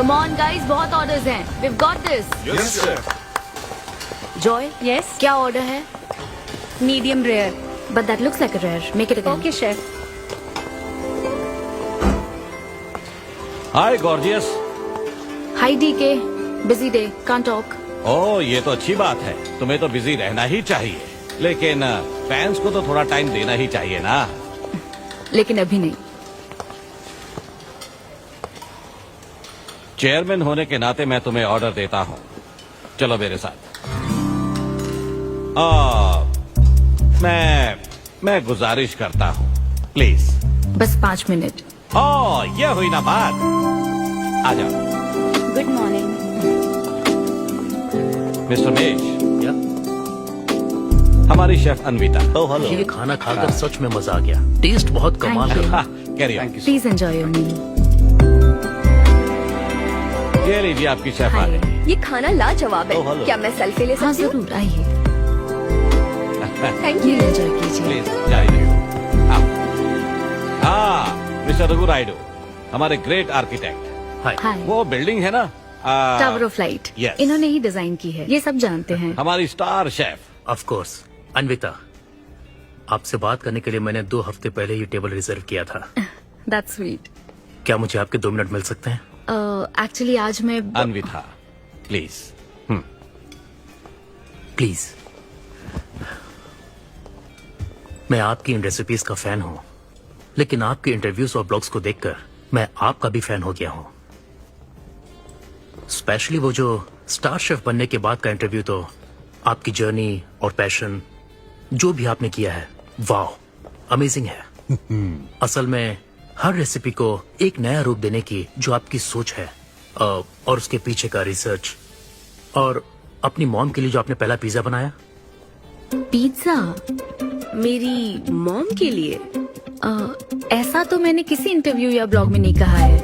Come on guys, बहुत orders हैं। We've got this. Yes, sir. Joy, Yes, क्या order है? medium rare. But that looks like a rare. Make it again. Okay, chef. Hi gorgeous. Hi DK. Busy day. Can't talk. ओह ये तो अच्छी बात है, तुम्हें तो बिजी रहना ही चाहिए, लेकिन फैंस को तो थोड़ा टाइम देना ही चाहिए ना। लेकिन अभी नहीं। चेयरमैन होने के नाते मैं तुम्हें ऑर्डर देता हूँ, चलो मेरे साथ। मैं गुजारिश करता हूँ, प्लीज। बस 5 मिनट। ओह ये हुई ना बात, आ जाओ। Good morning. मिस्टर मेश, क्या? हमारी शेफ अन्विता। Oh hello. ये खाना खाकर सच में मजा आ गया। टेस्ट बहुत कमाल Thank you. है। Carry on. Please enjoy your meal. ये लीजिए आपकी शेफ आ गई। ये खाना लाजवाब Oh, है। hello. क्या मैं सेल्फी ले हाँ सकती हूँ? जरूर आइए। Thank Meal you. enjoy कीजिए। प्लीज जाइए। मिस्टर रघु राइडू, हमारे ग्रेट आर्किटेक्ट। हाय। हाय। वो बिल्डिंग है ना, टावर ऑफ लाइट। yes. इन्होंने ही डिजाइन की है, ये सब जानते हैं। हमारी star chef. Of course. Anvita, आपसे बात करने के लिए मैंने 2 हफ्ते पहले ये टेबल रिजर्व किया था। That's sweet. क्या मुझे आपके 2 मिनट मिल सकते हैं? एक्चुअली आज मैं अन्विता प्लीज। प्लीज। मैं आपकी इन रेसिपीज का फैन हूँ, लेकिन आपके इंटरव्यूज और ब्लॉग्स को देखकर मैं आपका भी फैन हो गया हूँ। स्पेशली वो जो स्टार शेफ बनने के बाद का इंटरव्यू, तो आपकी जर्नी और पैशन जो भी आपने किया है, वाह अमेजिंग है। असल में हर रेसिपी को एक नया रूप देने की जो आपकी सोच है, और उसके पीछे का रिसर्च, और अपनी मॉम के लिए जो आपने पहला पिज्जा बनाया। पिज्जा मेरी मॉम के लिए? ऐसा तो मैंने किसी इंटरव्यू या ब्लॉग में नहीं कहा है।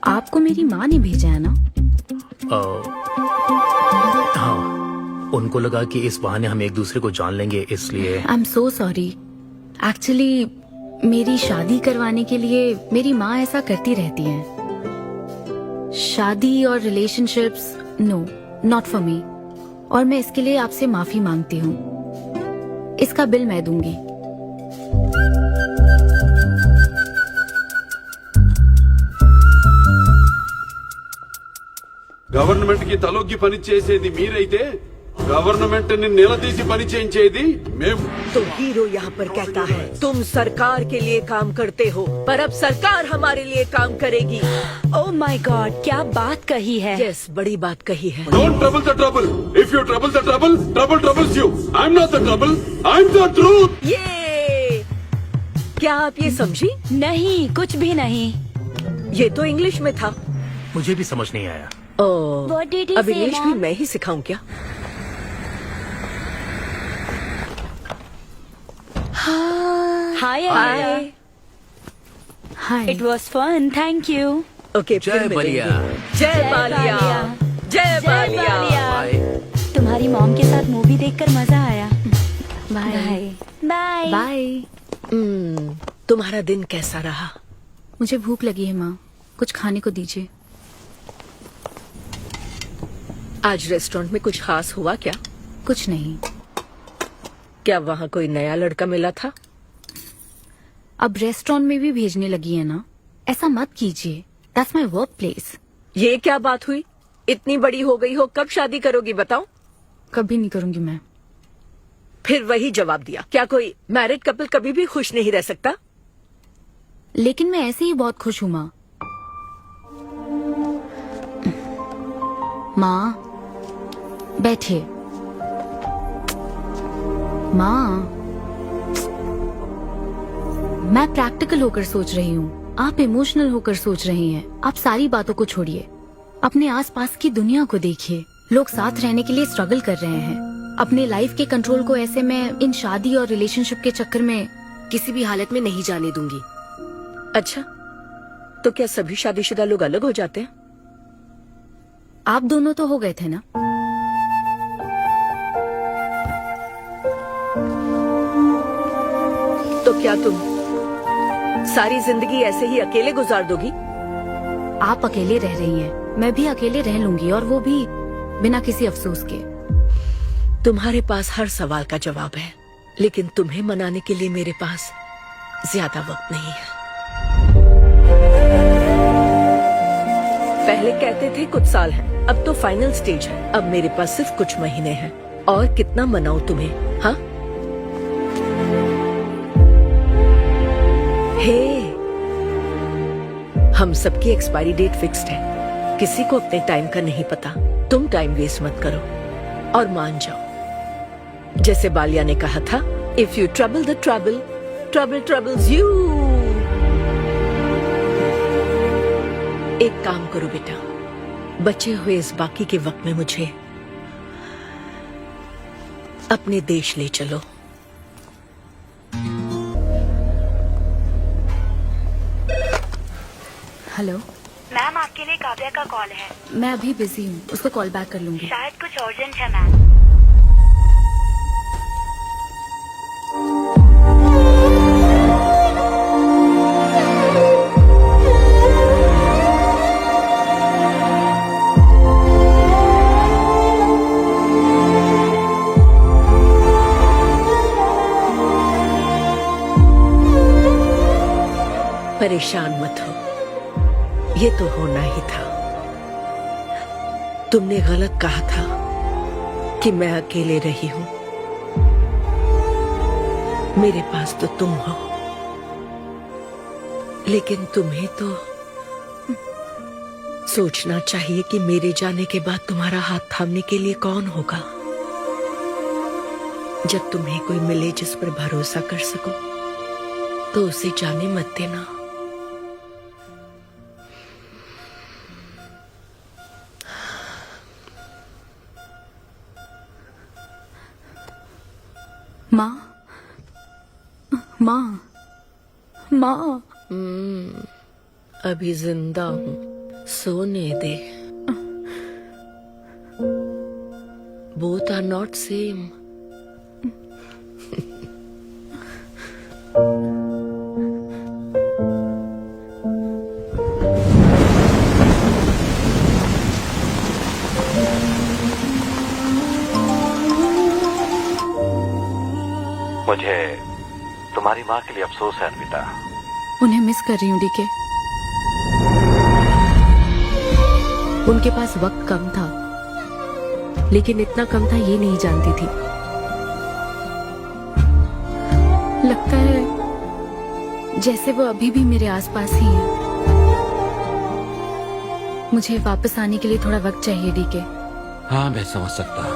आपको मेरी माँ ने भेजा है ना? हाँ, उनको लगा कि इस बहाने हम एक दूसरे को जान लेंगे, इसलिए। I am so sorry. Actually मेरी शादी करवाने के लिए मेरी माँ ऐसा करती रहती हैं। शादी और relationships, no, not for me. और मैं इसके लिए आपसे माफी मांगती हूँ। इसका बिल मैं दूंगी। గవర్నమెంట్ కి తలొగ్గి పని చేసేది మీరైతే గవర్నమెంట్ ని నిలదీసి పని చేయించేది మేము। तो हीरो यहाँ पर कहता है तुम सरकार के लिए काम करते हो, पर अब सरकार हमारे लिए काम करेगी। Oh my God, क्या बात कही है। यस, बड़ी बात कही है। Don't trouble the trouble. If you trouble the trouble, trouble troubles you. I'm not the trouble. I'm the truth. ये क्या आप ये समझी? नहीं, कुछ भी नहीं। ये तो इंग्लिश में था। मुझे भी समझ नहीं आया। ओह, What did he अब say, इंग्लिश भी Mom? मैं ही सिखाऊं क्या? Hi, hi. Anita. Hi. It was fun, thank you. Okay, जय फिर मिलेंगे। बलिया। जय बालिया। जय बालिया। बाय। तुम्हारी मॉम के साथ मूवी देखकर मजा आया। बाय। बाय। बाय। तुम्हारा दिन कैसा रहा? मुझे भूख लगी है माँ, कुछ खाने को दीजिए। आज रेस्टोरेंट में कुछ खास हुआ क्या? कुछ नहीं। क्या वहाँ कोई नया लड़का मिला था? अब रेस्टोरेंट में भी भेजने लगी है ना, ऐसा मत कीजिए। That's my work place. ये क्या बात हुई? इतनी बड़ी हो गई हो, कब शादी करोगी बताओ? कभी नहीं करूंगी मैं। फिर वही जवाब दिया। क्या कोई मैरिड कपल कभी भी खुश नहीं रह सकता? लेकिन मैं ऐसे ही बहुत खुश हूँ माँ। माँ बैठिए। माँ, मैं प्रैक्टिकल होकर सोच रही हूँ, आप इमोशनल होकर सोच रही हैं। आप सारी बातों को छोड़िए, अपने आसपास की दुनिया को देखिए। लोग साथ रहने के लिए स्ट्रगल कर रहे हैं। अपने लाइफ के कंट्रोल को ऐसे मैं इन शादी और रिलेशनशिप के चक्कर में किसी भी हालत में नहीं जाने दूंगी। अच्छा, तो क्या सभी शादीशुदा लोग अलग हो जाते हैं? आप दोनों तो हो गए थे ना। तो क्या तुम सारी जिंदगी ऐसे ही अकेले गुजार दोगी? आप अकेले रह रही हैं, मैं भी अकेले रह लूंगी, और वो भी बिना किसी अफसोस के। तुम्हारे पास हर सवाल का जवाब है, लेकिन तुम्हें मनाने के लिए मेरे पास ज्यादा वक्त नहीं है। पहले कहते थे कुछ साल हैं, अब तो फाइनल स्टेज है। अब मेरे पास सिर्फ कुछ महीने हैं, और कितना मनाऊं तुम्हें? हाँ, हे, हम सबकी एक्सपायरी डेट फिक्स्ड है। किसी को अपने टाइम का नहीं पता। तुम टाइम वेस्ट मत करो और मान जाओ। जैसे बालिया ने कहा था, if you trouble the trouble, trouble troubles you. एक काम करो बेटा, बचे हुए इस बाकी के वक्त में मुझे अपने देश ले चलो। हेलो मैम, आपके लिए काव्या का कॉल है। मैं अभी बिजी हूँ, उसको कॉल बैक कर लूंगी। शायद कुछ अर्जेंट है मैम। परेशान मत हो, ये तो होना ही था। तुमने गलत कहा था कि मैं अकेले रही हूं। मेरे पास तो तुम हो, लेकिन तुम्हें तो सोचना चाहिए कि मेरे जाने के बाद तुम्हारा हाथ थामने के लिए कौन होगा। जब तुम्हें कोई मिले जिस पर भरोसा कर सको, तो उसे जाने मत देना। माँ, माँ, माँ। अभी जिंदा हूँ, सोने दे। Both are not same. मुझे तुम्हारी माँ के लिए अफसोस है अन्विता। उन्हें मिस कर रही हूँ डीके। उनके पास वक्त कम था, लेकिन इतना कम था ये नहीं जानती थी। लगता है जैसे वो अभी भी मेरे आसपास ही है। मुझे वापस आने के लिए थोड़ा वक्त चाहिए डीके। हाँ, मैं समझ सकता हूँ।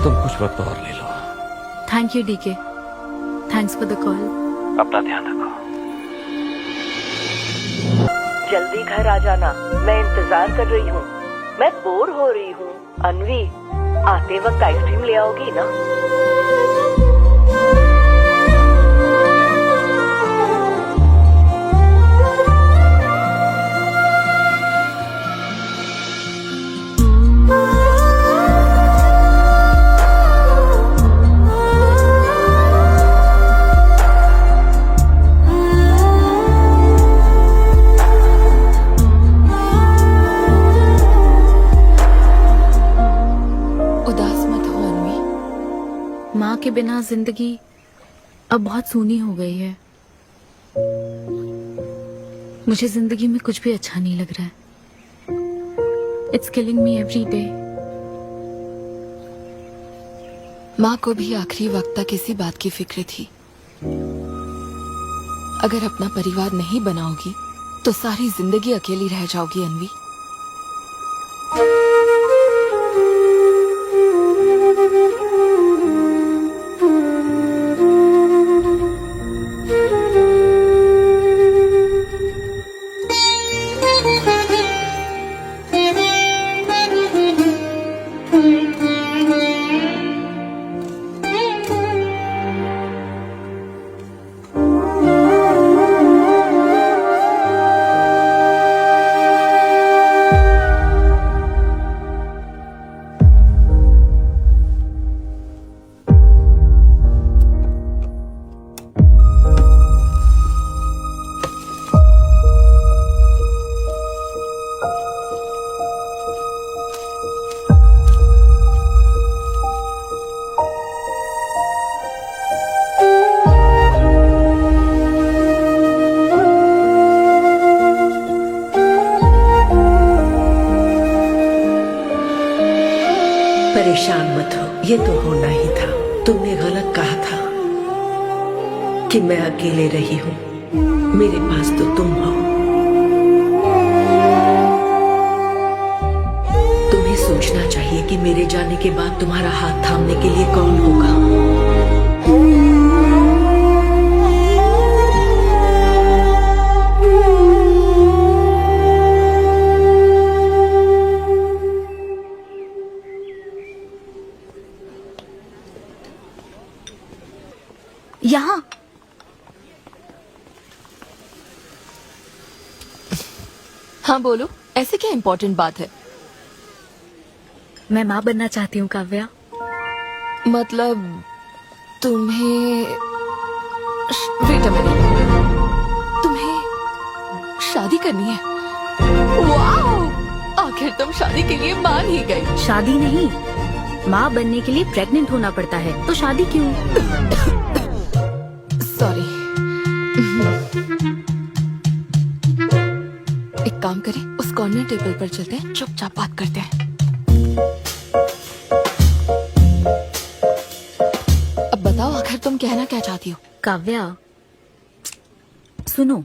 तुम कुछ वक्त और ले लो। Thank you DK, thanks for the call. अपना ध्यान रखो। जल्दी घर आ जाना, मैं इंतजार कर रही हूँ। मैं बोर हो रही हूँ। अन्वी, आते वक्त आइसक्रीम ले आओगी ना? माँ के बिना जिंदगी अब बहुत सूनी हो गई है। मुझे जिंदगी में कुछ भी अच्छा नहीं लग रहा है। It's killing me every day. माँ को भी आखिरी वक्त तक इसी बात की फिक्र थी। अगर अपना परिवार नहीं बनाओगी तो सारी जिंदगी अकेली रह जाओगी अन्वी। परेशान मत हो, ये तो होना ही था। तुमने गलत कहा था कि मैं अकेले रही हूँ। मेरे पास तो तुम हो। तुम्हें सोचना चाहिए कि मेरे जाने के बाद तुम्हारा हाथ थामने के लिए कौन होगा। यहाँ हाँ बोलो, ऐसे क्या इम्पोर्टेंट बात है? मैं माँ बनना चाहती हूँ काव्या। मतलब तुम्हें वेट अ मिनट, तुम्हें शादी करनी है? वाओ, आखिर तुम शादी के लिए मान ही गई। शादी नहीं, माँ बनने के लिए प्रेग्नेंट होना पड़ता है, तो शादी क्यों? सॉरी। एक काम करें, उस कॉर्नर टेबल पर चलते हैं, चुपचाप बात करते हैं। अब बताओ, आखिर तुम कहना क्या चाहती हो? काव्या सुनो,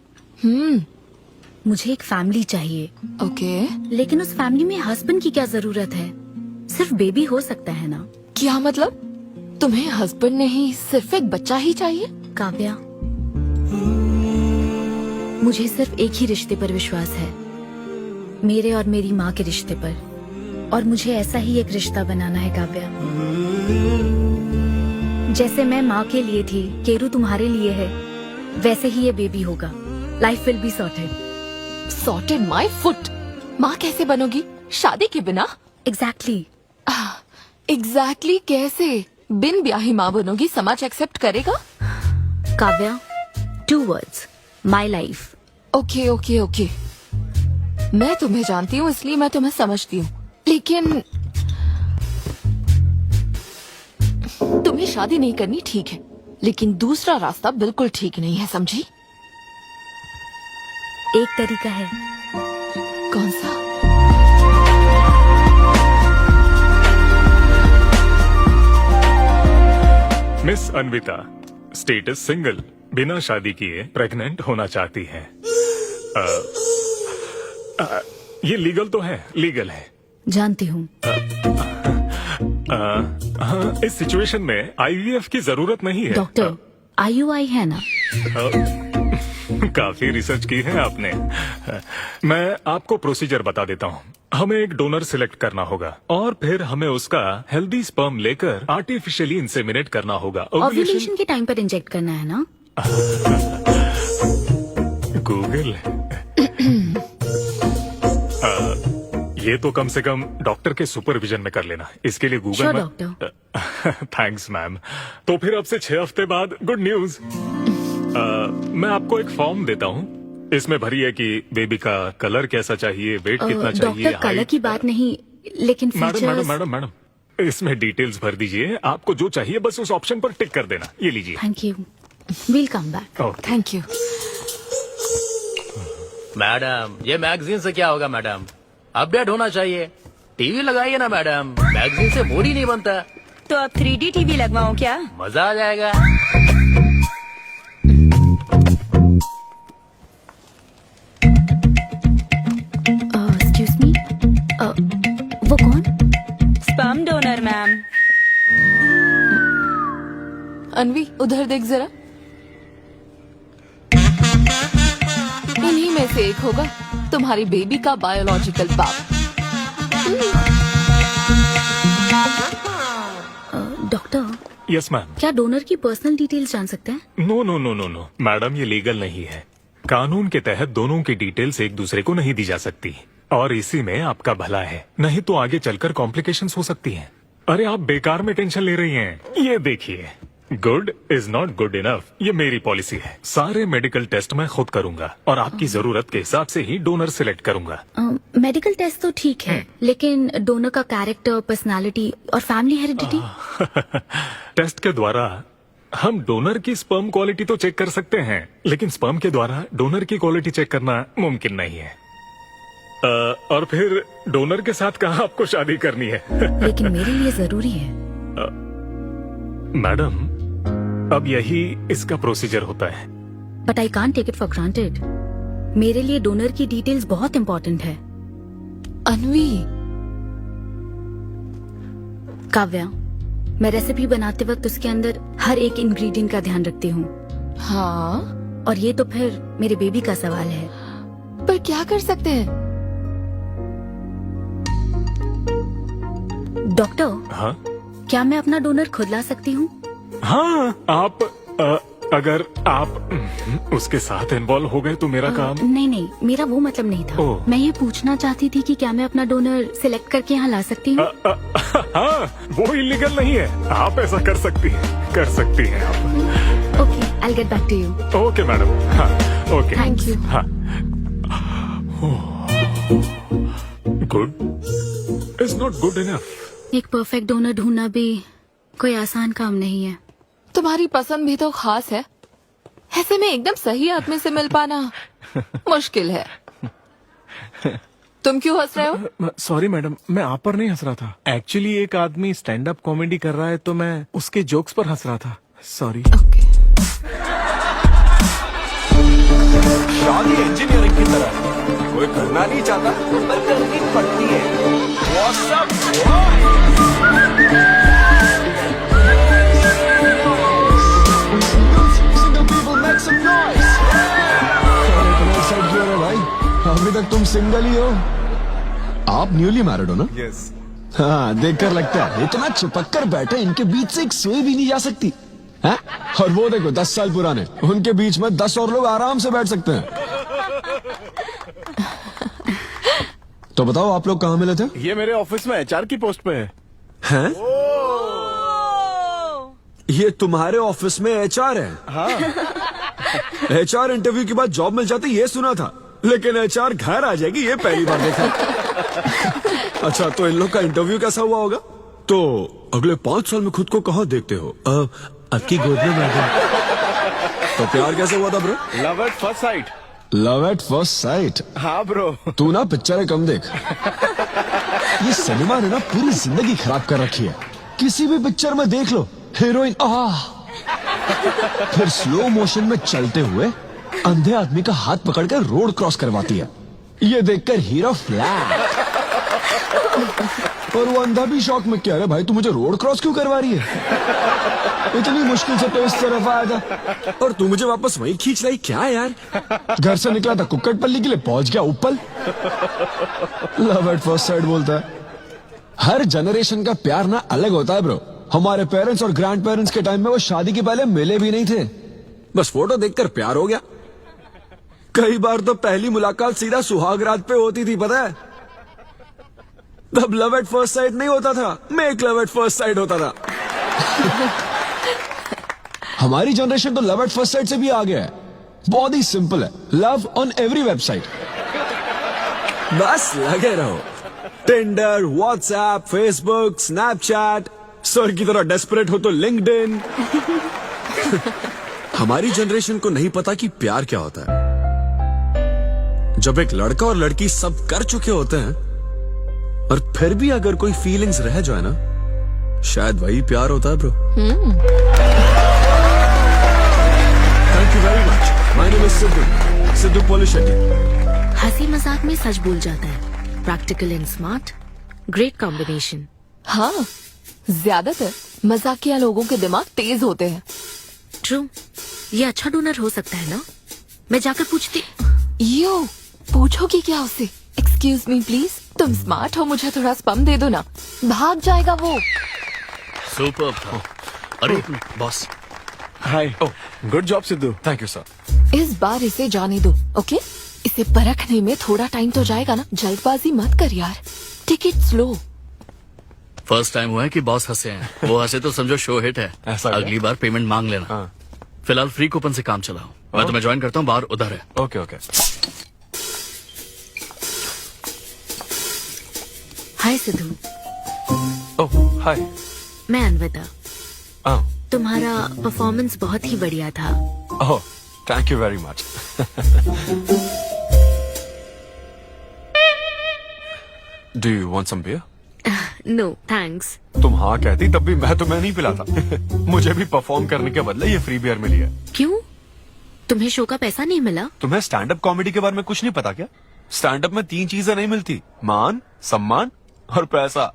मुझे एक फैमिली चाहिए, ओके। लेकिन उस फैमिली में हस्बैंड की क्या जरूरत है? सिर्फ बेबी हो सकता है ना? क्या मतलब? तुम्हें हस्बैंड नहीं, सिर्फ एक बच्चा ही चाहिए? काव्या, मुझे सिर्फ एक ही रिश्ते पर विश्वास है, मेरे और मेरी माँ के रिश्ते पर, और मुझे ऐसा ही एक रिश्ता बनाना है काव्या। जैसे मैं माँ के लिए थी, केरू तुम्हारे लिए है, वैसे ही ये बेबी होगा। Life will be sorted. Sorted my foot. माँ कैसे बनोगी शादी के बिना? एग्जैक्टली। एग्जैक्टली कैसे? बिन ब्याही माँ बनोगी, समाज एक्सेप्ट करेगा? Kavya, 2 words, my life. Okay okay okay, मैं तुम्हें जानती हूँ इसलिए मैं तुम्हें समझती हूँ, लेकिन तुम्हें शादी नहीं करनी ठीक है, लेकिन दूसरा रास्ता बिल्कुल ठीक नहीं है, समझी? एक तरीका है। कौन सा? मिस अन्विता, स्टेटस सिंगल, बिना शादी किए प्रेग्नेंट होना चाहती हैं। ये लीगल तो है? लीगल है। जानती हूँ। हाँ, इस सिचुएशन में आईवीएफ की जरूरत नहीं है। डॉक्टर, IUI है ना? काफी रिसर्च की है आपने। मैं आपको प्रोसीजर बता देता हूँ। हमें एक डोनर सिलेक्ट करना होगा और फिर हमें उसका हेल्दी स्पर्म लेकर आर्टिफिशियली इंसेमिनेट करना होगा। ओव्यूलेशन के टाइम पर इंजेक्ट करना है ना? गूगल। ये तो कम से कम डॉक्टर के सुपरविजन में कर लेना, इसके लिए गूगल Sure, में। डॉक्टर। Thanks ma'am. तो फिर अब से 6 हफ्ते बाद गुड न्यूज। मैं आपको एक फॉर्म देता हूँ, इसमें भरिए कि बेबी का कलर कैसा चाहिए, वेट कितना चाहिए। डॉक्टर, कलर की बात नहीं, लेकिन madam features. Madam madam madam, इसमें डिटेल्स भर दीजिए, आपको जो चाहिए बस उस ऑप्शन पर टिक कर देना। ये लीजिए। Thank you, will come back. Okay. Thank you. Madam, ये मैगजीन से क्या होगा मैडम? अपडेट होना चाहिए। टीवी लगाइए ना मैडम, मैगजीन से बोर ही नहीं बनता। तो अब 3D टीवी लगवाऊं क्या? मजा आ जाएगा। एक्सक्यूज मी, वो कौन? Sperm donor ma'am. अनवी, उधर देख जरा। इन्हीं में से एक होगा तुम्हारी बेबी का बायोलॉजिकल बाप। Doctor, yes ma'am. क्या डोनर की पर्सनल डिटेल्स जान सकते हैं? No no no no no madam, ये लीगल नहीं है। कानून के तहत दोनों की डिटेल्स एक दूसरे को नहीं दी जा सकती, और इसी में आपका भला है, नहीं तो आगे चलकर कॉम्प्लिकेशंस हो सकती हैं। अरे आप बेकार में टेंशन ले रही हैं। ये देखिए, good is not good enough, ये मेरी पॉलिसी है। सारे मेडिकल टेस्ट मैं खुद करूंगा और आपकी जरूरत के हिसाब से ही डोनर सिलेक्ट करूंगा। मेडिकल टेस्ट तो ठीक है, लेकिन डोनर का कैरेक्टर, पर्सनालिटी और फैमिली हेरिडिटी? टेस्ट के द्वारा हम डोनर की स्पर्म क्वालिटी तो चेक कर सकते हैं, लेकिन स्पर्म के द्वारा डोनर की क्वालिटी चेक करना मुमकिन नहीं है। और फिर डोनर के साथ कहाँ आपको शादी करनी है? लेकिन मेरे लिए जरूरी है। मैडम, अब यही इसका प्रोसीजर होता है। But I can't take it for granted. मेरे लिए डोनर की डिटेल्स बहुत इम्पोर्टेंट है। अनवी, काव्या, मैं रेसिपी बनाते वक्त उसके अंदर हर एक इंग्रेडिएंट का ध्यान रखती हूँ। हाँ, और ये तो फिर मेरे बेबी का सवाल है। पर क्या कर सकते हैं? डॉक्टर, हाँ क्या मैं अपना डोनर खुद ला सकती हूँ? हाँ, आप अगर आप उसके साथ इन्वॉल्व हो गए तो मेरा काम। नहीं नहीं, मेरा वो मतलब नहीं था। ओह। मैं ये पूछना चाहती थी कि क्या मैं अपना डोनर सिलेक्ट करके यहाँ ला सकती हूँ? हाँ, वो इलीगल नहीं है। आप ऐसा कर सकती हैं आप। Okay, I get back to you. Okay madam. हाँ, ओके, थैंक यू। हाँ। Good is not good enough. एक परफेक्ट डोनर ढूंढना भी कोई आसान काम नहीं है। तुम्हारी पसंद भी तो खास है, ऐसे में एकदम सही आदमी से मिल पाना मुश्किल है। तुम क्यों हंस रहे हो? सॉरी मैडम, मैं आप पर नहीं हंस रहा था। एक्चुअली एक आदमी स्टैंड अप कॉमेडी कर रहा है तो मैं उसके जोक्स पर हंस रहा था। सॉरी। ओके। शादी इंजीनियरिंग की तरह है। कोई करना नहीं चाहता पर करनी पड़ती है। What's up, भाई, अभी तक तुम सिंगल ही हो। आप न्यूली मैरिड हो ना? यस। हाँ, देखकर लगता है इतना चिपक कर बैठे, इनके बीच से एक सुई भी नहीं जा सकती है? और वो देखो 10 साल पुराने, उनके बीच में 10 और लोग आराम से बैठ सकते हैं। तो बताओ, आप लोग कहाँ मिले थे? ये मेरे ऑफिस में एचआर की पोस्ट पे है। हैं? ये तुम्हारे ऑफिस में एचआर है? हाँ। एचआर इंटरव्यू के बाद जॉब मिल जाती, ये सुना था, लेकिन एचआर घर आ जाएगी ये पहली बार देखा। अच्छा, तो इन लोग का इंटरव्यू कैसा हुआ होगा? तो अगले 5 साल में खुद को कहाँ देखते हो? आपकी गोद में मैडम। तो प्यार कैसे हुआ था bro? Love at first sight. Love at first sight? हाँ ब्रो। तू ना पिक्चरें कम देख। ये सिनेमा ने ना पूरी जिंदगी खराब कर रखी है। किसी भी पिक्चर में देख लो, हीरोइन फिर स्लो मोशन में चलते हुए अंधे आदमी का हाथ पकड़कर रोड क्रॉस करवाती है। ये देखकर हीरो फ्लैट। और वो अंधा भी शौक में, क्या रे भाई, तू मुझे रोड क्रॉस क्यों करवा रही है? इतनी मुश्किल से तो इस तरफ आया था और तू मुझे वापस वहीं खींच रही, क्या यार? घर से निकला था कुक्कटपल्ली के लिए, पहुंच गया ऊपर। लव एट फर्स्ट साइट बोलता है। हर जनरेशन का प्यार ना अलग होता है ब्रो। हमारे पेरेंट्स और ग्रैंड पेरेंट्स के टाइम में वो शादी के पहले मिले भी नहीं थे, बस फोटो देखकर प्यार हो गया। कई बार तो पहली मुलाकात सीधा सुहाग रात पे होती थी, पता है? तब लव एट फर्स्ट साइट नहीं होता था, make love at first sight होता था। हमारी जनरेशन तो लव एट फर्स्ट साइट से भी आ गया है। बहुत ही सिंपल है, लव ऑन एवरी वेबसाइट। बस लगे रहो, Tinder, WhatsApp, Facebook, Snapchat, sir की तरह डेस्परेट हो तो लिंक्डइन। हमारी जनरेशन को नहीं पता कि प्यार क्या होता है। जब एक लड़का और लड़की सब कर चुके होते हैं और फिर भी अगर कोई फीलिंग्स रह जाए ना, शायद वही प्यार होता है bro. Thank you very much. My name is Siddhu Polishetty. हंसी मजाक में सच बोल जाता है। Practical and smart, great combination. हाँ, ज्यादातर मजाकिया लोगों के दिमाग तेज होते हैं। ट्रू, ये अच्छा डोनर हो सकता है ना? मैं जाकर पूछती। यो, पूछोगी क्या उससे? एक्सक्यूज मी प्लीज, तुम स्मार्ट हो, मुझे थोड़ा स्पम दे दो ना। भाग जाएगा वो। सुपर था। अरे boss. Hi. Good job Sidhu. Thank you sir. इस बार इसे जाने दो, ओके? इसे परखने में थोड़ा टाइम तो जाएगा ना, जल्दबाजी मत कर यार। Take it slow. First time हुआ है कि बॉस हंसे हैं। वो हंसे तो समझो शो हिट है। ऐसा अगली बार पेमेंट मांग लेना। हाँ। फिलहाल फ्री कूपन से काम चलाओ। मैं तुम्हें ज्वाइन करता हूँ, बाहर उधर है। Okay okay. Hi Siddhu. Oh hi. मैं अनविता। ओह तुम्हारा परफॉर्मेंस बहुत ही बढ़िया था। Oh, thank you very much. Do you want some beer? No thanks. तुम हाँ कहती तब भी मैं तुम्हें नहीं पिलाता। मुझे भी परफॉर्म करने के बदले ये फ्री बियर मिली है। क्यों? तुम्हें शो का पैसा नहीं मिला? तुम्हें स्टैंड अप कॉमेडी के बारे में कुछ नहीं पता क्या? स्टैंड अप में 3 चीजें नहीं मिलती, मान, सम्मान और पैसा।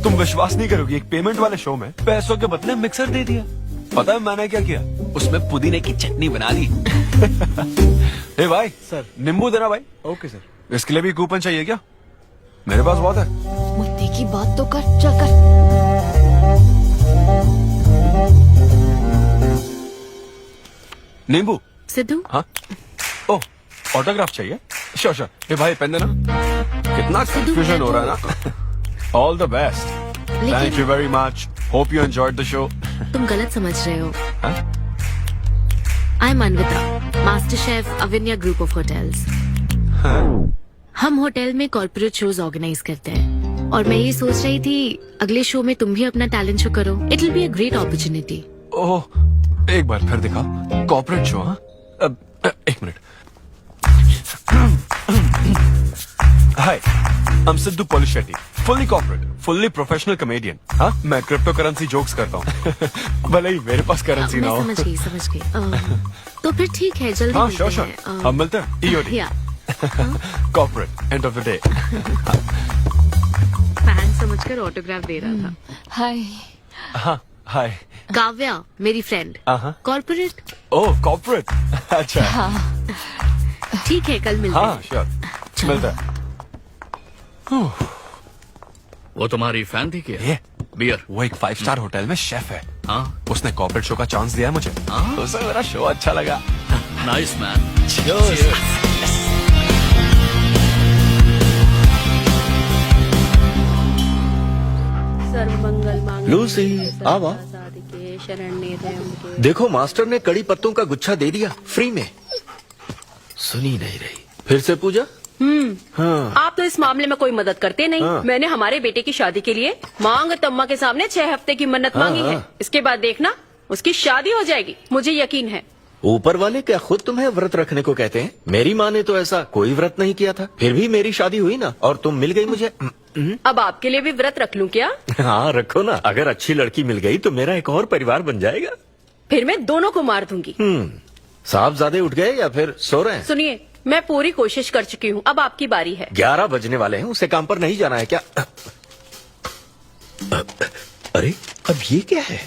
तुम विश्वास नहीं करोगी, एक पेमेंट वाले शो में पैसों के बदले मिक्सर दे दिया। पता है मैंने क्या किया? उसमें पुदीने की चटनी बना दी। ए भाई सर। नींबू देना भाई। Okay sir. इसके लिए भी कूपन चाहिए क्या? मेरे पास बहुत है। मुद्दे की बात तो कर, चल कर। नींबू। सिद्धू, हाँ, ओह ऑटोग्राफ चाहिए? Sure sure. ए भाई पेन देना। कितना कंफ्यूजन हो रहा है ना। All the best. Thank you very much. Hope you enjoyed the show. तुम गलत समझ रहे हो। I am Anvita, master chef Avinya group of hotels. हम होटल में कॉर्पोरेट शोज ऑर्गेनाइज करते हैं और मैं ये सोच रही थी अगले शो में तुम भी अपना टैलेंट शो करो। It will be a great opportunity. Oh, एक बार फिर दिखा। Corporate show? हाँ, एक minute. Hi, I am Siddhu Polishetty, fully corporate, fully professional comedian. हाँ, मैं क्रिप्टो करेंसी जोक्स करता हूँ। भले ही मेरे पास करेंसी ना हो। मैं समझ गई। तो फिर ठीक है, जल्दी हाँ मिलते श्योर श्योर, हैं। हम मिलते हैं। EOD या corporate end of the day. Fan समझकर ऑटोग्राफ दे रहा था। हाय। हाँ हाय। काव्या मेरी फ्रेंड। कॉर्पोरेट? ओह कॉर्पोरेट, अच्छा। ठीक है, कल मिलते हाँ हैं। श्योर, मिलता है। वो तुम्हारी फैन थी क्या? ये बियर? वो एक 5 स्टार होटल में शेफ है। हाँ, उसने कॉर्पोरेट शो का चांस दिया है मुझे। उसे मेरा शो अच्छा लगा। Nice man. लूसी, आवा। देखो मास्टर ने कड़ी पत्तों का गुच्छा दे दिया फ्री में। सुनी नहीं रही। फिर से पूजा? हाँ। आप तो इस मामले में कोई मदद करते नहीं। हाँ। मैंने हमारे बेटे की शादी के लिए मांग तम्मा के सामने 6 हफ्ते की मन्नत हाँ, मांगी है। हाँ। इसके बाद देखना उसकी शादी हो जाएगी, मुझे यकीन है। ऊपर वाले क्या खुद तुम्हें व्रत रखने को कहते हैं? मेरी माँ ने तो ऐसा कोई व्रत नहीं किया था, फिर भी मेरी शादी हुई ना, और तुम मिल गई मुझे। अब आपके लिए भी व्रत रख लूं क्या? हाँ रखो ना, अगर अच्छी लड़की मिल गई तो मेरा एक और परिवार बन जाएगा। फिर मैं दोनों को मार दूंगी। साहबजादे उठ गए या फिर सो रहे हैं? सुनिए, मैं पूरी कोशिश कर चुकी हूँ, अब आपकी बारी है। 11 बजने वाले हैं, उसे काम पर नहीं जाना है क्या? अरे अब ये क्या है?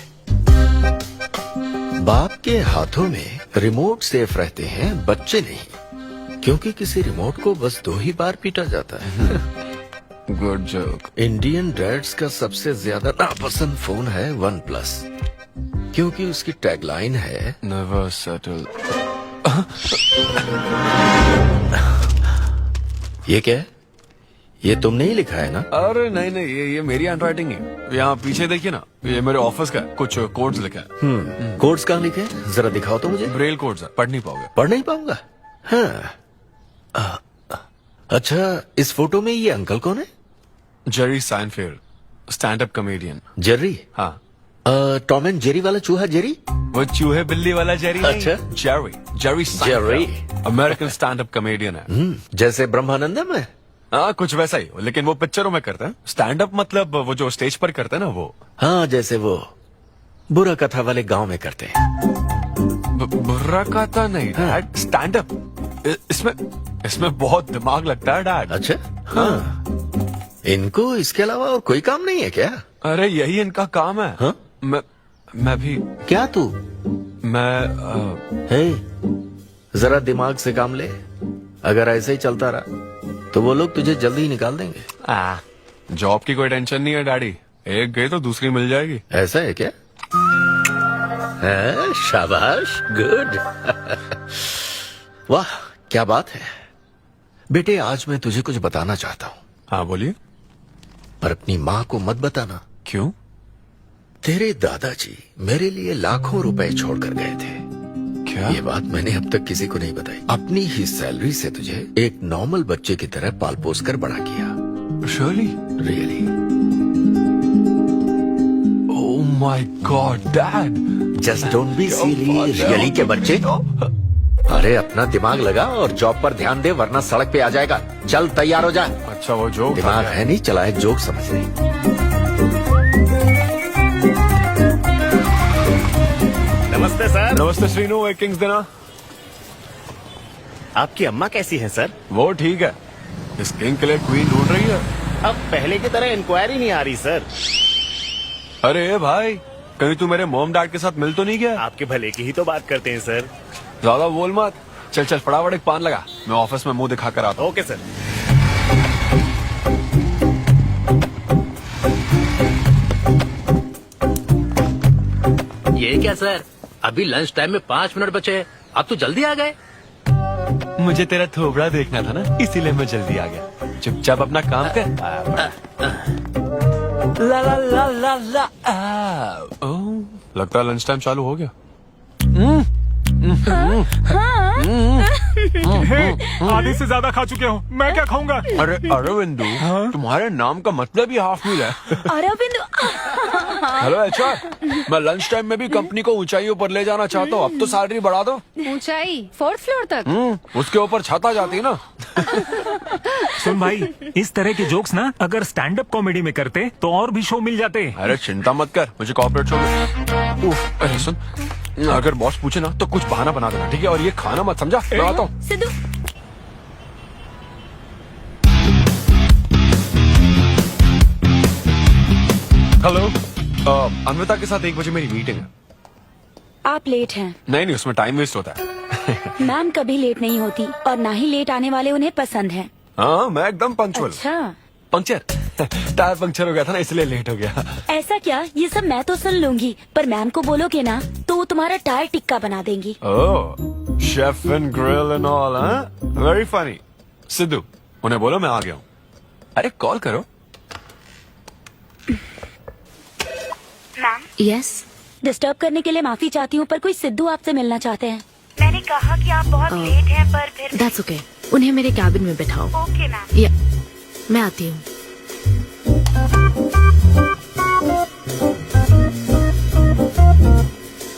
बाप के हाथों में रिमोट सेफ रहते हैं, बच्चे नहीं, क्योंकि किसी रिमोट को बस 2 ही बार पीटा जाता है। Good joke. इंडियन डैड्स का सबसे ज्यादा नापसंद फोन है OnePlus, क्योंकि उसकी टैगलाइन है नेवर सेटल। ये क्या है? ये तुमने ही लिखा है ना? अरे नहीं नहीं, ये मेरी हैंडराइटिंग है। यहाँ पीछे देखिए ना, ये मेरे ऑफिस का है। कुछ कोड्स लिखा है। कोड्स कहाँ लिखे हैं? जरा दिखाओ तो मुझे। ब्रेल कोड्स है, पढ़ नहीं पाओगे। पढ़ नहीं पाऊंगा? हाँ। अच्छा, इस फोटो में ये अंकल कौन है? Jerry Seinfeld, stand up comedian. Jerry? हाँ। टॉम एंड जेरी वाला चूहा जेरी? वो चूहे बिल्ली वाला जेरी नहीं। अच्छा। Jerry Jerry American stand up comedian है। जैसे ब्रह्मानंदम है? हाँ कुछ वैसा ही, लेकिन वो पिक्चरों में करते हैं। स्टैंड अप मतलब वो जो स्टेज पर करते हैं ना, वो। हाँ, जैसे वो बुरा कथा वाले गांव में करते हैं। बुरा कथा नहीं डैड, स्टैंड अप। इसमें बहुत दिमाग लगता है डैड। अच्छा। हाँ, इनको इसके अलावा और कोई काम नहीं है क्या? अरे यही इनका काम है। हाँ? मैं भी। क्या तू? मैं जरा दिमाग से काम ले। अगर ऐसे ही चलता रहा तो वो लोग तुझे जल्दी ही निकाल देंगे। जॉब की कोई टेंशन नहीं है डैडी, एक गई तो दूसरी मिल जाएगी। ऐसा है क्या? है, शाबाश, गुड। वाह क्या बात है बेटे। आज मैं तुझे कुछ बताना चाहता हूँ। हाँ बोलिए। पर अपनी माँ को मत बताना। क्यों? तेरे दादाजी मेरे लिए लाखों रुपए छोड़कर गए थे। क्या? ये बात मैंने अब तक किसी को नहीं बताई। अपनी ही सैलरी से तुझे एक नॉर्मल बच्चे की तरह पाल पोस कर बड़ा किया। Really? Oh my God dad. Just don't be silly. Really के बच्चे। अरे अपना दिमाग लगा और जॉब पर ध्यान दे, वरना सड़क पे आ जाएगा। चल तैयार हो जा। अच्छा वो जोक दिमाग है नहीं, चला है जोक समझ नहीं। नमस्ते सर। नमस्ते श्रीनु, एक किंग्स देना। आपकी अम्मा कैसी है सर? वो ठीक है, इस किंग के लिए क्वीन ढूंढ रही है। अब पहले की तरह इंक्वायरी नहीं आ रही सर। अरे भाई, कहीं तू मेरे मॉम डैड के साथ मिल तो नहीं गया? आपके भले की ही तो बात करते हैं सर। ज्यादा बोल मत। चल चल फटाफट एक पान लगा, मैं ऑफिस में मुंह दिखा कर आता हूँ। Okay sir. ये क्या सर, अभी लंच टाइम में 5 मिनट बचे हैं, आप तो जल्दी आ गए। मुझे तेरा थोबड़ा देखना था ना, इसीलिए मैं जल्दी आ गया। चुपचाप अपना काम कर। ला ला ला ला ला। लगता है लंच टाइम चालू हो गया। आधे से ज्यादा खा चुके हो, मैं क्या खाऊंगा? अरे अरविंदु, तुम्हारे नाम का मतलब ही हाफ मील है। अरविंद, हेलो एचआर, मैं लंच टाइम में भी कंपनी को ऊंचाइयों पर ले जाना चाहता हूँ। अब तो सैलरी बढ़ा दो। ऊंचाई 4th फ्लोर तक? उसके ऊपर छत आ जाती है ना। सुन भाई, इस तरह के जोक्स ना अगर स्टैंड अप कॉमेडी में करते तो और भी शो मिल जाते। अरे चिंता मत कर, मुझे कॉर्पोरेट शो में। अरे सुन, अगर बॉस पूछे ना तो कुछ बहाना बना देना, ठीक है? और ये खाना मत, समझा? मैं आता हूँ। सिद्धू, हेलो, अन्विता के साथ 1 बजे मेरी मीटिंग है। आप लेट हैं। नहीं, उसमें टाइम वेस्ट होता है। मैम कभी लेट नहीं होती और ना ही लेट आने वाले उन्हें पसंद है। हाँ, मैं एकदम पंक्चुअल। अच्छा, पंक्चर टायर पंक्चर हो गया था ना, इसलिए लेट हो गया। ऐसा क्या? ये सब मैं तो सुन लूंगी, पर मैम को बोलोगे ना तो वो तुम्हारा टायर टिक्का बना देंगी। ओह, chef and grill and all, very funny. Siddhu, उन्हें बोलो मैं आ गया हूँ। अरे कॉल करो। मैम, यस, डिस्टर्ब करने के लिए माफी चाहती हूँ, पर कोई सिद्धू आपसे मिलना चाहते हैं। मैंने कहा कि आप बहुत लेट हैं, पर फिर दैट्स ओके। उन्हें मेरे कैबिन में बिठाओ। Okay ma'am. या, मैं आती हूँ।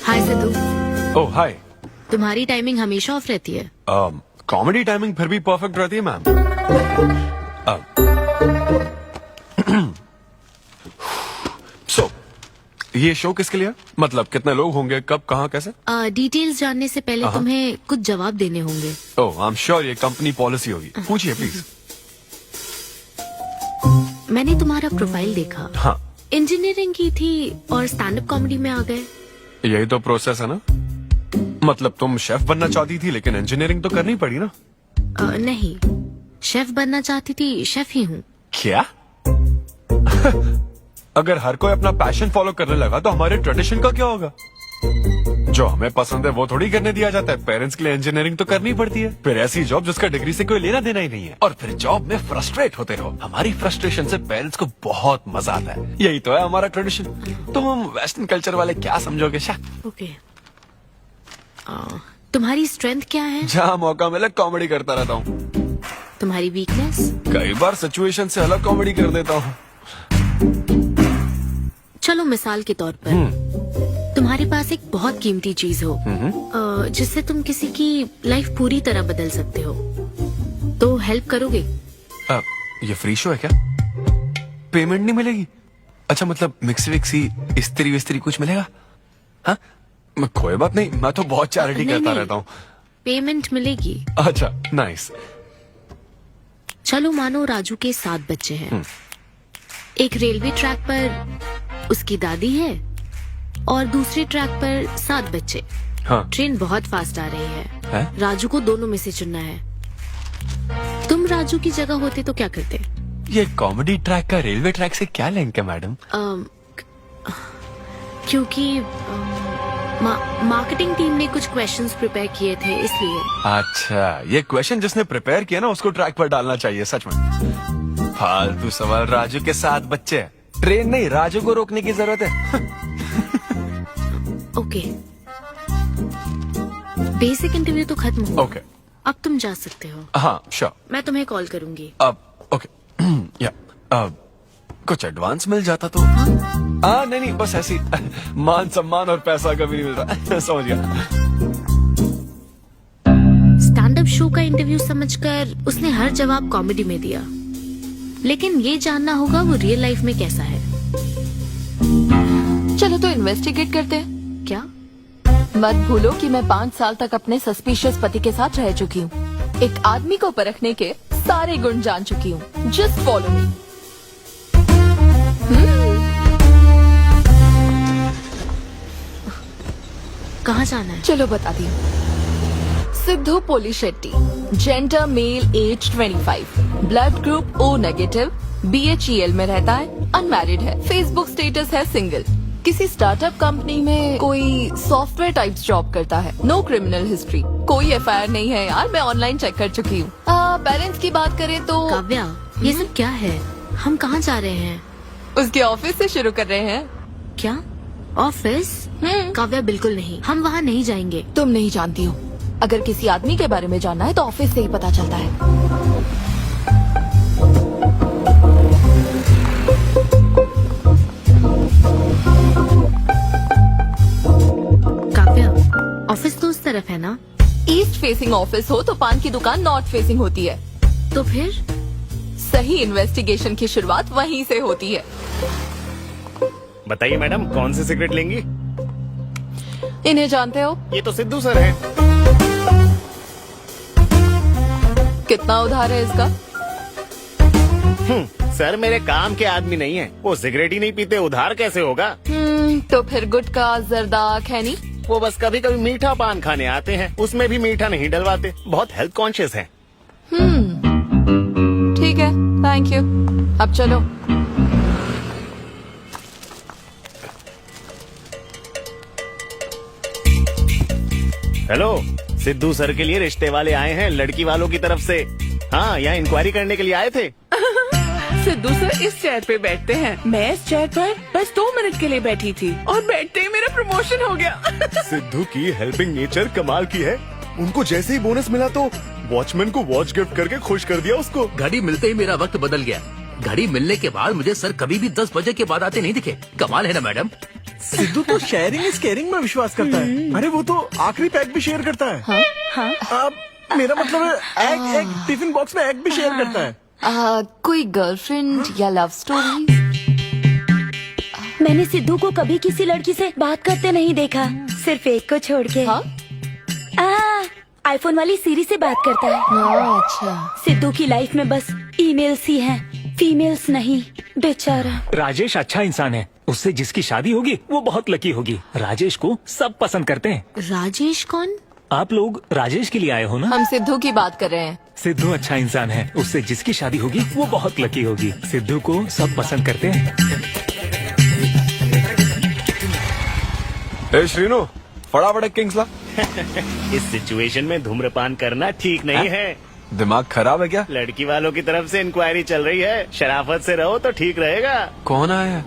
हाय सिद्धू। ओह हाय। तुम्हारी टाइमिंग हमेशा ऑफ रहती है? कॉमेडी टाइमिंग फिर भी परफेक्ट रहती है मैम। सो ये शो किसके लिए? मतलब कितने लोग होंगे, कब, कहाँ, कैसे? डिटेल्स जानने से पहले तुम्हें कुछ जवाब देने होंगे। ओह, आई एम श्योर ये कंपनी पॉलिसी होगी। पूछिए प्लीज। मैंने तुम्हारा प्रोफाइल देखा। हाँ, इंजीनियरिंग की थी और स्टैंड अप कॉमेडी में आ गए। यही तो प्रोसेस है ना। मतलब तुम शेफ बनना चाहती थी, लेकिन इंजीनियरिंग तो करनी पड़ी ना। नहीं, शेफ बनना चाहती थी, शेफ ही हूँ। क्या? अगर हर कोई अपना पैशन फॉलो करने लगा तो हमारे ट्रेडिशन का क्या होगा? जो हमें पसंद है वो थोड़ी करने दिया जाता है। पेरेंट्स के लिए इंजीनियरिंग तो करनी पड़ती है, फिर ऐसी जॉब जिसका डिग्री से कोई लेना देना ही नहीं है, और फिर जॉब में फ्रस्ट्रेट होते रहो। हमारी फ्रस्ट्रेशन से पेरेंट्स को बहुत मजा आता है। यही तो है हमारा ट्रेडिशन। तुम हम वेस्टर्न कल्चर वाले क्या समझोगे? ओके, तुम्हारी स्ट्रेंथ क्या है? जहाँ मौका मिले कॉमेडी करता रहता हूँ। तुम्हारी वीकनेस? कई बार सिचुएशन से अलग कॉमेडी कर देता हूँ। चलो मिसाल के तौर पर तुम्हारे पास एक बहुत कीमती चीज हो जिससे तुम किसी की लाइफ पूरी तरह बदल सकते हो, तो हेल्प करोगे? ये फ्री शो है क्या? पेमेंट नहीं मिलेगी? अच्छा, मतलब मिक्सी विक्सी इस्त्री विस्त्री कुछ मिलेगा? हाँ, कोई बात नहीं, मैं तो बहुत चैरिटी करता रहता हूँ। पेमेंट मिलेगी। अच्छा, नाइस। चलो मानो राजू के 7 बच्चे हैं। एक रेलवे ट्रैक पर उसकी दादी है और दूसरे ट्रैक पर 7 बच्चे। हाँ। ट्रेन बहुत फास्ट आ रही है? राजू को दोनों में से चुनना है। तुम राजू की जगह होते तो क्या करते? ये कॉमेडी ट्रैक का रेलवे ट्रैक से क्या लिंक है मैडम? क्योंकि मार्केटिंग टीम ने कुछ क्वेश्चंस प्रिपेयर किए थे, इसलिए। अच्छा, ये क्वेश्चन जिसने प्रिपेयर किया ना उसको ट्रैक पर डालना चाहिए। सच में फालतू सवाल। राजू के 7 बच्चे हैं, ट्रेन नहीं, राजू को रोकने की जरूरत है। ओके, बेसिक इंटरव्यू तो खत्म हुआ। ओके, अब तुम जा सकते हो। हाँ श्योर। मैं तुम्हें कॉल करूंगी। अब ओके। या कुछ एडवांस मिल जाता तो। नहीं, बस ऐसी मान सम्मान और पैसा कभी नहीं मिल रहा। समझ गया। स्टैंड अप शो का इंटरव्यू समझकर उसने हर जवाब कॉमेडी में दिया। लेकिन ये जानना होगा वो रियल लाइफ में कैसा है। चलो तो इन्वेस्टिगेट करते हैं। क्या? मत भूलो कि मैं 5 साल तक अपने सस्पिशियस पति के साथ रह चुकी हूँ। एक आदमी को परखने के सारे गुण जान चुकी हूँ। Just follow me. कहाँ जाना है? चलो बताती हूँ। Siddhu Polishetty, gender male, age 25, blood group O negative, BHEL में रहता है, अनमैरिड है, फेसबुक स्टेटस है सिंगल, किसी स्टार्टअप कंपनी में कोई सॉफ्टवेयर टाइप्स जॉब करता है, नो क्रिमिनल हिस्ट्री, कोई FIR नहीं है यार, मैं ऑनलाइन चेक कर चुकी हूँ। पेरेंट्स की बात करें तो काव्या, ये सब क्या है? हम कहाँ जा रहे हैं? उसके ऑफिस से शुरू कर रहे हैं। क्या? ऑफिस? काव्या बिल्कुल नहीं, हम वहाँ नहीं जाएंगे। तुम नहीं जानती हो, अगर किसी आदमी के बारे में जानना है तो ऑफिस से ही पता चलता है। काव्या, ऑफिस तो उस तरफ है ना? ईस्ट फेसिंग ऑफिस हो तो पान की दुकान नॉर्थ फेसिंग होती है। तो फिर सही इन्वेस्टिगेशन की शुरुआत वहीं से होती है। बताइए मैडम, कौन सी सिगरेट लेंगी? इन्हें जानते हो? ये तो सिद्धू सर हैं। कितना उधार है इसका? सर मेरे काम के आदमी नहीं है, वो सिगरेट ही नहीं पीते, उधार कैसे होगा? तो फिर गुटखा जर्दा खैनी? वो बस कभी कभी मीठा पान खाने आते हैं, उसमें भी मीठा नहीं डलवाते, बहुत हेल्थ कॉन्शियस हैं। ठीक है, थैंक यू। अब चलो। हेलो, सिद्धू सर के लिए रिश्ते वाले आए हैं लड़की वालों की तरफ से। हाँ, यहाँ इंक्वायरी करने के लिए आए थे। सिद्धू सर इस चेयर पे बैठते हैं, मैं इस चेयर पर बस 2 मिनट के लिए बैठी थी और बैठते ही मेरा प्रमोशन हो गया। सिद्धू की हेल्पिंग नेचर कमाल की है। उनको जैसे ही बोनस मिला तो वॉचमैन को वॉच गिफ्ट करके खुश कर दिया उसको। घड़ी मिलते ही मेरा वक्त बदल गया। घड़ी मिलने के बाद मुझे सर कभी भी 10 बजे के बाद आते नहीं दिखे। कमाल है ना मैडम? सिद्धू तो शेयरिंग इज केयरिंग में विश्वास करता है। अरे वो तो आखिरी पैक भी शेयर करता है। हाँ? मेरा मतलब है एग टिफिन बॉक्स में एग भी शेयर करता है। कोई गर्लफ्रेंड या लव स्टोरी? मैंने सिद्धू को कभी किसी लड़की से बात करते नहीं देखा, सिर्फ एक को छोड़ के। आईफोन वाली सीरी से बात करता है। अच्छा। सिद्धू की लाइफ में बस ईमेल्स ही हैं, फीमेल्स नहीं, बेचारा। राजेश अच्छा इंसान है, उससे जिसकी शादी होगी वो बहुत लकी होगी। राजेश को सब पसंद करते हैं। राजेश कौन? आप लोग राजेश के लिए आए हो ना? हम सिद्धू की बात कर रहे हैं। सिद्धू अच्छा इंसान है, उससे जिसकी शादी होगी वो बहुत लकी होगी। सिद्धू को सब पसंद करते हैं। श्रीनो, फटाफट एक किंग्स ला। इस सिचुएशन में धूम्रपान करना ठीक नहीं है। दिमाग खराब है क्या? लड़की वालों की तरफ से इंक्वायरी चल रही है, शराफत से रहो तो ठीक रहेगा। कौन आया है?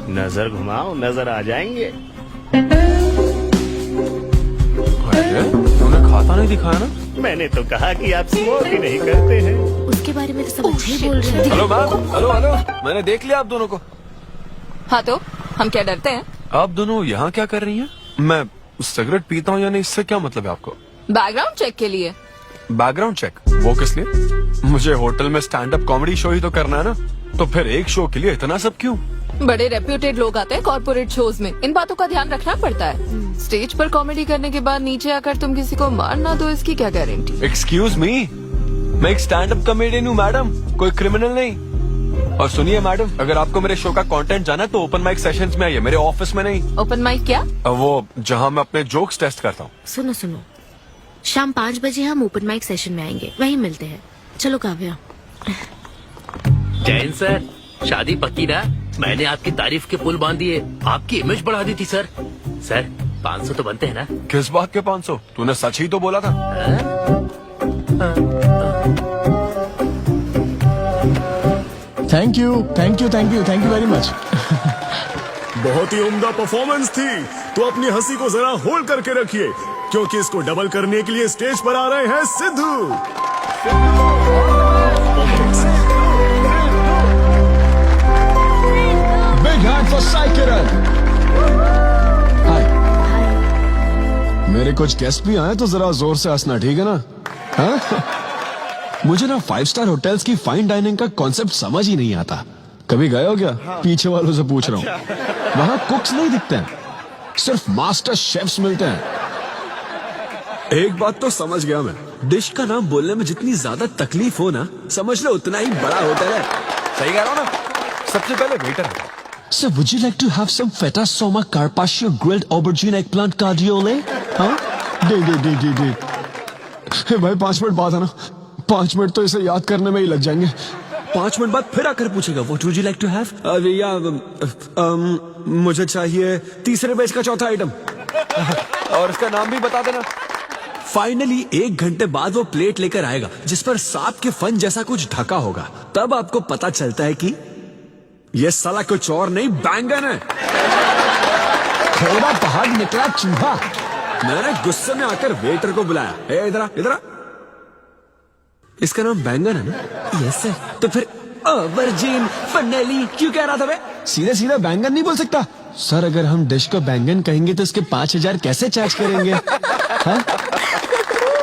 नजर घुमाओ, नजर आ जाएंगे। तूने खाता नहीं दिखाया ना? मैंने तो कहा कि आप स्मोक ही नहीं करते हैं। उसके बारे में तो सब अच्छे ही बोल रहे हैं। हेलो मैम, हेलो, मैंने देख लिया आप दोनों को। हाँ तो हम क्या डरते हैं? आप दोनों यहाँ क्या कर रही हैं? मैं सिगरेट पीता हूँ या नहीं, इससे क्या मतलब है आपको? बैकग्राउंड चेक के लिए। Background check? वो किस लिए? मुझे होटल में स्टैंड अप कॉमेडी शो ही तो करना है ना, तो फिर एक शो के लिए इतना सब क्यों? बड़े रेप्यूटेड लोग आते हैं कॉर्पोरेट शोज में, इन बातों का ध्यान रखना पड़ता है। स्टेज पर कॉमेडी करने के बाद नीचे आकर तुम किसी को मार ना दो, इसकी क्या गारंटी? एक्सक्यूज मी, मैं एक स्टैंड अप कॉमेडियन हूँ मैडम, कोई क्रिमिनल नहीं। और सुनिए मैडम, अगर आपको मेरे शो का कंटेंट जाना है तो ओपन माइक सेशंस में आइए, मेरे ऑफिस में नहीं। ओपन माइक क्या? वो जहाँ मैं अपने जोक्स टेस्ट करता हूँ। सुनो सुनो, शाम 5 बजे हम ओपन माइक सेशन में आएंगे, वहीं मिलते हैं। चलो काव्या। जैन सर, शादी पक्की ना? मैंने आपकी तारीफ के पुल बांध दिए, आपकी इमेज बढ़ा दी थी सर। सर 500 तो बनते हैं ना? किस बात के 500? तूने सच ही तो बोला था। Thank you very much. बहुत ही उम्दा परफॉर्मेंस थी, तो अपनी हंसी को जरा होल्ड करके रखिए, क्योंकि इसको डबल करने के लिए स्टेज पर आ रहे हैं Siddhu. Big hand for Sai Kiran. Hi. मेरे कुछ गेस्ट भी आए तो जरा जोर से हंसना, ठीक है ना? हाँ? मुझे ना 5 स्टार होटल्स की फाइन डाइनिंग का कॉन्सेप्ट समझ ही नहीं आता। कभी गए हो क्या? पीछे वालों से पूछ रहा हूँ। वहाँ कुक्स नहीं दिखते हैं, सिर्फ मास्टर शेफ्स मिलते हैं। एक बात तो समझ गया मैं, डिश का नाम बोलने में जितनी ज्यादा तकलीफ हो ना, समझ लो उतना ही बड़ा होटल है। सही कह रहा हूँ ना? सबसे पहले वेटर है। So would you like to have some feta soma carpaccio grilled aubergine eggplant cardiole? हाँ? दे। हे भाई 5 मिनट बाद आना। 5 मिनट तो इसे याद करने में ही लग जाएंगे। 5 मिनट बाद फिर आकर पूछेगा What would you like to have? मुझे चाहिए तीसरे बेच का चौथा आइटम। और इसका नाम भी बता देना। फाइनली 1 घंटे बाद वो प्लेट लेकर आएगा जिस पर सांप के फन जैसा कुछ ढका होगा। तब आपको पता चलता है कि ये साला कुछ और नहीं, बैंगन है। थोड़ा बाहर निकला चूहा। मैंने गुस्से में आकर वेटर को बुलाया, ए इधर इसका नाम बैंगन है ना? Yes sir. तो फिर ऑबरजीन फनेली क्यों कह रहा था बे? सीधे बैंगन नहीं बोल सकता सर। अगर हम डिश को बैंगन कहेंगे तो इसके 5000 कैसे चार्ज करेंगे?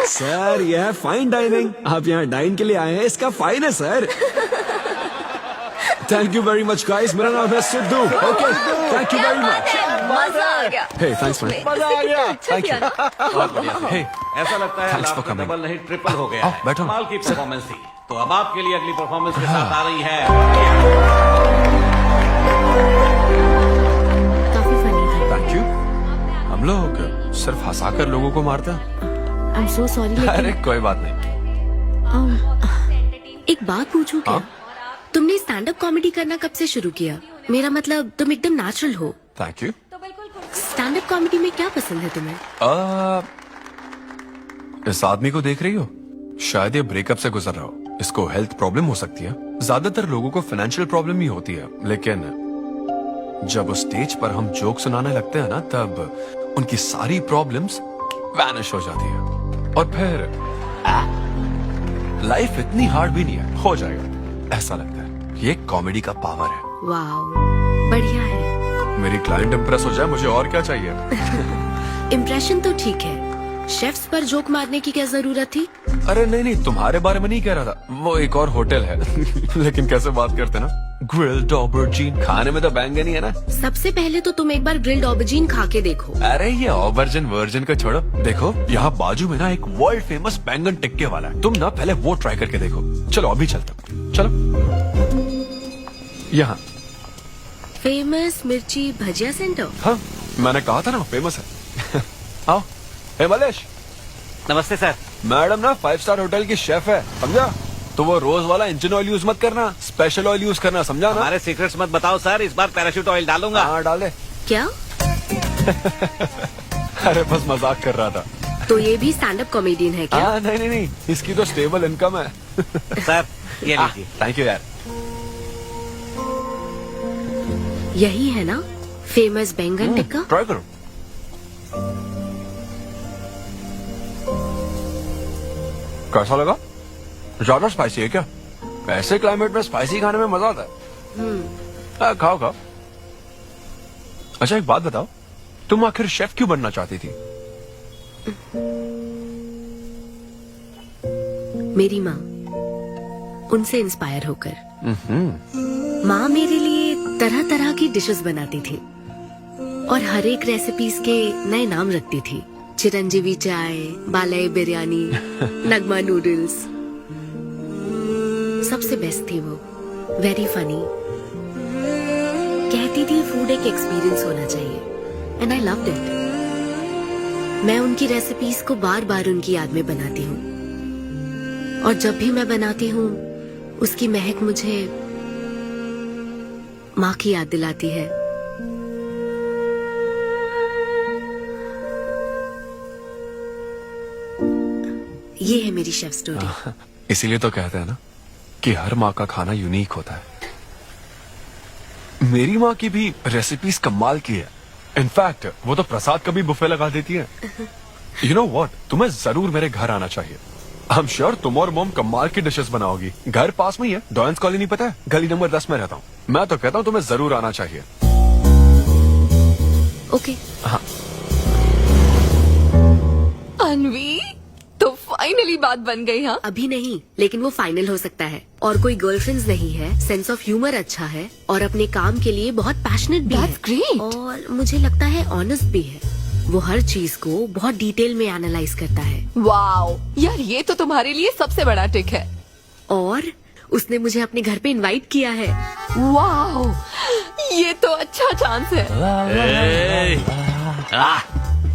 सर यह है फाइन डाइनिंग, आप यहाँ डाइन के लिए आए हैं, इसका फाइन है sir. Thank you very much guys, मेरा नाम है Sidhu. Okay thank you very much. मजा आ गया। हे थैंक्स मैन। मजा आ गया। Thank you. हे ऐसा लगता है Thanks for लाभ coming. डबल नहीं ट्रिपल हो गया है। बैठो। कमाल की परफॉर्मेंस थी। तो अब आपके लिए अगली परफॉर्मेंस के साथ आ रही है। काफी फनी था। Thank you. हम लोग सिर्फ हंसाकर लोगों को मारते हैं। I am so sorry. अरे कोई बात नहीं। एक बात पूछूं क्या? तुमने स्टैंड अप कॉमेडी करना कब से शुरू किया? मेरा मतलब तुम एकदम नेचुरल हो। Thank you. Stand up comedy में क्या पसंद है तुम्हें? इस आदमी को देख रही हो? शायद ये ब्रेकअप से गुजर रहा हो। इसको हेल्थ प्रॉब्लम हो सकती है। ज्यादातर लोगों को फाइनेंशियल प्रॉब्लम ही होती है, लेकिन जब उस स्टेज पर हम जोक सुनाने लगते हैं ना, तब उनकी सारी प्रॉब्लम्स वैनिश हो जाती है। और फिर लाइफ इतनी हार्ड भी नहीं है, हो जाएगा ऐसा लगता है। ये कॉमेडी का पावर है। वाओ, बढ़िया है। मेरी क्लाइंट इंप्रेस हो जाए, मुझे और क्या चाहिए? इम्प्रेशन तो ठीक है, शेफ्स पर जोक मारने की क्या जरूरत थी? अरे नहीं, तुम्हारे बारे में नहीं कह रहा था। वो एक और होटल है। लेकिन कैसे बात करते ना, ग्रिल्ड ऑबरजीन खाने में तो बैंगन ही है ना। सबसे पहले तो तुम एक बार ग्रिल्ड ऑबरजीन खा के देखो। अरे ये ऑबरजीन वर्जन को छोड़ो, देखो यहाँ बाजू में ना एक वर्ल्ड फेमस बैंगन टिक्के वाला है। तुम ना पहले वो ट्राई करके देखो। चलो अभी चलते, चलो। यहाँ फेमस मिर्ची भजिया सेंटर। हाँ, मैंने कहा था ना फेमस है। आओ। हे मलेश। नमस्ते सर। मैडम ना 5 स्टार होटल की शेफ है, समझा? तो वो रोज वाला इंजन ऑयल यूज मत करना, स्पेशल ऑयल यूज करना, समझा ना? हमारे सीक्रेट्स मत बताओ सर, इस बार पैराशूट ऑयल डालूंगा। हाँ डाले। क्या? अरे बस मजाक कर रहा था। तो ये भी स्टैंड अप कॉमेडियन है क्या? हाँ नहीं, इसकी तो स्टेबल इनकम है। सर ये लीजिए। थैंक यू यार। यही है ना फेमस बैंगन टिक्का? ट्राई करो। कैसा लगा? ज्यादा स्पाइसी है क्या? ऐसे क्लाइमेट में स्पाइसी खाने में मजा आता है। खाओ। अच्छा एक बात बताओ, तुम आखिर शेफ क्यों बनना चाहती थी? मेरी माँ, उनसे इंस्पायर होकर। माँ मेरे लिए तरह तरह की डिशेस बनाती थी और हर एक रेसिपीज के नए नाम रखती थी। चिरंजीवी चाय, बालाई बिरयानी, नगमा नूडल्स। सबसे बेस्ट थी वो, वेरी फनी। कहती थी फूड एक एक्सपीरियंस होना चाहिए एंड आई लव्ड इट। मैं उनकी रेसिपीज को बार बार उनकी याद में बनाती हूँ और जब भी मैं बनाती हूँ उसकी महक मुझे माँ की याद दिलाती है। ये है मेरी शेफ स्टोरी। इसीलिए तो कहते हैं ना कि हर माँ का खाना यूनिक होता है। मेरी माँ की भी रेसिपीज कमाल की है। इनफैक्ट वो तो प्रसाद का भी बुफे लगा देती है। यू नो व्हाट, तुम्हें जरूर मेरे घर आना चाहिए। आई एम श्योर तुम और मोम कमाल की डिशेस बनाओगी। घर पास में ही है, डॉयंस कॉलोनी पता है, गली नंबर 10 में रहता हूँ। मैं तो कहता हूँ तुम्हें जरूर आना चाहिए। ओके। हाँ। अनवी, तो फाइनली बात बन गई। हाँ, अभी नहीं, लेकिन वो फाइनल हो सकता है। और कोई गर्लफ्रेंड्स नहीं है, सेंस ऑफ ह्यूमर अच्छा है और अपने काम के लिए बहुत पैशनेट भी That's है। great. और मुझे लगता है ऑनेस्ट भी है। वो हर चीज को बहुत डिटेल में एनालाइज करता है। वाओ यार, ये तो तुम्हारे लिए सबसे बड़ा टिक है। और उसने मुझे अपने घर पे इनवाइट किया है। वाओ, ये तो अच्छा चांस है।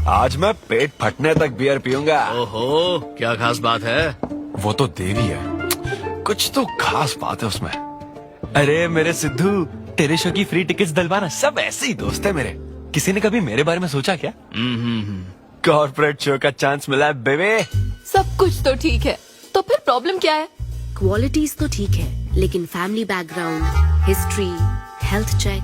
आज मैं पेट फटने तक बियर पीऊंगा। ओहो, क्या खास बात है? वो तो देवी है, कुछ तो खास बात है उसमें। अरे मेरे सिद्धू, तेरे शो की फ्री टिकट्स दिलवाना, सब ऐसे ही दोस्त है मेरे। किसी ने कभी मेरे बारे में सोचा क्या? कॉर्पोरेट शो का चांस मिला है बेबे। सब कुछ तो ठीक है, तो फिर प्रॉब्लम क्या है? क्वालिटीज तो ठीक है, लेकिन family background, history, health check.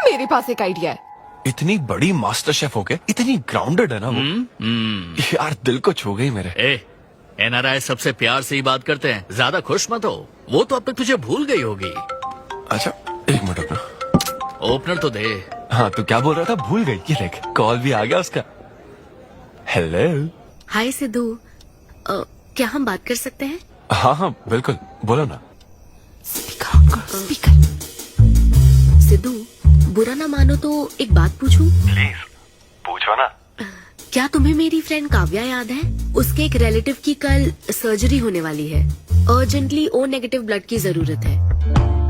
मेरे पास एक आइडिया है। इतनी बड़ी मास्टर शेफ हो के इतनी ग्राउंडेड है ना वो। यार दिल को छू गई मेरे। एनआरआई सबसे प्यार से ही बात करते हैं, ज्यादा खुश मत हो। वो तो अब तक तुझे भूल गई होगी। अच्छा एक मिनट रुकना। ओपनर तो दे। हाँ तू क्या बोल रहा था? भूल गई? ये देख, कॉल भी आ गया उसका। हेलो। हाय सिद्धू, क्या हम बात कर सकते हैं? हाँ हाँ बिल्कुल, बोलो ना। स्पीकर। सिद्धू, बुरा ना मानो तो एक बात पूछूं? प्लीज पूछो ना। क्या तुम्हें मेरी फ्रेंड काव्या याद है? उसके एक रिलेटिव की कल सर्जरी होने वाली है। अर्जेंटली O नेगेटिव ब्लड की जरूरत है।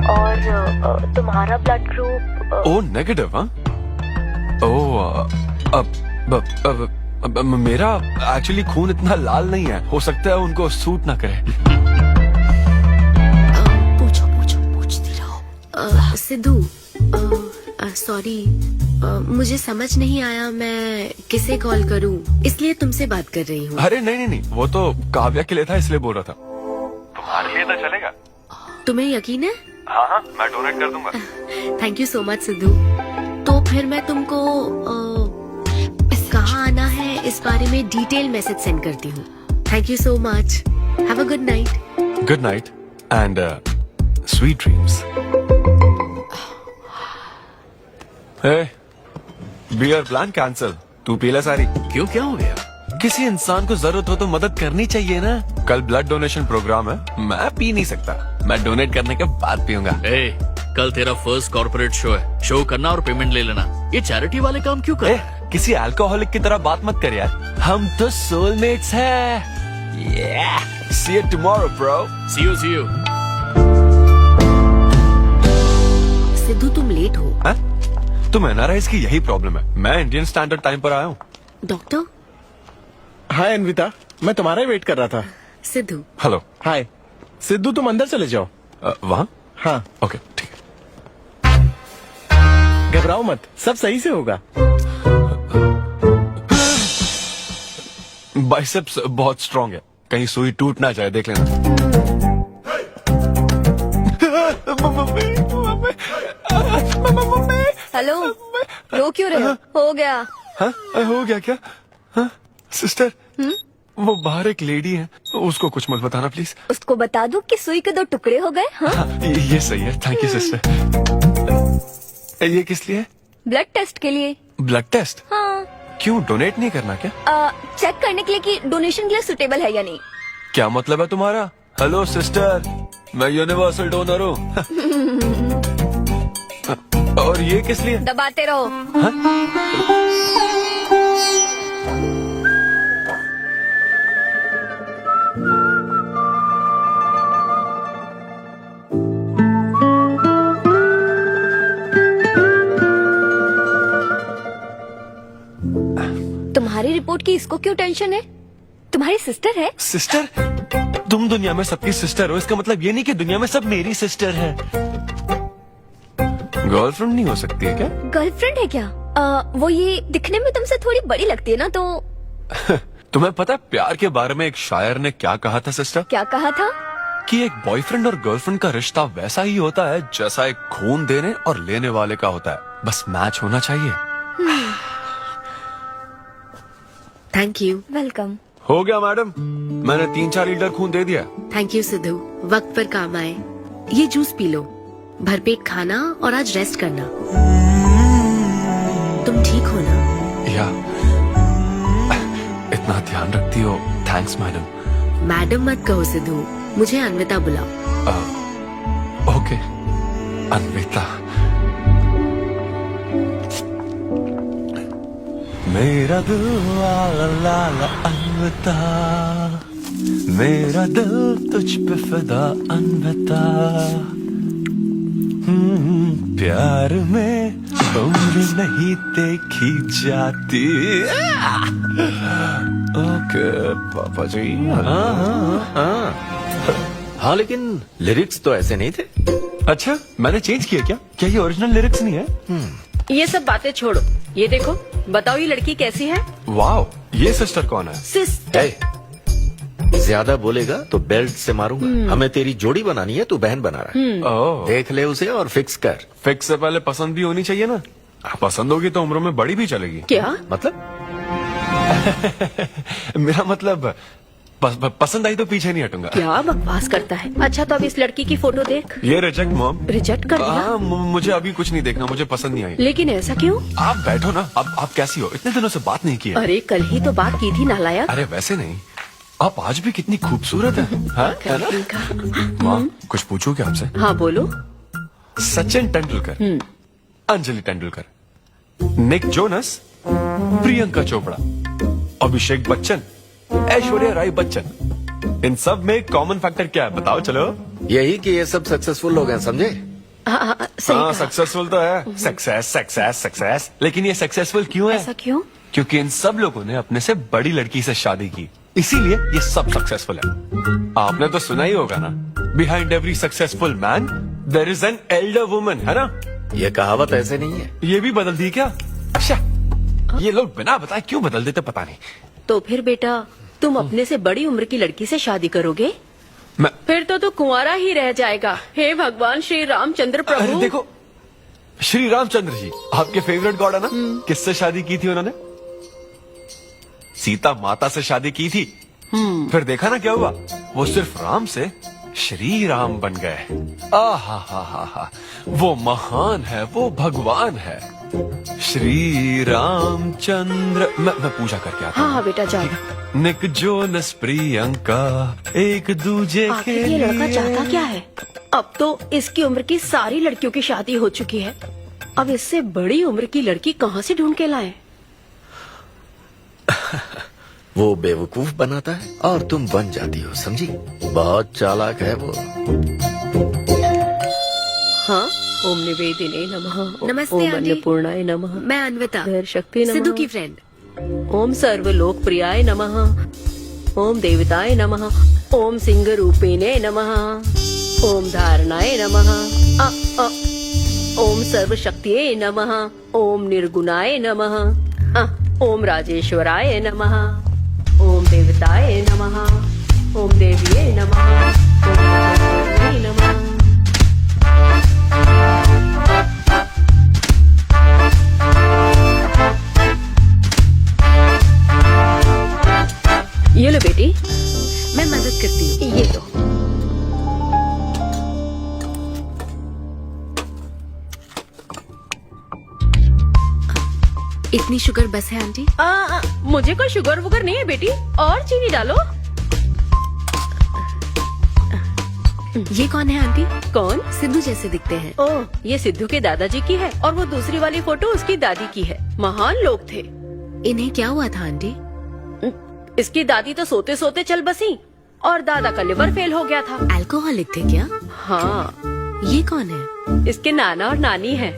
और तुम्हारा ब्लड ग्रुप? O negative? हाँ। ओ अब मेरा एक्चुअली खून इतना लाल नहीं है, हो सकता है उनको सूट ना करे। पूछती रहो। सिद्धू, सॉरी, मुझे समझ नहीं आया मैं किसे कॉल करूं, इसलिए तुमसे बात कर रही हूँ। अरे नहीं, वो तो काव्या के लिए था, इसलिए बोल रहा था। तुम्हारे लिए तो चलेगा? तुम्हें यकीन है? हाँ, मैं डोनेट कर दूंगा। Thank you so much Sidhu. तो फिर मैं तुमको कहाँ आना है इस बारे में डिटेल मैसेज सेंड करती हूँ। Thank you so much. Have a good night. Good night and sweet dreams. Beer plan cancel. तू पी ले सारी। क्यों, क्या हो गया? किसी इंसान को जरूरत हो तो मदद करनी चाहिए ना। कल ब्लड डोनेशन प्रोग्राम है, मैं पी नहीं सकता। मैं डोनेट करने के बाद पीऊंगा। कल तेरा फर्स्ट कॉर्पोरेट शो है, शो करना और पेमेंट ले लेना। ये चैरिटी वाले काम क्यों कर? किसी अल्कोहलिक की तरह बात मत कर यार, हम तो सोलमेट्स हैं। See you tomorrow, bro. See you. Sidhu तुम लेट हो। हाँ? तुम एनआरआईज की यही प्रॉब्लम है। मैं इंडियन स्टैंडर्ड टाइम पर आया हूँ। डॉक्टर। हाय अनविता, मैं तुम्हारा ही वेट कर रहा था। सिद्धू। हेलो। हाय सिद्धू, तुम अंदर चले जाओ। वहाँ? हाँ ओके ठीक है। घबराओ मत, सब सही से होगा। बाइसेप्स बहुत स्ट्रांग है, कहीं सुई टूट ना जाए, देख लेना। हेलो, रो क्यों रहे हो गया? हाँ, हो गया क्या? हाँ, सिस्टर, वो बाहर एक लेडी है, उसको कुछ मत बताना प्लीज। उसको बता दूं कि सुई के 2 टुकड़े हो गए। हाँ? ये सही है, थैंक यू सिस्टर। ये किस लिए? ब्लड टेस्ट के लिए। Blood test? हाँ। क्यों, डोनेट नहीं करना क्या? चेक करने के लिए कि डोनेशन के लिए सुटेबल है या नहीं। क्या मतलब है तुम्हारा? हेलो सिस्टर, मैं यूनिवर्सल डोनर हूँ। और ये किस लिए? दबाते रहो। तुम्हारी रिपोर्ट की इसको क्यों टेंशन है? तुम्हारी सिस्टर है। सिस्टर? तुम दुनिया में सबकी सिस्टर हो, इसका मतलब ये नहीं कि दुनिया में सब मेरी सिस्टर है। गर्लफ्रेंड नहीं हो सकती है क्या? गर्लफ्रेंड है क्या? वो ये दिखने में तुमसे थोड़ी बड़ी लगती है ना, तो तुम्हें पता है प्यार के बारे में एक शायर ने क्या कहा था सिस्टर? क्या कहा था? कि एक बॉयफ्रेंड और गर्लफ्रेंड का रिश्ता वैसा ही होता है जैसा एक खून देने और लेने वाले का होता है, बस मैच होना चाहिए। Thank you. वेलकम। हो गया मैडम, मैंने 3-4 लीटर खून दे दिया। थैंक यू सिद्धू, वक्त पर काम आए। ये जूस पी लो, भरपेट खाना और आज रेस्ट करना। तुम ठीक हो ना? या इतना ध्यान रखती हो, थैंक्स मैडम। मैडम मत कहो सिद्धू, मुझे अन्विता बुलाओ। ओके अन्विता। मेरा दिल ला अन्विता, मेरा दिल तुझ पे फिदा अन्विता। प्यार में उम्र नहीं देखी जाती। ओके पापा जी। हाँ लेकिन लिरिक्स तो ऐसे नहीं थे। अच्छा मैंने चेंज किया क्या ये ओरिजिनल लिरिक्स नहीं है? ये सब बातें छोड़ो, ये देखो, बताओ ये लड़की कैसी है? वाओ, ये सिस्टर कौन है? सिस्टर। ज्यादा बोलेगा तो बेल्ट से मारूंगा। हमें तेरी जोड़ी बनानी है, तू बहन बना रहा है। ओह, देख ले उसे और फिक्स कर। फिक्स से पहले पसंद भी होनी चाहिए ना। पसंद होगी तो उम्र में बड़ी भी चलेगी। क्या मतलब? मेरा मतलब पसंद आई तो पीछे नहीं हटूंगा। क्या बकवास करता है। अच्छा तो अब इस लड़की की फोटो देख। ये रिजेक्ट मॉम। रिजेक्ट कर दिया? हाँ मुझे अभी कुछ नहीं देखना, मुझे पसंद नहीं आई। लेकिन ऐसा क्यों? आप बैठो ना। अब आप कैसी हो? इतने दिनों से बात नहीं की है। अरे कल ही तो बात की थी नालायक। अरे वैसे नहीं, आप आज भी कितनी खूबसूरत है, है ना? माँ कुछ पूछूं क्या आपसे? हाँ बोलो। सचिन तेंदुलकर, अंजलि तेंदुलकर, निक जोनस, प्रियंका चोपड़ा, अभिषेक बच्चन, ऐश्वर्या राय बच्चन, इन सब में कॉमन फैक्टर क्या है बताओ? चलो यही कि ये सब सक्सेसफुल लोग हैं, समझे? हाँ सक्सेसफुल तो है। सक्सेस, लेकिन ये सक्सेसफुल क्यों है? ऐसा क्यों? क्योंकि इन सब लोगों ने अपने से बड़ी लड़की से शादी की, इसीलिए ये सब सक्सेसफुल है। आपने तो सुना ही होगा ना, behind every successful man there is an elder woman, है ना? ये कहावत ऐसे नहीं है। ये भी बदल दी क्या? अच्छा, ये लोग बिना बताए क्यों बदल देते पता नहीं। तो फिर बेटा तुम अपने से बड़ी उम्र की लड़की से शादी करोगे? फिर तो तू कुंवारा ही रह जाएगा। हे भगवान श्री रामचंद्र प्रभु। अरे देखो, श्री रामचंद्र जी आपके फेवरेट गॉड है ना? किससे शादी की थी उन्होंने? सीता माता से शादी की थी। फिर देखा ना क्या हुआ, वो सिर्फ राम से श्री राम बन गए। हा, वो महान है, वो भगवान है श्री रामचंद्र। मैं पूजा करके आता हूँ। हाँ बेटा जाओ। निक जोनस प्रियंका एक दूजे के ये लड़का चाहता क्या है? अब तो इसकी उम्र की सारी लड़कियों की शादी हो चुकी है, अब इससे बड़ी उम्र की लड़की कहाँ से ढूंढ के लाए? वो बेवकूफ बनाता है और तुम बन जाती हो, समझी? बहुत चालाक है वो। हाँ, ओम निवेदिने नमः। नमस्ते ओम आंटी। अन्नपूर्णाय नमः। मैं अन्विता, शक्ति नमः। सिद्धू की फ्रेंड। ओम सर्वलोक प्रियाय नमः। ओम देवताय नमः। ओम सिंह रूपेणे नमः। ओम धारणाय नमः। ओम सर्वशक्तिये नमः। ओम निर्गुणाय नमः। ओम राजेश्वराय नमः। ओम देवताय नमः। ओम देव्ये नमः। ओम राजेश्वराय नमः। ये लो बेटी, मैं मदद करती हूँ। ये लो। इतनी शुगर बस है आंटी? मुझे कोई शुगर वुगर नहीं है बेटी, और चीनी डालो। ये कौन है आंटी? कौन? सिद्धू जैसे दिखते हैं। ओह, ये सिद्धू के दादाजी की है और वो दूसरी वाली फोटो उसकी दादी की है। महान लोग थे। इन्हें क्या हुआ था आंटी? इसकी दादी तो सोते सोते चल बसी और दादा का लिवर फेल हो गया था। अल्कोहलिक थे क्या? हाँ। ये कौन है? इसके नाना और नानी है।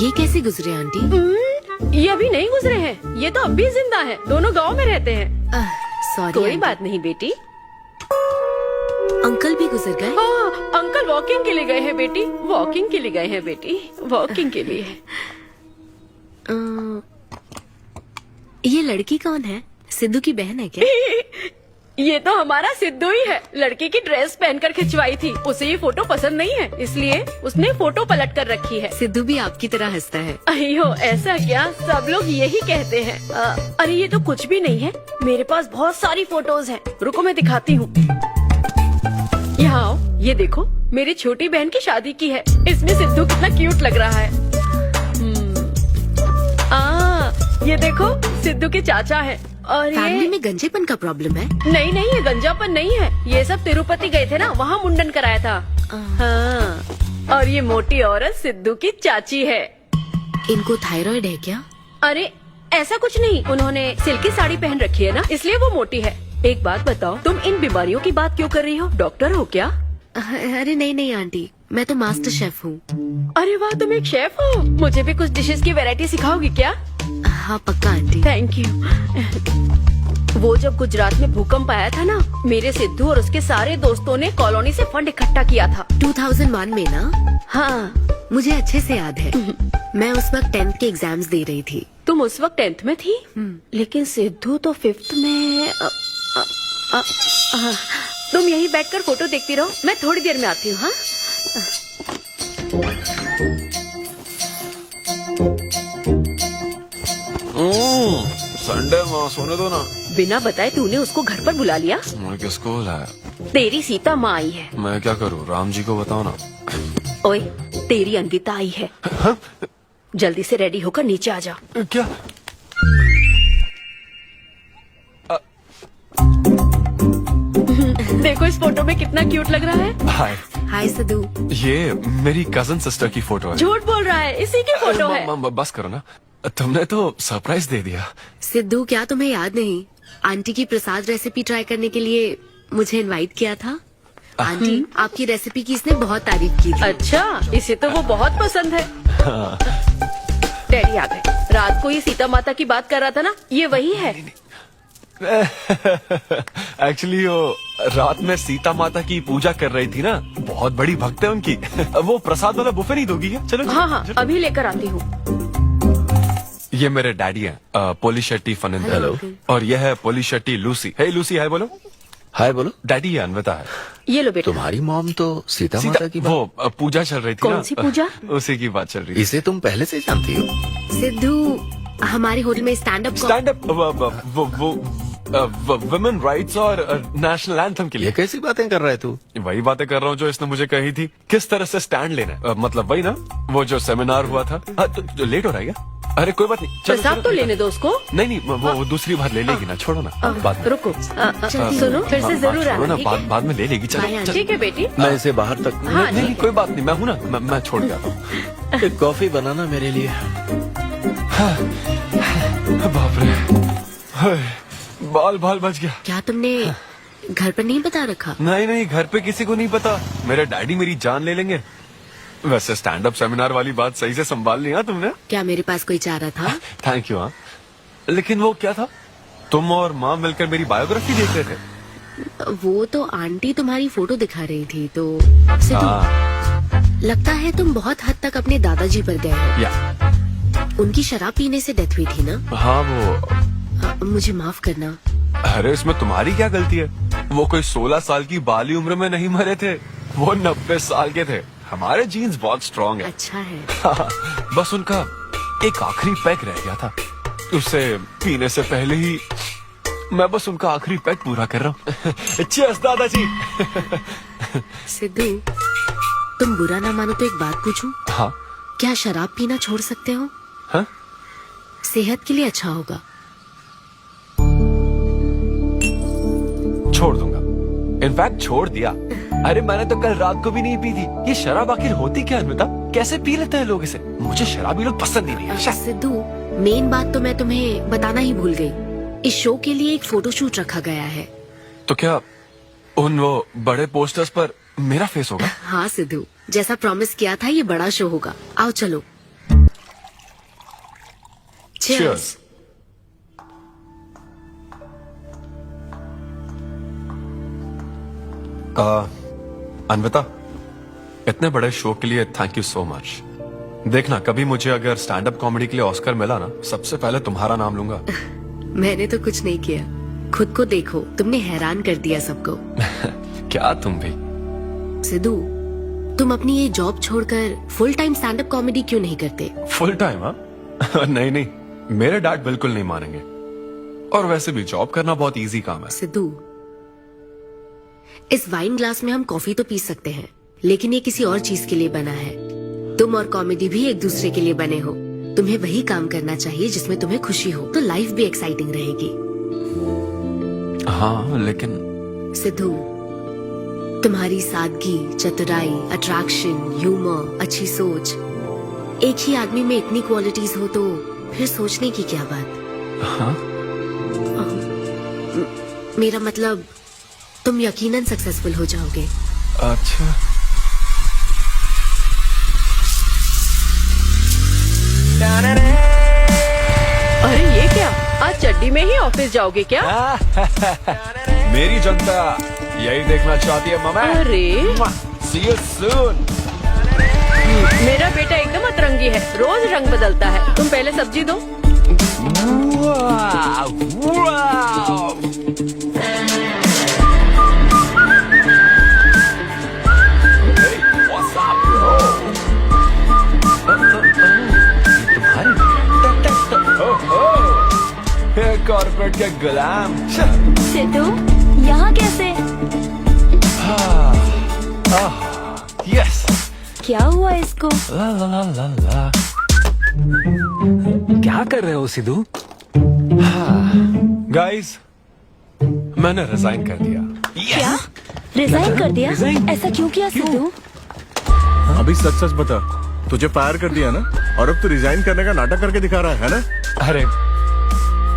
ये कैसे गुजरे आंटी? ये अभी नहीं गुजरे हैं, ये तो अब भी जिंदा है। दोनों गांव में रहते हैं। सॉरी कोई आंटी। बात नहीं बेटी। अंकल भी गुजर गए? हाँ, अंकल वॉकिंग के लिए गए हैं बेटी। वॉकिंग के लिए गए हैं बेटी, वॉकिंग के लिए। ये लड़की कौन है? सिद्धू की बहन है क्या? ये तो हमारा सिद्धू ही है। लड़की की ड्रेस पहनकर खिंचवाई थी, उसे ये फोटो पसंद नहीं है, इसलिए उसने फोटो पलट कर रखी है। सिद्धू भी आपकी तरह हंसता है। अयो ऐसा क्या, सब लोग यही कहते हैं। अरे ये तो कुछ भी नहीं है, मेरे पास बहुत सारी फोटोज हैं। रुको मैं दिखाती हूँ। यहाँ आओ, ये देखो मेरी छोटी बहन की शादी की है। इसमें सिद्धू कितना क्यूट लग रहा है। ये देखो सिद्धू के चाचा है और फैमिली ये में गंजेपन का प्रॉब्लम है? नहीं नहीं, ये गंजापन नहीं है। ये सब तिरुपति गए थे ना, वहाँ मुंडन कराया था। हाँ। और ये मोटी औरत सिद्धू की चाची है। इनको थायराइड है क्या? अरे ऐसा कुछ नहीं, उन्होंने सिल्की साड़ी पहन रखी है ना, इसलिए वो मोटी है। एक बात बताओ, तुम इन बीमारियों की बात क्यों कर रही हो? डॉक्टर हो क्या? अरे नहीं नहीं आंटी, मैं तो मास्टर शेफ हूँ। अरे वाह, तुम एक शेफ हो। मुझे भी कुछ डिशेस की वैरायटी सिखाओगी क्या? हाँ पक्का आंटी। Thank you. वो जब गुजरात में भूकंप आया था ना, मेरे सिद्धू और उसके सारे दोस्तों ने कॉलोनी से फंड इकट्ठा किया था। 2001 में ना? हाँ, मुझे अच्छे से याद है। मैं उस वक्त 10th के एग्जाम्स दे रही थी। तुम उस वक्त 10th में थी? लेकिन सिद्धू तो 5th में। तुम यहीं बैठकर फोटो देखती रहो, मैं थोड़ी देर में आती हूँ। हाँ, संडे माँ सोने दो ना। बिना बताए तूने उसको घर पर बुला लिया? मैं किसको बुलाया? तेरी सीता माँ आई है। मैं क्या करूँ, राम जी को बताओ ना। ओए, तेरी अंकिता आई है। जल्दी से रेडी होकर नीचे आ जा। क्या? देखो इस फोटो में कितना क्यूट लग रहा है। हाय। हाय सिद्धू। ये मेरी कजन सिस्टर की फोटो है। झूठ बोल रहा है, इसी की फोटो है। बस करो ना, तुमने तो सरप्राइज दे दिया। सिद्धू, क्या तुम्हें याद नहीं, आंटी की प्रसाद रेसिपी ट्राई करने के लिए मुझे इनवाइट किया था? आंटी, आपकी रेसिपी की इसने बहुत तारीफ की थी। अच्छा, इसे तो वो बहुत पसंद है। डैडी आ गए। रात को ये सीता माता की बात कर रहा था ना, ये वही है। एक्चुअली वो रात में सीता माता की पूजा कर रही थी ना, बहुत बड़ी भक्त है उनकी। वो प्रसाद वाला बुफे नहीं दोगी क्या? चलो हाँ हाँ, अभी लेकर आती हूँ। ये मेरे डैडी हैं, पोली शेट्टी फनिंदर। हेलो। और ये है पोली शेट्टी लूसी। हे लूसी, हाय बोलो। हाय बोलो। डैडी ये अनविता है। ये लो बेटा। तुम्हारी मॉम तो सीता माता की बात। वो पूजा चल रही थी ना। कौन सी पूजा? उसी की बात चल रही है। इसे तुम पहले से जानती हो? सिद्धू, हमारे होटल में स्टैंड अप वुमेन राइट्स और नेशनल एंथम के लिए। ये कैसी बातें कर रहा है तू? वही बातें कर रहा हूँ जो इसने मुझे कही थी, किस तरह से स्टैंड लेना है। मतलब वही ना, वो जो सेमिनार हुआ था। तो लेट हो रहा है क्या? अरे कोई बात नहीं, चलो, प्रसाद चलो, तो चलो। लेने दो उसको। नहीं नहीं, वो दूसरी बार ले लेगी ना, छोड़ो ना। बाद में रुको, सुनो, फिर से जरूर छोड़ो ना, आना, ठीक है? बाद में ले लेगी। चलो ठीक है बेटी। मैं इसे बाहर तक। हाँ, नहीं, ठीक है। कोई बात नहीं, मैं हूँ ना, मैं छोड़ के आता हूँ। एक कॉफी बनाना मेरे लिए। बाप रे, हाय, बाल बच गया। क्या तुमने घर पर नहीं बता रखा? नहीं नहीं, घर पे किसी को नहीं पता। मेरे डैडी मेरी जान ले लेंगे। वैसे स्टैंड अप सेमिनार वाली बात सही से संभाल लिया तुमने। क्या मेरे पास कोई चारा था? Thank you. हाँ, लेकिन वो क्या था, तुम और माँ मिलकर मेरी बायोग्राफी देख रहे थे। वो तो आंटी तुम्हारी फोटो दिखा रही थी। तो सिद्धू, लगता है तुम बहुत हद तक अपने दादाजी पर गए हो। या उनकी शराब पीने से डेथ हुई थी ना? हाँ, वो मुझे माफ करना। अरे इसमें तुम्हारी क्या गलती है? वो कोई 16 साल की बाली उम्र में नहीं मरे थे, वो 90 साल के थे। हमारे जीन्स बहुत स्ट्रॉन्ग है। अच्छा है। बस उनका एक आखिरी पैक रह गया था, उसे पीने से पहले ही मैं बस उनका आखिरी पैक पूरा कर रहा हूँ। चीयर्स दादाजी। सिद्धू, तुम बुरा ना मानो तो एक बात पूछूं? हाँ। क्या शराब पीना छोड़ सकते हो? हाँ? सेहत के लिए अच्छा होगा। छोड़ दूंगा, इनफैक्ट छोड़ दिया। अरे मैंने तो कल रात को भी नहीं पी थी। ये शराब आखिर होती क्या अनविता? कैसे पी लेते हैं लोग इसे? मुझे शराबी लोग पसंद ही नहीं है। सिद्धू, मेन बात तो मैं तुम्हें बताना ही भूल गई। इस शो के लिए एक फोटोशूट रखा गया है। तो क्या उन वो बड़े पोस्टर्स पर मेरा फेस होगा? हाँ सिद्धू, जैसा प्रॉमिस किया था, ये बड़ा शो होगा। आओ चलो। Cheers. अनविता, इतने बड़े शो के लिए थैंक यू सो मच। देखना, कभी मुझे अगर स्टैंड अप कॉमेडी के लिए ऑस्कर मिला ना, सबसे पहले तुम्हारा नाम लूंगा। मैंने तो कुछ नहीं किया, खुद को देखो, तुमने हैरान कर दिया सबको। क्या तुम भी? सिद्धू, तुम अपनी ये जॉब छोड़कर full time stand up comedy क्यों नहीं करते? Full time? हाँ। नहीं नहीं, मेरे डैड बिल्कुल नहीं मानेंगे। और वैसे भी जॉब करना बहुत इजी काम है। सिद्धू, इस वाइन ग्लास में हम कॉफी तो पी सकते हैं, लेकिन ये किसी और चीज के लिए बना है। तुम और कॉमेडी भी एक दूसरे के लिए बने हो। तुम्हें वही काम करना चाहिए जिसमें तुम्हें खुशी हो, तो लाइफ भी एक्साइटिंग रहेगी। हाँ लेकिन सिद्धू, तुम्हारी सादगी, चतुराई, अट्रैक्शन, ह्यूमर, अच्छी सोच, एक ही आदमी में इतनी क्वालिटीज हो तो फिर सोचने की क्या बात। हाँ? मेरा मतलब तुम यकीनन सक्सेसफुल हो जाओगे। अच्छा। अरे ये क्या, आज चड्डी में ही ऑफिस जाओगे क्या? मेरी जनता यही देखना चाहती है मम्मी। अरे See you soon। मेरा बेटा एकदम अतरंगी है, रोज रंग बदलता है। तुम पहले सब्जी दो। वाव, वाव। Hey, what's up, bro? Corporate के गुलाम। सिद्धू, यहाँ कैसे? यस। क्या हुआ इसको? ला ला ला ला ला। क्या कर रहे हो सिद्धू? गाइस, मैंने रिजाइन कर दिया। क्या? रिजाइन कर दिया? ऐसा क्यों किया सिद्धू? अभी सच सच बता, तुझे फायर कर दिया ना, और अब तू रिजाइन करने का नाटक करके दिखा रहा है ना? अरे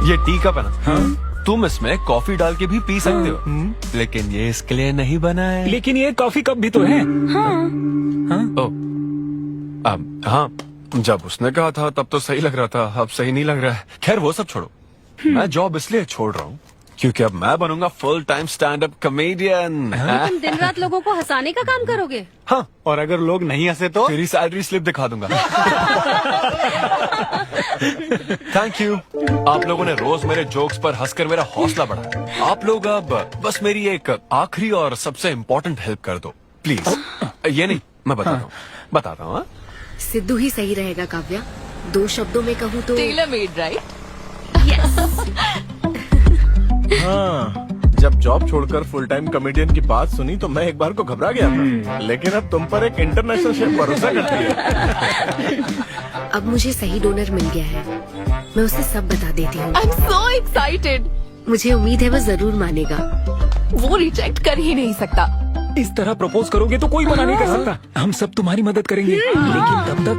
ये टी कप है ना, हाँ? तुम इसमें कॉफी डाल के भी पी सकते हो, लेकिन ये इसके लिए नहीं बना है। लेकिन ये कॉफी कप भी तो है। हाँ। हाँ, जब उसने कहा था तब तो सही लग रहा था, अब सही नहीं लग रहा है। खैर वो सब छोड़ो, मैं जॉब इसलिए छोड़ रहा हूँ क्योंकि अब मैं बनूंगा full time stand up comedian. तुम दिन रात लोगों को हंसाने का काम करोगे? हाँ, और अगर लोग नहीं हंसे तो तेरी सैलरी स्लिप दिखा दूंगा। Thank you. आप लोगों ने रोज मेरे जोक्स पर हंसकर मेरा हौसला बढ़ाया। आप लोग अब बस मेरी एक आखिरी और सबसे इम्पोर्टेंट हेल्प कर दो प्लीज। ये नहीं, मैं बताता हूँ। सिद्धू ही सही रहेगा काव्या। 2 शब्दों में कहूँ तो टेलर मेड, राइट? हाँ, जब जॉब छोड़कर फुल टाइम कॉमेडियन की बात सुनी तो मैं एक बार को घबरा गया था, लेकिन अब तुम पर एक इंटरनेशनल शेफ भरोसा करती है। अब मुझे सही डोनर मिल गया है, मैं उसे सब बता देती हूँ। I am so excited. मुझे उम्मीद है वो जरूर मानेगा। वो रिजेक्ट कर ही नहीं सकता। इस तरह प्रपोज करोगे तो कोई मना नहीं कर सकता। हम सब तुम्हारी मदद करेंगे, लेकिन तब तक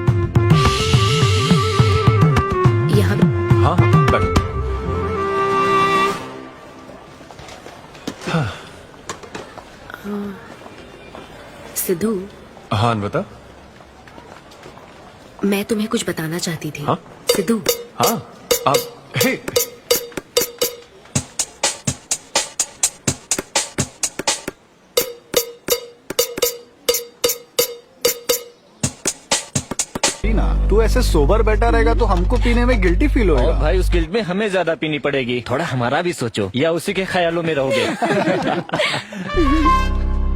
यहाँ। हाँ बैठो। सिद्धू। हाँ बता। मैं तुम्हें कुछ बताना चाहती थी। हाँ? सिद्धू। हाँ, अब हे तू ऐसे सोबर बैठा रहेगा तो हमको पीने में गिल्टी फील होगा। भाई उस गिल्ट में हमें ज्यादा पीनी पड़ेगी। थोड़ा हमारा भी सोचो, या उसी के ख्यालों में रहोगे।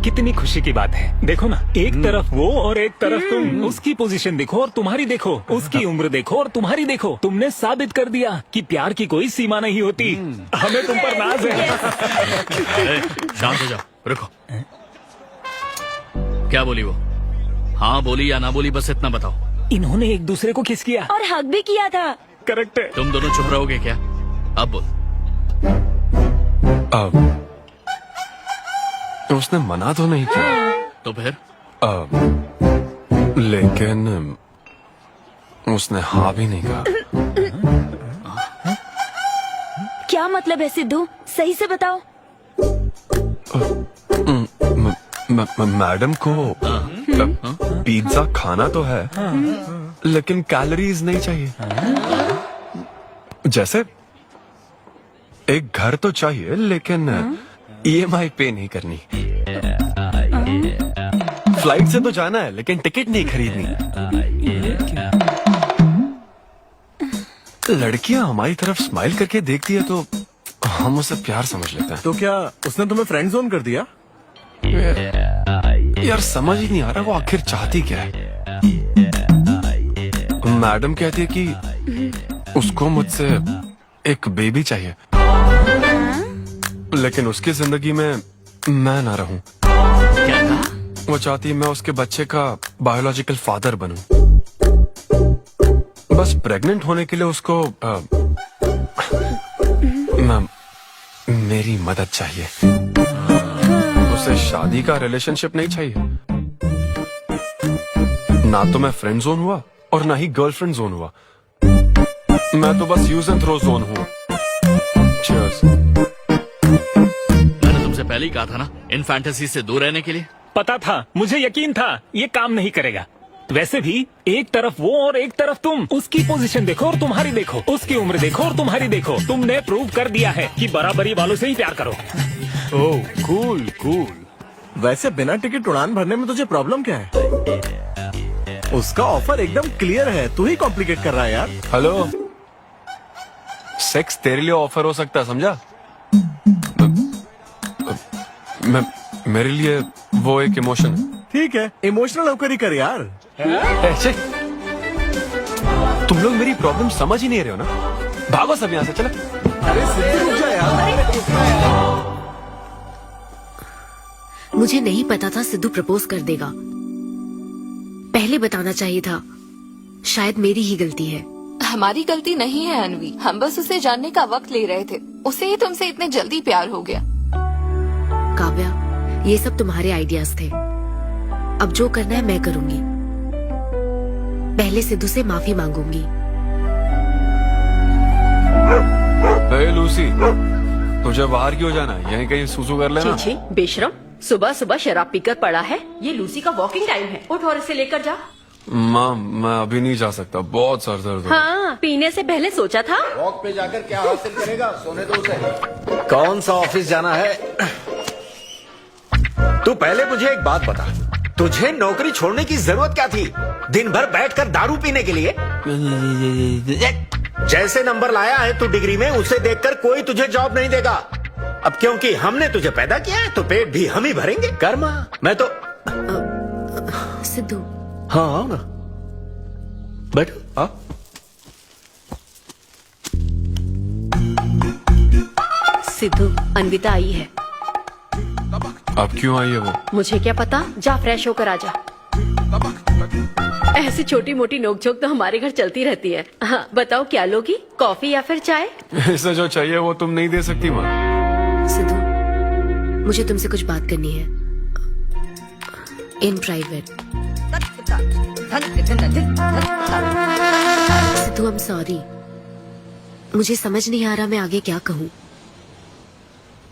कितनी खुशी की बात है। देखो ना, एक तरफ वो और एक तरफ तुम। उसकी पोजीशन देखो और तुम्हारी देखो, उसकी उम्र देखो और तुम्हारी देखो। तुमने साबित कर दिया कि प्यार की कोई सीमा नहीं होती। हमें तुम पर नाज है। शांत हो जाओ, रुको। क्या बोली वो? हाँ बोली या ना बोली, बस इतना बताओ। इन्होंने एक दूसरे को किस किया और हक भी किया था। करेक्ट है। तुम दोनों चुप रहोगे क्या? अब बोल। उसने मना तो नहीं किया। तो फिर? लेकिन उसने हाँ भी नहीं कहा। क्या मतलब है सिद्धू? सही से बताओ। मैडम को पिज्जा खाना तो है, लेकिन कैलोरीज नहीं चाहिए। जैसे एक घर तो चाहिए, लेकिन EMI पे नहीं करनी। फ्लाइट से तो जाना है, लेकिन टिकट नहीं खरीदनी। लड़कियां हमारी तरफ स्माइल करके देखती है तो हम उसे प्यार समझ लेते हैं। तो क्या उसने तुम्हें फ्रेंड जोन कर दिया? यार समझ ही नहीं आ रहा वो आखिर चाहती क्या है। मैडम कहती है कि उसको मुझसे एक बेबी चाहिए, लेकिन उसकी जिंदगी में मैं ना रहूं। वो चाहती है मैं उसके बच्चे का बायोलॉजिकल फादर बनूं। बस प्रेग्नेंट होने के लिए उसको मेरी मदद चाहिए। उसे शादी का रिलेशनशिप नहीं चाहिए। ना तो मैं फ्रेंड जोन हुआ और ना ही गर्लफ्रेंड जोन हुआ। मैं तो बस यूज एंड थ्रो जोन हूँ। Cheers। मैंने तुमसे पहले ही कहा था ना इन फैंटेसी से दूर रहने के लिए। पता था, मुझे यकीन था ये काम नहीं करेगा। वैसे भी एक तरफ वो और एक तरफ तुम, उसकी पोजीशन देखो और तुम्हारी देखो, उसकी उम्र देखो और तुम्हारी देखो। तुमने प्रूव कर दिया है कि बराबरी वालों से ही प्यार करो। ओह कूल कूल। वैसे बिना टिकट उड़ान भरने में तुझे प्रॉब्लम क्या है? उसका ऑफर एकदम क्लियर है, तू ही कॉम्प्लिकेट कर रहा है यार। हेलो, सेक्स तेरे लिए ऑफर हो सकता है, समझा? मेरे लिए वो एक इमोशन है। ठीक है, इमोशनल होकर ही कर यार। ऐसे तुम लोग मेरी प्रॉब्लम समझ ही नहीं रहे हो ना। भागो सब यहाँ से, चलो। अरे सिद्धू रुक जा यार। मुझे नहीं पता था सिद्धू प्रपोज कर देगा। पहले बताना चाहिए था। शायद मेरी ही गलती है। हमारी गलती नहीं है अनवी, हम बस उसे जानने का वक्त ले रहे थे। उसे ही तुमसे इतने जल्दी प्यार हो गया। काव्या, ये सब तुम्हारे आइडियाज थे। अब जो करना है मैं करूंगी। पहले सिद्धू से माफी मांगूंगी। हे लूसी, तुझे बाहर क्यों जाना है? यहीं कहीं सुसु कर लेना। छी बेशरम, सुबह सुबह शराब पीकर पड़ा है। ये लूसी का वॉकिंग टाइम है, उठ और इसे लेकर जा। माँ, मैं अभी नहीं जा सकता, बहुत सर दर्द हो रहा है। हाँ, पीने से पहले सोचा था। वॉक पे जाकर क्या हासिल करेगा? सोने दो उसे। कौन सा ऑफिस जाना है? तू पहले मुझे एक बात बता, तुझे नौकरी छोड़ने की जरूरत क्या थी? दिन भर बैठकर दारू पीने के लिए? जैसे नंबर लाया है तू डिग्री में, उसे देखकर कोई तुझे जॉब नहीं देगा। अब क्योंकि हमने तुझे पैदा किया है तो पेट भी हम ही भरेंगे। कर्मा, मैं तो सिद्धू। हाँ आओ ना, बैठो। हाँ सिद्धू, अन्विता आई है। अब क्यों आई है वो? मुझे क्या पता, जा फ्रेश होकर आजा। ऐसी छोटी मोटी नोकझोंक तो हमारे घर चलती रहती है। हाँ, बताओ क्या लोगी, कॉफी या फिर चाय? इसे जो चाहिए वो तुम नहीं दे सकती माँ। सिद्धू, मुझे तुमसे कुछ बात करनी है, in private. Sidhu, I am sorry. मुझे समझ नहीं आ रहा मैं आगे क्या कहूँ।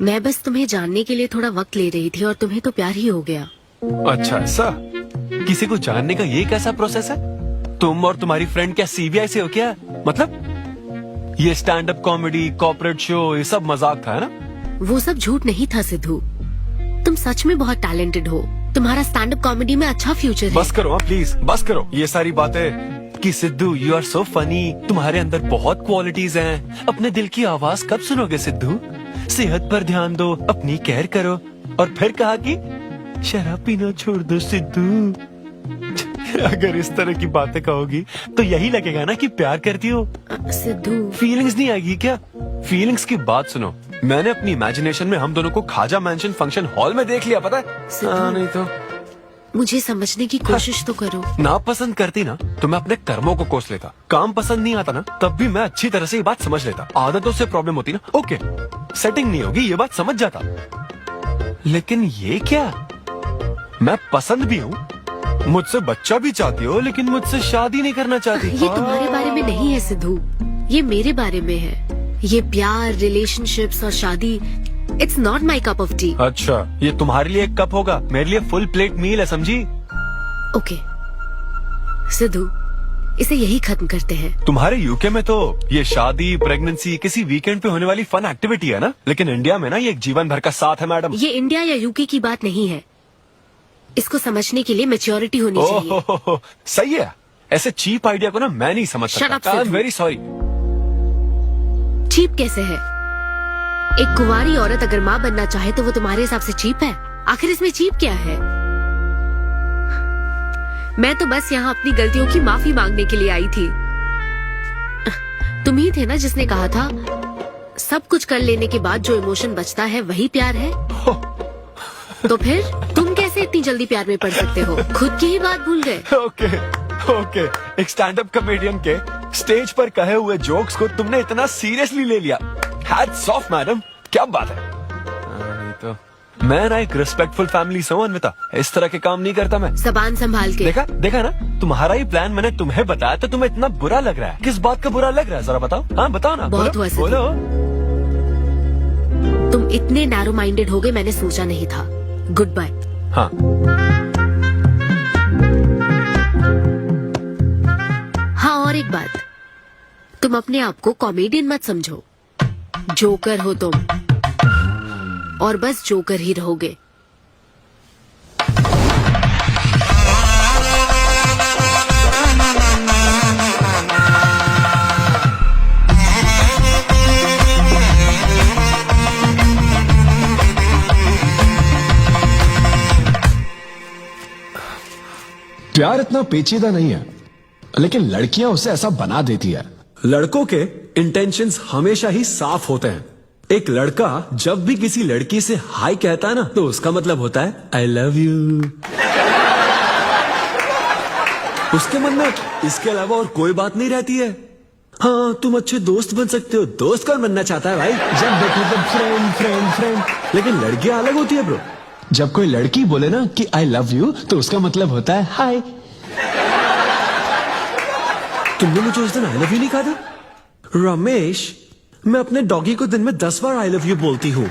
मैं बस तुम्हें जानने के लिए थोड़ा वक्त ले रही थी और तुम्हें तो प्यार ही हो गया। अच्छा ऐसा? किसी को जानने का ये कैसा प्रोसेस है? तुम और तुम्हारी फ्रेंड क्या सीबीआई से हो क्या? मतलब ये stand up comedy, corporate show, ये सब मजाक था, है ना? वो सब झूठ नहीं था सिद्धू। तुम सच में बहुत टैलेंटेड हो। तुम्हारा स्टैंड अप कॉमेडी में अच्छा फ्यूचर है। बस करो हाँ, प्लीज बस करो ये सारी बातें कि Sidhu you are so funny, तुम्हारे अंदर बहुत क्वालिटीज हैं। अपने दिल की आवाज कब सुनोगे सिद्धू? सेहत पर ध्यान दो, अपनी केयर करो। और फिर कहा कि शराब पीना छोड़ दो सिद्धू। अगर इस तरह की बातें कहोगी तो यही लगेगा ना कि प्यार करती हो। सिद्धू, फीलिंग्स नहीं आएगी क्या? फीलिंग्स की बात सुनो, मैंने अपनी इमेजिनेशन में हम दोनों को खाजा मैंशन फंक्शन हॉल में देख लिया, पता है? नहीं तो मुझे समझने की कोशिश तो करो। ना पसंद करती ना तो मैं अपने कर्मों को कोस लेता। काम पसंद नहीं आता ना तब भी मैं अच्छी तरह से ये बात समझ लेता। आदतों से प्रॉब्लम होती ना, ओके सेटिंग नहीं होगी, ये बात समझ जाता। लेकिन ये क्या, मैं पसंद भी हूँ, मुझसे बच्चा भी चाहती हो, लेकिन मुझसे शादी नहीं करना चाहती। ये तुम्हारे बारे में नहीं है सिद्धू, ये मेरे बारे में है। ये प्यार, रिलेशनशिप्स और शादी, it's not my cup of T. अच्छा, ये तुम्हारे लिए एक कप होगा, मेरे लिए फुल प्लेट मील है, समझी? ओके सिद्धू, इसे यही खत्म करते हैं। तुम्हारे यूके में तो ये शादी, प्रेगनेंसी किसी वीकेंड पे होने वाली फन एक्टिविटी है ना, लेकिन इंडिया में ना ये एक जीवन भर का साथ है मैडम। ये इंडिया या यूके की बात नहीं है। इसको समझने के लिए मैच्योरिटी होनी चाहिए। सही है, ऐसे चीप आइडिया को ना मैं नहीं समझ सकता। I am very sorry. Cheap कैसे है? एक कुंवारी औरत अगर माँ बनना चाहे तो वो तुम्हारे हिसाब से चीप है? आखिर इसमें चीप क्या है? मैं तो बस यहाँ अपनी गलतियों की माफी मांगने के लिए आई थी। तुम ही थे ना जिसने कहा था सब कुछ कर लेने के बाद जो इमोशन बचता है वही प्यार है। तो फिर तुम कैसे इतनी जल्दी प्यार में पड़ सकते हो? खुद की ही बात भूल गए। ओके, एक स्टैंड अप कॉमेडियन के स्टेज पर कहे हुए जोक्स को तुमने इतना सीरियसली ले लिया। हैट्स ऑफ मैडम, क्या बात है? नहीं तो मैं ना एक रिस्पेक्टफुल फैमिली से हूं अन्विता, इस तरह के काम नहीं करता मैं। जबान संभाल के। देखा देखा ना, तुम्हारा ही प्लान मैंने तुम्हें बताया तो तुम्हें इतना बुरा लग रहा है। किस बात का बुरा लग रहा है जरा बताओ। हाँ बताओ ना। बहुत हुआ बोलो। तुम इतने नैरो माइंडेड हो गए मैंने सोचा नहीं था। Goodbye. हाँ हाँ, और एक बात, तुम अपने आप को कॉमेडियन मत समझो, जोकर हो तुम, और बस जोकर ही रहोगे। प्यार इतना पेचीदा नहीं है, लेकिन लड़कियां उसे ऐसा बना देती है। लड़कों के इंटेंशंस हमेशा ही साफ होते हैं। एक लड़का जब भी किसी लड़की से हाय कहता है ना, तो उसका मतलब होता है आई लव यू। उसके मन में इसके अलावा और कोई बात नहीं रहती है। हाँ तुम अच्छे दोस्त बन सकते हो, दोस्त कौन बनना चाहता है भाई? जब देखो तब फ्रेंड फ्रेंड फ्रेंड। लेकिन लड़कियां अलग होती है ब्रो। जब कोई लड़की बोले ना कि आई लव यू, तो उसका मतलब होता है हाय। तुमने मुझे उस दिन आई लव यू नहीं कहा था? रमेश, मैं अपने डॉगी को दिन में 10 बार आई लव यू बोलती हूँ।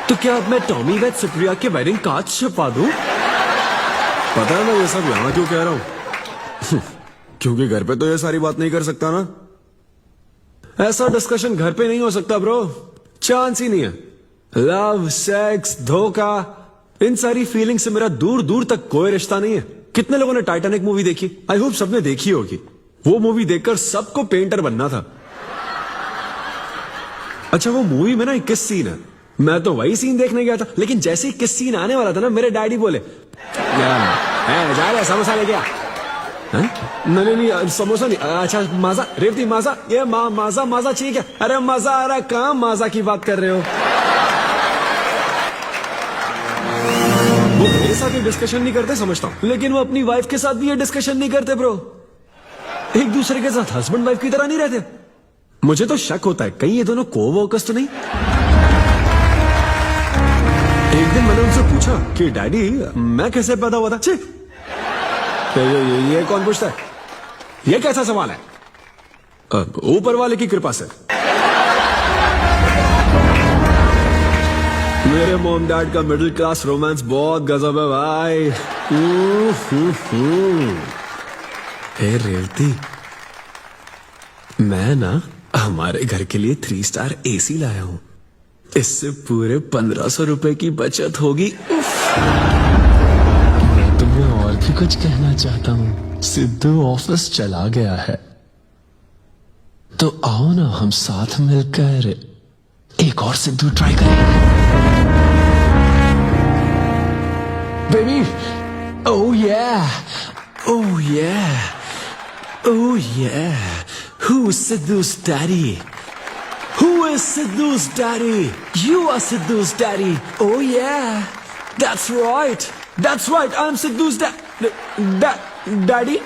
तो क्या अब मैं टॉमी वेद सुप्रिया के वेडिंग कार्ड छपवा दूं? पता है मैं ये सब यहाँ क्यों कह रहा हूँ? क्योंकि घर पे तो ये सारी बात नहीं कर सकता ना। ऐसा डिस्कशन घर पे नहीं हो सकता ब्रो, चांस ही नहीं है। लव, सेक्स, धोखा, इन सारी फीलिंग से मेरा दूर दूर तक कोई रिश्ता नहीं है। कितने लोगों ने टाइटैनिक मूवी देखी? आई होप सबने देखी होगी। वो मूवी देखकर सबको पेंटर बनना था। अच्छा वो मूवी में ना 21 सीन है, मैं तो वही सीन देखने गया था, लेकिन जैसे ही 21 सीन आने वाला था ना, मेरे डैडी बोले जा रहा समोसा लेके आ। नहीं समोसा नहीं, अच्छा माजा, रेवती माजा, ये माजा माजा चाहिए क्या? अरे मजा आ रहा है, कहाँ माजा की बात कर रहे हो? वो मेरे साथ ये डिस्कशन नहीं करते समझता हूँ, लेकिन वो अपनी वाइफ के साथ भी ये डिस्कशन नहीं करते ब्रो। एक दूसरे के साथ हस्बैंड वाइफ की तरह नहीं रहते। मुझे तो शक होता है कहीं ये दोनों कोवर्कर्स तो नहीं। एक दिन मैंने उनसे पूछा कि डैडी मैं कैसे पैदा हुआ था? ये कौन पूछता है? ये कैसा सवाल है? ऊपर वाले की कृपा से। मेरे मॉम डैड का मिडिल क्लास रोमांस बहुत गजब है भाई। हे रेवती, मैं ना हमारे घर के लिए 3 स्टार AC लाया हूं। इससे पूरे 1500 रुपए की बचत होगी। मैं तुम्हें और भी कुछ कहना चाहता हूँ। सिद्धू ऑफिस चला गया है, तो आओ ना हम साथ मिलकर एक और सिद्धू ट्राई करें। Baby, oh yeah, oh yeah, oh yeah. Who's Sidhu's daddy? Who is Sidhu's daddy? You are Sidhu's daddy. Oh yeah, that's right. That's right. I'm Sidhu's daddy.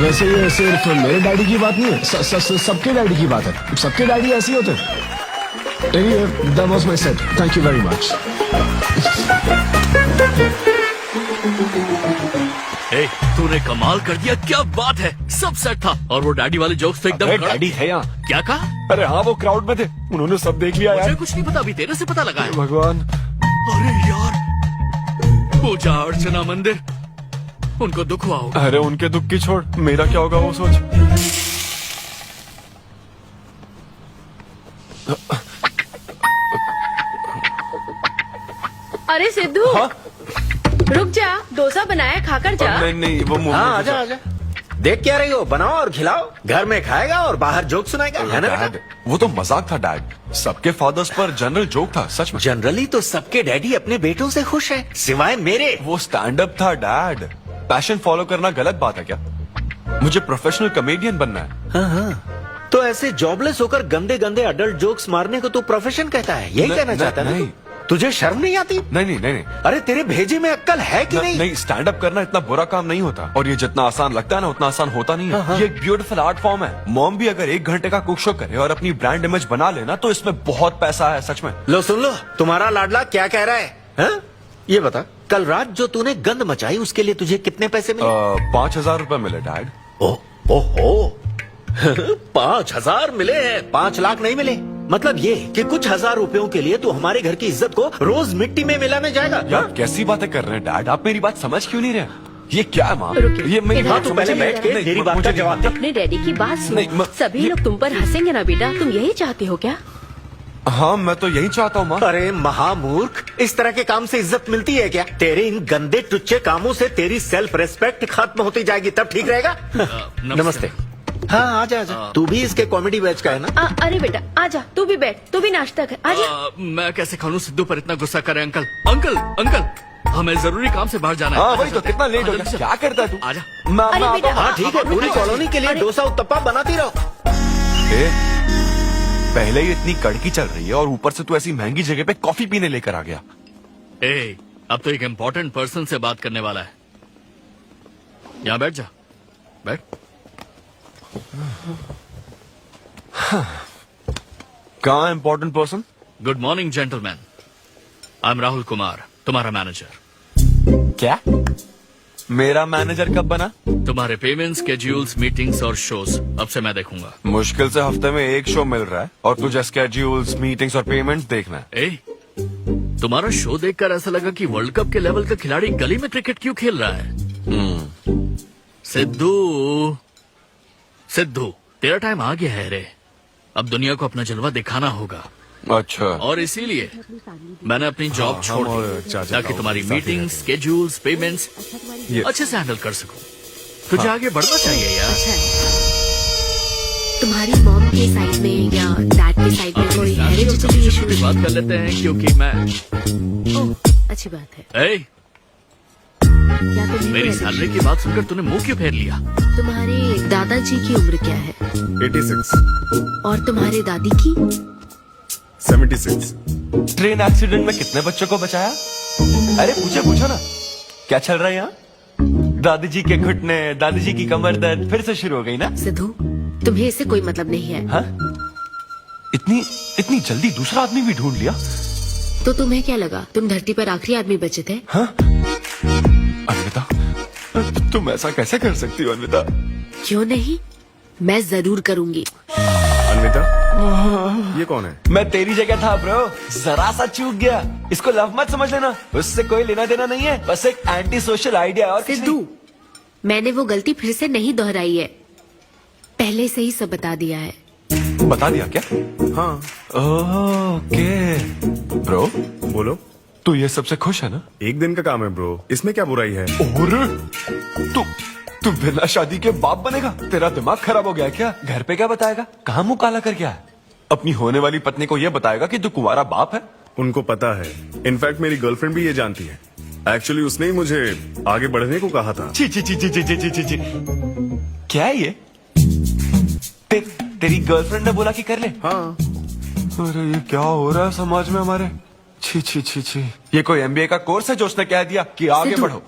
वैसे ये सिर्फ मेरे डैडी की बात नहीं है, सबके डैडी की बात है। सबके डैडी ऐसे ही होते हैं। Anyway, that was my set. Thank you very much. तूने कमाल कर दिया, क्या बात है, सब सेट था। और वो डैडी वाले जोक्स तो एकदम डैडी है यहाँ। क्या कहा? अरे हाँ वो क्राउड में थे, उन्होंने सब देख लिया यार। मुझे कुछ नहीं पता, अभी तेरे से पता लगा है। भगवान, अरे यार, पूजा अर्चना मंदिर, उनको दुख हुआ होगा। अरे उनके दुख की छोड़, मेरा क्या होगा वो सोच। अरे सिद्धू, हाँ? रुक जा, डोसा बनाया, खाकर जा। नहीं वो मूवी। हाँ आजा आजा, देख क्या रही हो? बनाओ और खिलाओ। घर में खाएगा और बाहर जोक सुनाएगा, है ना बेटा? वो तो मजाक था डैड, सबके फादर्स पर जनरल जोक था सच में। जनरली तो सबके डैडी अपने बेटों से खुश हैं, सिवाय मेरे। वो स्टैंड अप था डैड, पैशन फॉलो करना गलत बात है क्या? मुझे प्रोफेशनल कॉमेडियन बनना है। हाँ हाँ, तो ऐसे जॉबलेस होकर गंदे गंदे अडल्ट जोक्स मारने को तो प्रोफेशन कहता है, यही कहना चाहता है ना? नहीं, तुझे शर्म नहीं आती? नहीं नहीं नहीं नहीं अरे तेरे भेजे में अक्कल है कि नहीं? नहीं, स्टैंड अप करना इतना बुरा काम नहीं होता, और ये जितना आसान लगता है ना उतना आसान होता नहीं है। ये एक ब्यूटीफुल आर्ट फॉर्म है। मॉम भी अगर 1 घंटे का कुक शो करे और अपनी ब्रांड इमेज बना लेना तो इसमें बहुत पैसा है, सच में। लो सुन लो, तुम्हारा लाडला क्या कह रहा है, हाँ? ये बता, कल रात जो तूने गंद मचाई उसके लिए तुझे कितने पैसे मिले? 5,000 रुपए मिले डैड। ओहो 5,000 मिले हैं, 5 लाख नहीं मिले। मतलब ये कि कुछ हजार रुपयों के लिए तू हमारे घर की इज्जत को रोज मिट्टी में मिलाने जाएगा? यार कैसी बातें कर रहे हैं डैड, आप मेरी बात समझ क्यों नहीं रहे? ये क्या है माँ? ये मेरी हाँ, बात तू पहले बैठ के मेरी बात का जवाब दे। अपने डैडी की बात नहीं, सुनो। सभी लोग तुम पर हंसेंगे ना बेटा, तुम यही चाहते हो क्या? हाँ मैं तो यही चाहता हूँ माँ। अरे महामूर्ख, इस तरह के काम से इज्जत मिलती है क्या? तेरे इन गंदे टुच्चे कामों से तेरी सेल्फ रेस्पेक्ट खत्म होती जाएगी, तब ठीक रहेगा। नमस्ते। हाँ आजा आजा, तू भी इसके कॉमेडी बैच का है ना? अरे बेटा आजा, तू भी बैठ, तू भी नाश्ता कर, आजा। मैं कैसे खा लूं? सिद्धू पर इतना गुस्सा करे। अंकल अंकल अंकल, हमें जरूरी काम से बाहर जाना है। हाँ वही तो, कितना लेट हो गया, क्या करता है तू? आजा। अरे बेटा, हाँ ठीक है, पूरी कॉलोनी के लिए डोसा उत्तप्पा बनाती रहो। पहले ही इतनी कड़की चल रही है और ऊपर से तू ऐसी महंगी जगह पे कॉफी पीने लेकर आ गया। अब तो एक इम्पोर्टेंट पर्सन से बात करने वाला है। यहाँ बैठ जा, बैठ। कहाँ important person? Good morning gentleman, I am Rahul Kumar, तुम्हारा मैनेजर। क्या? मेरा मैनेजर कब बना? तुम्हारे पेमेंट, स्केड्यूल्स, मीटिंग्स और शोज अब से मैं देखूंगा। मुश्किल से हफ्ते में 1 शो मिल रहा है और तुझे स्केड्यूल्स, मीटिंग्स और पेमेंट्स देखना है। तुम्हारा शो देखकर ऐसा लगा कि वर्ल्ड कप के लेवल का खिलाड़ी गली में क्रिकेट क्यों खेल रहा है। सिद्धू सिद्धू, तेरा टाइम आ गया है रे, अब दुनिया को अपना जलवा दिखाना होगा। अच्छा। और इसीलिए मैंने अपनी जॉब छोड़ दी ताकि तुम्हारी मीटिंग्स, स्केड्यूल्स, पेमेंट्स अच्छे से हैंडल कर सकूं। तुझे आगे बढ़ना चाहिए यार। तुम्हारी मॉम के साइड में या डैड के साइड में कोई हेरिडिटरी इशू? बात कर लेते हैं क्योंकि मैं अच्छी बात है। क्या मेरी सैलरी की बात सुनकर तूने मुंह क्यों फेर लिया? तुम्हारे दादाजी की उम्र क्या है? 86। और तुम्हारे दादी की? 76। ट्रेन एक्सीडेंट में कितने बच्चों को बचाया? अरे पूछो ना, क्या चल रहा है यहाँ? दादी जी के घुटने, दादी जी की कमर दर्द फिर से शुरू हो गई ना? सिद्धू, तुम्हें इससे कोई मतलब नहीं है। हाँ? इतनी जल्दी दूसरा आदमी भी ढूंढ लिया? तो तुम्हें क्या लगा तुम धरती पर आखिरी आदमी बचे थे? हाँ? अन्विता, तुम ऐसा कैसे कर सकती हो अन्विता? क्यों नहीं, मैं जरूर करूंगी। अन्विता, ये कौन है? मैं तेरी जगह था ब्रो, जरा सा चूक गया। इसको लव मत समझ लेना, उससे कोई लेना देना नहीं है, बस एक एंटी सोशल आइडिया और कुछ सिद्धू, मैंने वो गलती फिर से नहीं दोहराई है, पहले से ही सब बता दिया है। बता दिया क्या? हाँ। ओके ब्रो, बोलो। तू ये सबसे खुश है ना? एक दिन का काम है ब्रो, इसमें क्या बुराई है? और तू बिना शादी के बाप बनेगा? तेरा दिमाग खराब हो गया क्या? घर पे क्या बताएगा? कहाँ मुंह काला कर क्या है? अपनी होने वाली पत्नी को ये बताएगा कि तू कुंवारा बाप है? उनको पता है, इनफैक्ट मेरी गर्लफ्रेंड भी ये जानती है। एक्चुअली उसने ही मुझे आगे बढ़ने को कहा था। ची ची ची ची ची ची ची ची। क्या है ये? तेरी गर्लफ्रेंड ने बोला कि कर ले? हाँ। अरे ये क्या हो रहा है समाज में हमारे? छी छी छी छी। ये कोई MBA का कोर्स है जो उसने कह दिया कि आगे बढ़ो?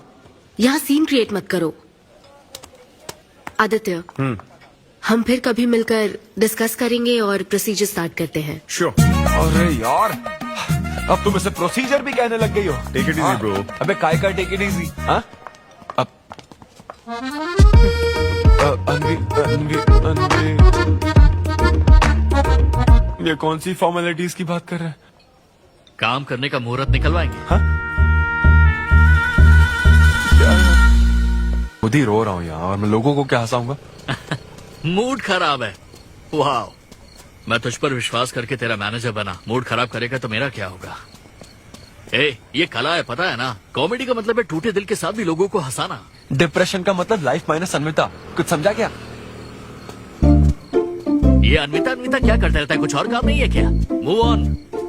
यहाँ सीन क्रिएट मत करो। आदित्य, हम फिर कभी मिलकर डिस्कस करेंगे और प्रोसीजर स्टार्ट करते हैं। श्योर। अरे यार, अब तुम इसे प्रोसीजर भी कहने लग गई हो। Take it easy bro. अबे काय का टेक इट इजी? हाँ? अब अनवी ये कौन सी फॉर्मेलिटीज की बात कर रहे हैं? काम करने का मुहूर्त निकलवाएंगे। हाँ? खुद ही रो रहा हूँ यार, और मैं लोगों को क्या हंसाऊंगा? मूड खराब है। वाह, मैं तुझ पर विश्वास करके तेरा मैनेजर बना, मूड खराब करेगा तो मेरा क्या होगा? ये कला है, पता है ना? कॉमेडी का मतलब है टूटे दिल के साथ भी लोगों को हंसाना। डिप्रेशन का मतलब लाइफ माइनस अन्विता, कुछ समझा क्या? ये अन्विता क्या करता रहता है? कुछ और काम नहीं है क्या? Move on.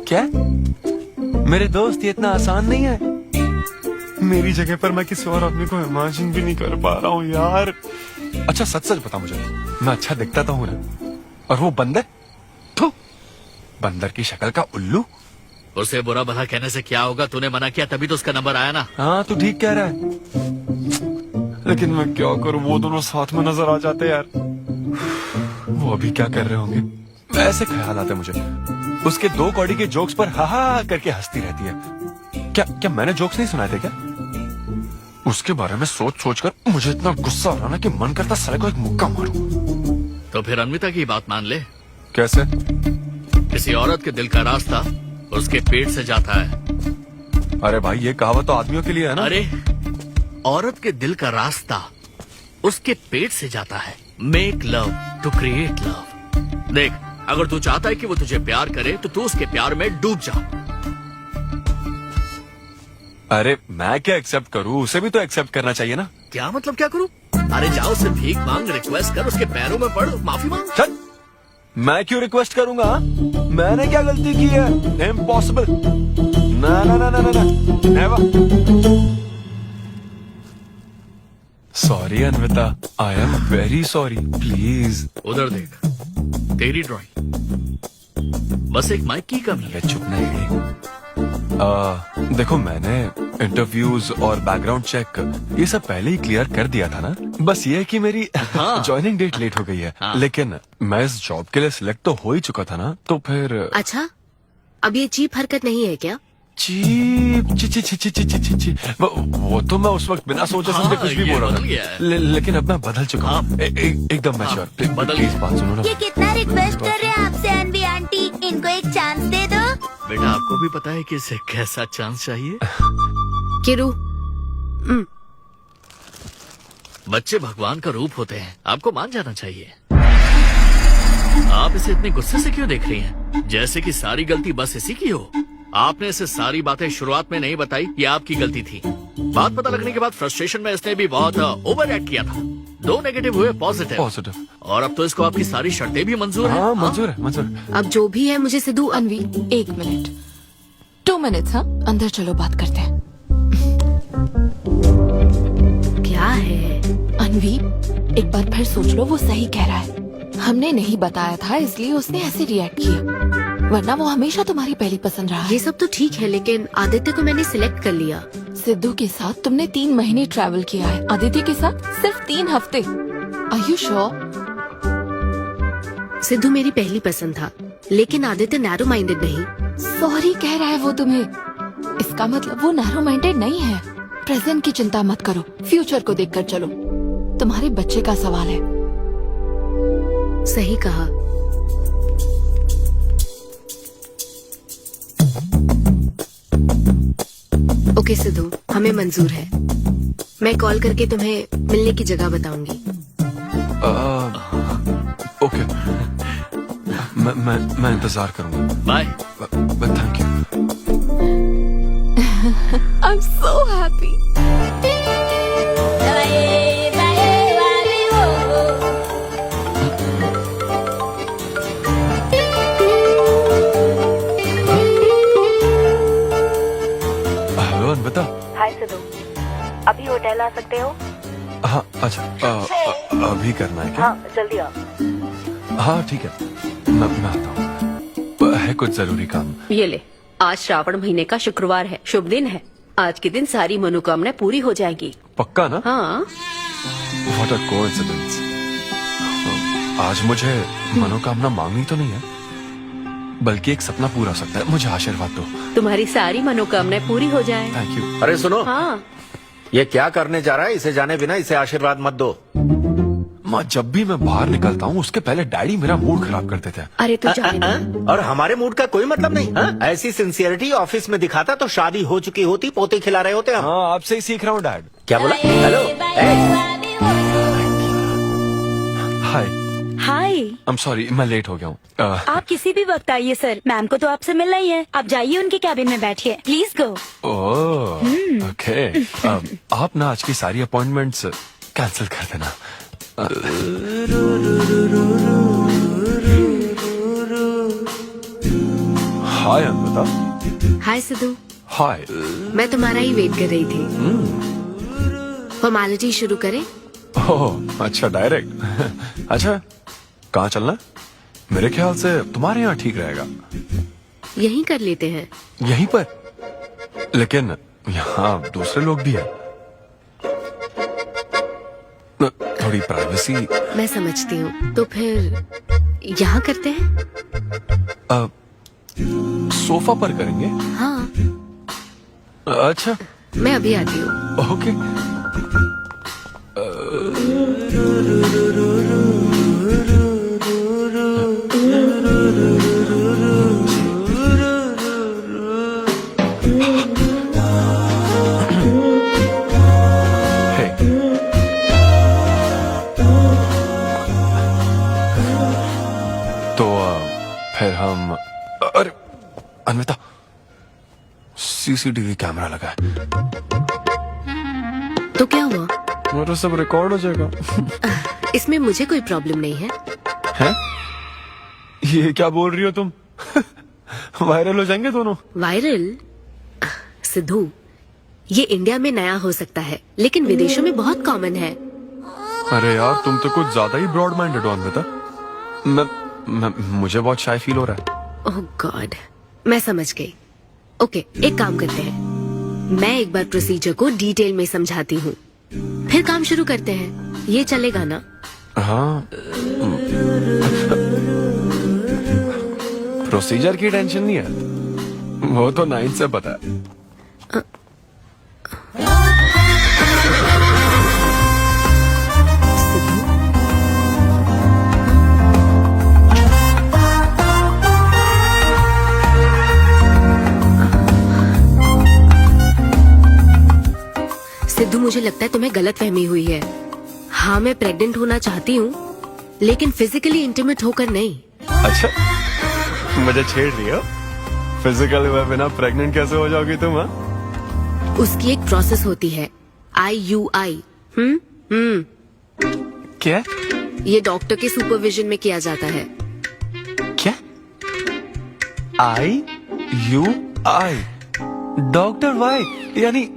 क्या? मेरे दोस्त, ये इतना आसान नहीं है। मेरी जगह पर मैं किसी और आदमी को इमेजिन भी नहीं कर पा रहा हूँ यार। अच्छा सच सच बता मुझे, मैं अच्छा दिखता तो हूँ ना? और वो बंदर, बंदर की शक्ल का उल्लू, उसे बुरा भला कहने से क्या होगा? तूने मना किया तभी तो उसका नंबर आया ना। हाँ तू ठीक कह रहा है, लेकिन मैं क्या करूं, वो दोनों साथ में नजर आ जाते यार। वो अभी क्या कर रहे होंगे, ऐसे ख्याल आते मुझे। उसके 2 कौड़ी के जोक्स पर हा हा करके हंसती रहती है। क्या मैंने जोक्स नहीं सुनाए थे क्या? उसके बारे में सोच सोच कर मुझे इतना गुस्सा आ रहा ना कि मन करता साले को एक मुक्का मारूं। तो फिर अन्विता की बात मान ले। कैसे? किसी औरत के दिल का रास्ता उसके पेट से जाता है। अरे भाई ये कहावत तो आदमियों के लिए है ना। अरे औरत के दिल का रास्ता उसके पेट से जाता है। Make love to create love. देख, अगर तू चाहता है कि वो तुझे प्यार करे तो तू उसके प्यार में डूब जा। अरे मैं क्या एक्सेप्ट करूं, उसे भी तो एक्सेप्ट करना चाहिए ना। क्या मतलब क्या करूं? अरे जाओ उससे भीख मांग, रिक्वेस्ट कर, उसके पैरों में पड़, माफी मांग। चल, मैं क्यों रिक्वेस्ट करूंगा? मैंने क्या गलती की है? इम्पॉसिबल। ना ना ना ना ना never. Sorry Anvita, I am very sorry, please. उधर देख, तेरी ड्राइंग, बस एक माइक की कमी है। चुप नहीं। देखो मैंने इंटरव्यूज और बैकग्राउंड चेक ये सब पहले ही क्लियर कर दिया था ना। बस ये है कि मेरी ज्वाइनिंग डेट लेट हो गई है। लेकिन मैं इस जॉब के लिए सिलेक्ट तो हो ही चुका था ना, तो फिर। अच्छा, अब ये चीप हरकत नहीं है क्या? चीप ची ची ची ची ची ची ची ची। वो तो मैं उस वक्त बिना सोचे समझे कुछ भी बोल रहा था, लेकिन अब मैं बदल चुका हूँ। एकदम मैच्योर। प्लीज बात सुनो ना। ये कितना रिक्वेस्ट कर रहे हैं आपसे अनवी आंटी, इनको एक चांस दे दो। बेटा आपको भी पता है कि इसे कैसा चांस चाहिए? किरू, बच्चे भगवान का रूप होते हैं, आपको मान जाना चाहिए। आप इसे इतने गुस्से से क्यों देख रही हैं? जैसे कि सारी गलती बस इसी की हो। आपने इसे सारी बातें शुरुआत में नहीं बताई, ये आपकी गलती थी। बात पता लगने के बाद फ्रस्ट्रेशन में इसने भी बहुत ओवर एक्ट किया था। 2 नेगेटिव हुए पॉजिटिव, और अब तो इसको आपकी सारी शर्तें भी मंजूर हैं। मंजूर है, मंजूर। अब जो भी है मुझे सिद्धू। अनवी 1 मिनट, 2 मिनट्स। हाँ, अंदर चलो बात करते हैं। क्या है अनवी, एक बार फिर सोच लो, वो सही कह रहा है। हमने नहीं बताया था इसलिए उसने ऐसे रिएक्ट किया, वरना वो हमेशा तुम्हारी पहली पसंद रहा है। ये सब तो ठीक है, लेकिन आदित्य को मैंने सिलेक्ट कर लिया। सिद्धू के साथ तुमने 3 महीने ट्रैवल किया है, आदित्य के साथ सिर्फ 3 हफ्ते। Are you sure? सिद्धू मेरी पहली पसंद था, लेकिन आदित्य नैरो माइंडेड नहीं। सॉरी कह रहा है वो तुम्हें, इसका मतलब वो नैरो माइंडेड नहीं है। प्रेजेंट की चिंता मत करो, फ्यूचर को देखकर चलो। तुम्हारे बच्चे का सवाल है। सही कहा। ओके सिद्धू, हमें मंजूर है। मैं कॉल करके तुम्हें मिलने की जगह बताऊंगी। ओके, मैं इंतजार करूंगा। Bye. Thank you. I'm so happy. Hello Anvita. Hi Siddhu, अभी होटल आ सकते हो? हाँ अच्छा, अभी करना है क्या? हाँ जल्दी आओ। हाँ ठीक है, मैं आता हूँ। है कुछ जरूरी काम। ये ले, आज श्रावण महीने का शुक्रवार है, शुभ दिन है। आज के दिन सारी मनोकामनाएं पूरी हो जाएंगी। पक्का ना? हाँ। What a coincidence। आज मुझे मनोकामना मांगनी तो नहीं है, बल्कि एक सपना पूरा हो सकता है। मुझे आशीर्वाद दो। तुम्हारी सारी मनोकामनाएं पूरी हो जाएं। Thank you. अरे सुनो, हाँ। ये क्या करने जा रहा है? इसे जाने बिना इसे आशीर्वाद मत दो। माँ, जब भी मैं बाहर निकलता हूँ उसके पहले डैडी मेरा मूड खराब कर देते हैं। अरे तो जाने दो। और हमारे मूड का कोई मतलब नहीं। ऐसी सिंसियरिटी ऑफिस में दिखाता तो शादी हो चुकी होती, पोते खिला रहे होते हम। हाँ, आपसे ही सीख रहा हूँ डैड। क्या बोला? Hello. Hi. Hi. I am sorry, मैं लेट हो गया हूँ। आप किसी भी वक्त आइए सर, मैम को तो आपसे मिलना ही है। आप जाइए उनके कैबिन में बैठिए, प्लीज गो। Oh okay. आप ना आज की सारी अपॉइंटमेंट्स कैंसिल कर देना। हाय अनविता। हाय सिद्धू। हाय। मैं तुम्हारा ही वेट कर रही थी। फॉर्मेलिटी शुरू करें? ओह अच्छा, डायरेक्ट। अच्छा, कहाँ चलना? मेरे ख्याल से तुम्हारे यहाँ ठीक रहेगा। यहीं कर लेते हैं। यहीं पर? लेकिन यहाँ दूसरे लोग भी हैं। थोड़ी प्राइवेसी। मैं समझती हूँ, तो फिर यहाँ करते हैं। सोफा पर करेंगे? हाँ। अच्छा, मैं अभी आती हूँ। ओके। फिर हम, अरे अन्विता, सीसीटीवी कैमरा लगा है। तो क्या हुआ? मेरा सब रिकॉर्ड हो जाएगा। इसमें मुझे कोई प्रॉब्लम नहीं है। हैं? ये क्या बोल रही हो तुम? वायरल हो जाएंगे दोनों। वायरल? सिद्धू, ये इंडिया में नया हो सकता है, लेकिन विदेशों में बहुत कॉमन है। अरे यार, तुम तो कुछ ज्यादा ही ब्रॉड माइंडेड हो अन्विता। मुझे बहुत शाय फील हो रहा है। ओह गॉड, मैं समझ गई। ओके, एक काम करते हैं, मैं एक बार प्रोसीजर को डिटेल में समझाती हूँ, फिर काम शुरू करते हैं। ये चलेगा ना? हाँ। प्रोसीजर की टेंशन नहीं है, वो तो 9 से पता है। सिद्धू, मुझे लगता है तुम्हें गलतफहमी हुई है। हाँ, मैं प्रेग्नेंट होना चाहती हूँ, लेकिन फिजिकली इंटीमेट होकर नहीं। अच्छा, मुझे छेड़ रही हो? फिजिकल हुए बिना प्रेग्नेंट कैसे हो जाओगी तुम? हाँ, उसकी एक प्रोसेस होती है, IUI। क्या? ये डॉक्टर के सुपरविजन में किया जाता है। क्या? IUI? Doctor why? यानी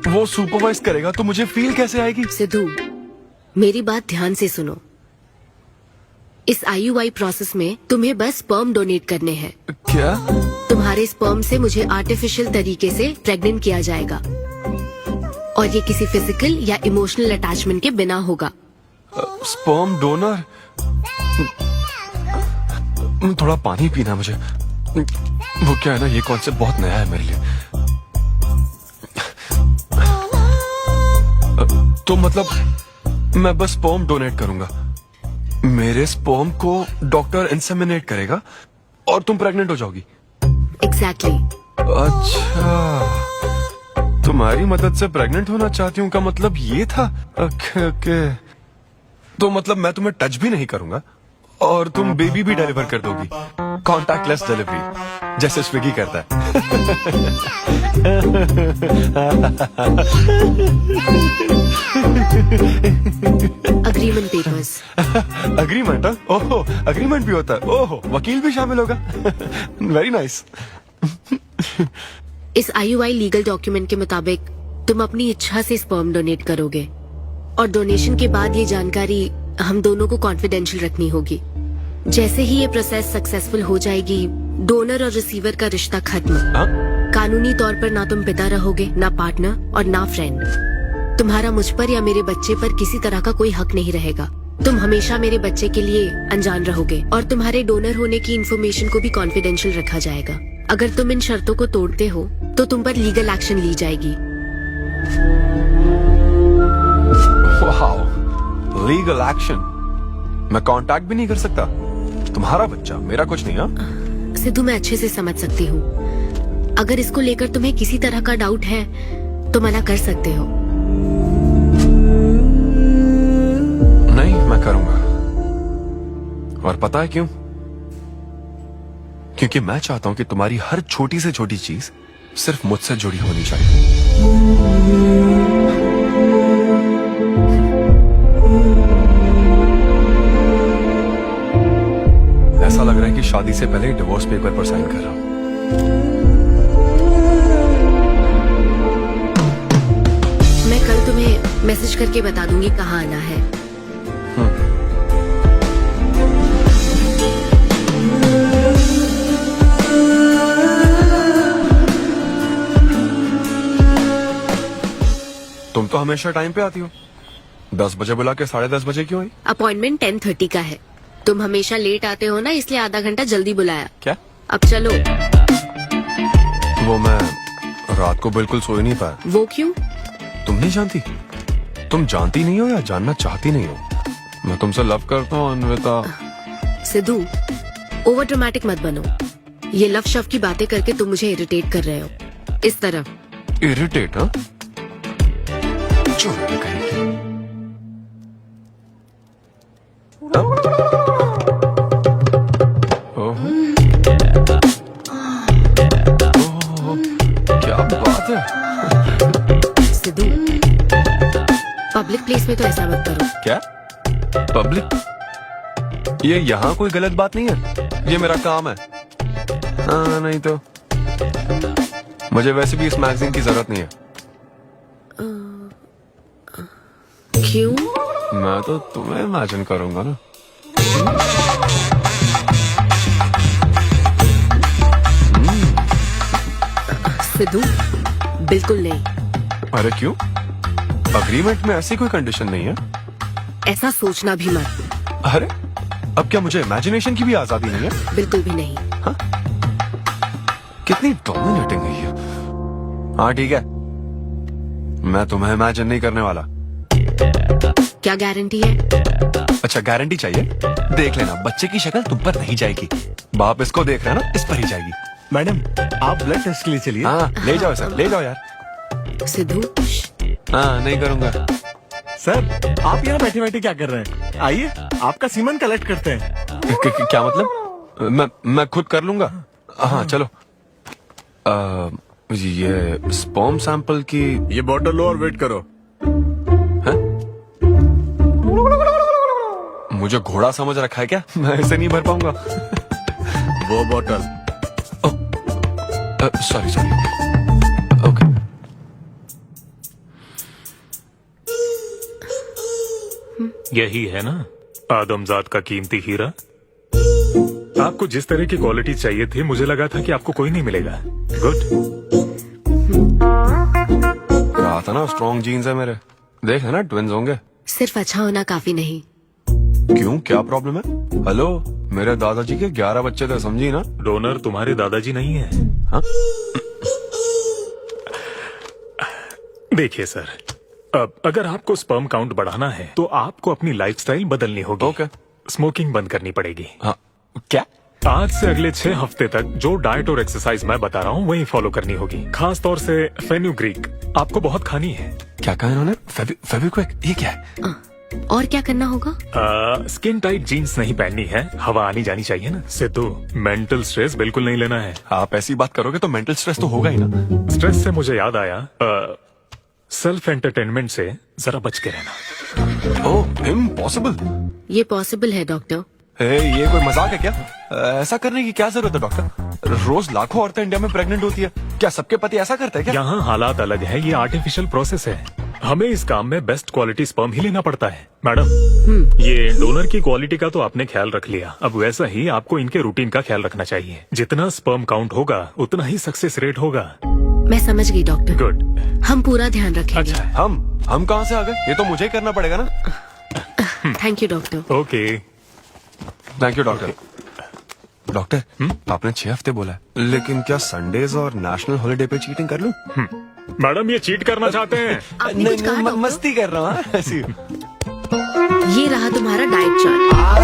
वो सुपरवाइज करेगा तो मुझे फील कैसे आएगी? सिद्धू, मेरी बात ध्यान से सुनो। इस IUI प्रोसेस में तुम्हें बस स्पर्म डोनेट करने हैं। क्या? तुम्हारे स्पर्म से मुझे आर्टिफिशियल तरीके से प्रेग्नेंट किया जाएगा, और ये किसी फिजिकल या इमोशनल अटैचमेंट के बिना होगा। Sperm donor? थोड़ा पानी पीना मुझे। वो क्या है ना, ये कॉन्सेप्ट बहुत नया है मेरे लिए। तो मतलब मैं बस स्पर्म डोनेट करूंगा, मेरे स्पर्म को डॉक्टर इंसेमिनेट करेगा और तुम प्रेग्नेंट हो जाओगी? एग्जैक्टली। अच्छा, तुम्हारी मदद से प्रेग्नेंट होना चाहती हूँ का मतलब ये था? ओके। तो मतलब मैं तुम्हें टच भी नहीं करूंगा और तुम बेबी भी डिलीवर कर दोगी, कॉन्टैक्टलेस डिलीवरी, जैसे स्विगी करता है। Agreement papers. अग्रीमेंट? ओहो, अग्रीमेंट भी होता है? ओहो, वकील भी शामिल होगा। Very nice. इस IUI लीगल डॉक्यूमेंट के मुताबिक तुम अपनी इच्छा से स्पर्म डोनेट करोगे, और डोनेशन के बाद ये जानकारी हम दोनों को कॉन्फिडेंशियल रखनी होगी। जैसे ही ये प्रोसेस सक्सेसफुल हो जाएगी, डोनर और रिसीवर का रिश्ता खत्म। कानूनी तौर पर ना तुम पिता रहोगे, ना पार्टनर और ना फ्रेंड। तुम्हारा मुझ पर या मेरे बच्चे पर किसी तरह का कोई हक नहीं रहेगा। तुम हमेशा मेरे बच्चे के लिए अनजान रहोगे, और तुम्हारे डोनर होने की इन्फॉर्मेशन को भी कॉन्फिडेंशियल रखा जाएगा। अगर तुम इन शर्तों को तोड़ते हो तो तुम पर लीगल एक्शन ली जाएगी। Legal action? मैं कांटेक्ट भी नहीं कर सकता? तुम्हारा बच्चा, मेरा कुछ नहीं। हाँ, सिद्धू, मैं अच्छे से समझ सकती हूँ। अगर इसको लेकर तुम्हें किसी तरह का डाउट है तो मना कर सकते हो। नहीं, मैं करूंगा। और पता है क्यों? क्योंकि मैं चाहता हूं कि तुम्हारी हर छोटी से छोटी चीज सिर्फ मुझसे जुड़ी होनी चाहिए। ऐसा लग रहा है कि शादी से पहले डिवोर्स पेपर पर साइन कर रहा हूं। मैं कल तुम्हें मैसेज करके बता दूंगी कहाँ आना है। तुम तो हमेशा टाइम पे आती हो। 10 बजे बुला के 10:30 बजे क्यों आई? अपॉइंटमेंट 10:30 का है। तुम हमेशा लेट आते हो ना, इसलिए आधा घंटा जल्दी बुलाया। क्या? अब चलो। वो मैं रात को बिल्कुल सो ही नहीं पाया। वो क्यों? तुम नहीं जानती? तुम जानती नहीं हो या जानना चाहती नहीं हो? मैं तुमसे लव करता हूँ अन्विता। सिद्धू, ओवर ड्रामेटिक मत बनो। ये लव शव की बातें करके तुम मुझे इरिटेट कर रहे हो। इस तरह इरिटेट? हाँ, क्या बात है। सिद्धू, पब्लिक प्लेस में तो ऐसा मत करो। क्या पब्लिक? ये यहाँ कोई गलत बात नहीं है, ये मेरा काम है। हाँ, नहीं तो मुझे वैसे भी इस मैगजीन की जरूरत नहीं है। क्यों? मैं तो तुम्हें इमेजिन करूंगा ना। सिद्धू, बिल्कुल नहीं। अरे क्यों? अग्रीमेंट में ऐसी कोई कंडीशन नहीं है। ऐसा सोचना भी मत। अरे अब क्या मुझे इमेजिनेशन की भी आजादी नहीं है? बिल्कुल भी नहीं। हाँ? कितनी डोमिनेटिंग है ये। हाँ ठीक है, मैं तुम्हें इमेजिन नहीं करने वाला। क्या गारंटी है? अच्छा, गारंटी चाहिए? देख लेना, बच्चे की शक्ल तुम पर नहीं जाएगी। बाप इसको देख रहा है ना, इस पर ही जाएगी। मैडम, आप ब्लड टेस्ट के लिए चलिए। हाँ, ले जाओ सर, ले जाओ यार। सिद्धू, हाँ, नहीं करूंगा। सर, आप यहाँ बैठे बैठे क्या कर रहे हैं? आइए, आपका सीमन कलेक्ट करते हैं। क्या मतलब? मैं खुद कर लूंगा। हाँ चलो। ये स्पर्म सैंपल की ये बॉटल लो और वेट करो। है? मुझे घोड़ा समझ रखा है क्या? मैं इसे नहीं भर पाऊंगा। वो बॉटल। Sorry sorry. ओके। यही है ना आदमजात का कीमती हीरा। आपको जिस तरह की क्वालिटी चाहिए थी, मुझे लगा था कि आपको कोई नहीं मिलेगा। गुड। कहा था ना, स्ट्रॉन्ग जीन्स है मेरे। देख है ना, ट्विंस होंगे। सिर्फ अच्छा होना काफी नहीं। क्यों, क्या प्रॉब्लम है? हेलो, मेरे दादाजी के 11 बच्चे थे, समझी ना? डोनर तुम्हारे दादाजी नहीं है। हाँ? देखिए सर, अब अगर आपको स्पर्म काउंट बढ़ाना है तो आपको अपनी लाइफस्टाइल बदलनी होगी। ओके। स्मोकिंग बंद करनी पड़ेगी। हाँ। क्या? आज से अगले 6 हफ्ते तक जो डाइट और एक्सरसाइज मैं बता रहा हूँ वही फॉलो करनी होगी। खास तौर से फेन्यूग्रीक आपको बहुत खानी है। क्या कहा इन्होंने? फेविक्विक? ये क्या है? और क्या करना होगा? स्किन टाइट जीन्स नहीं पहननी है, हवा आनी जानी चाहिए ना। सिद्धू, मेंटल स्ट्रेस बिल्कुल नहीं लेना है। आप ऐसी बात करोगे तो मेंटल स्ट्रेस तो होगा ही ना। स्ट्रेस से मुझे याद आया, सेल्फ एंटरटेनमेंट से जरा बच के रहना। ओह, इम्पॉसिबल। ये पॉसिबल है डॉक्टर। ये कोई मजाक है क्या? ऐसा करने की क्या जरूरत है डॉक्टर? रोज लाखों औरतें इंडिया में प्रेग्नेंट होती है। क्या सबके पति ऐसा करते हैं क्या? यहाँ हालात अलग है, ये आर्टिफिशियल प्रोसेस है। हमें इस काम में बेस्ट क्वालिटी स्पर्म ही लेना पड़ता है। मैडम, ये डोनर की क्वालिटी का तो आपने ख्याल रख लिया, अब वैसा ही आपको इनके रूटीन का ख्याल रखना चाहिए। जितना स्पर्म काउंट होगा उतना ही सक्सेस रेट होगा। मैं समझ गई डॉक्टर। गुड। हम पूरा ध्यान रखेंगे। अच्छा, हम कहाँ से आ गए? ये तो मुझे ही करना पड़ेगा ना। Thank you doctor. Okay, thank you doctor. Doctor, आपने 6 हफ्ते बोला है, लेकिन क्या संडेज और नेशनल हॉलिडे पे चीटिंग कर लूं? मैडम ये चीट करना चाहते हैं? नहीं, मस्ती कर रहा हूँ ऐसी। ये रहा तुम्हारा डाइट चार्ट,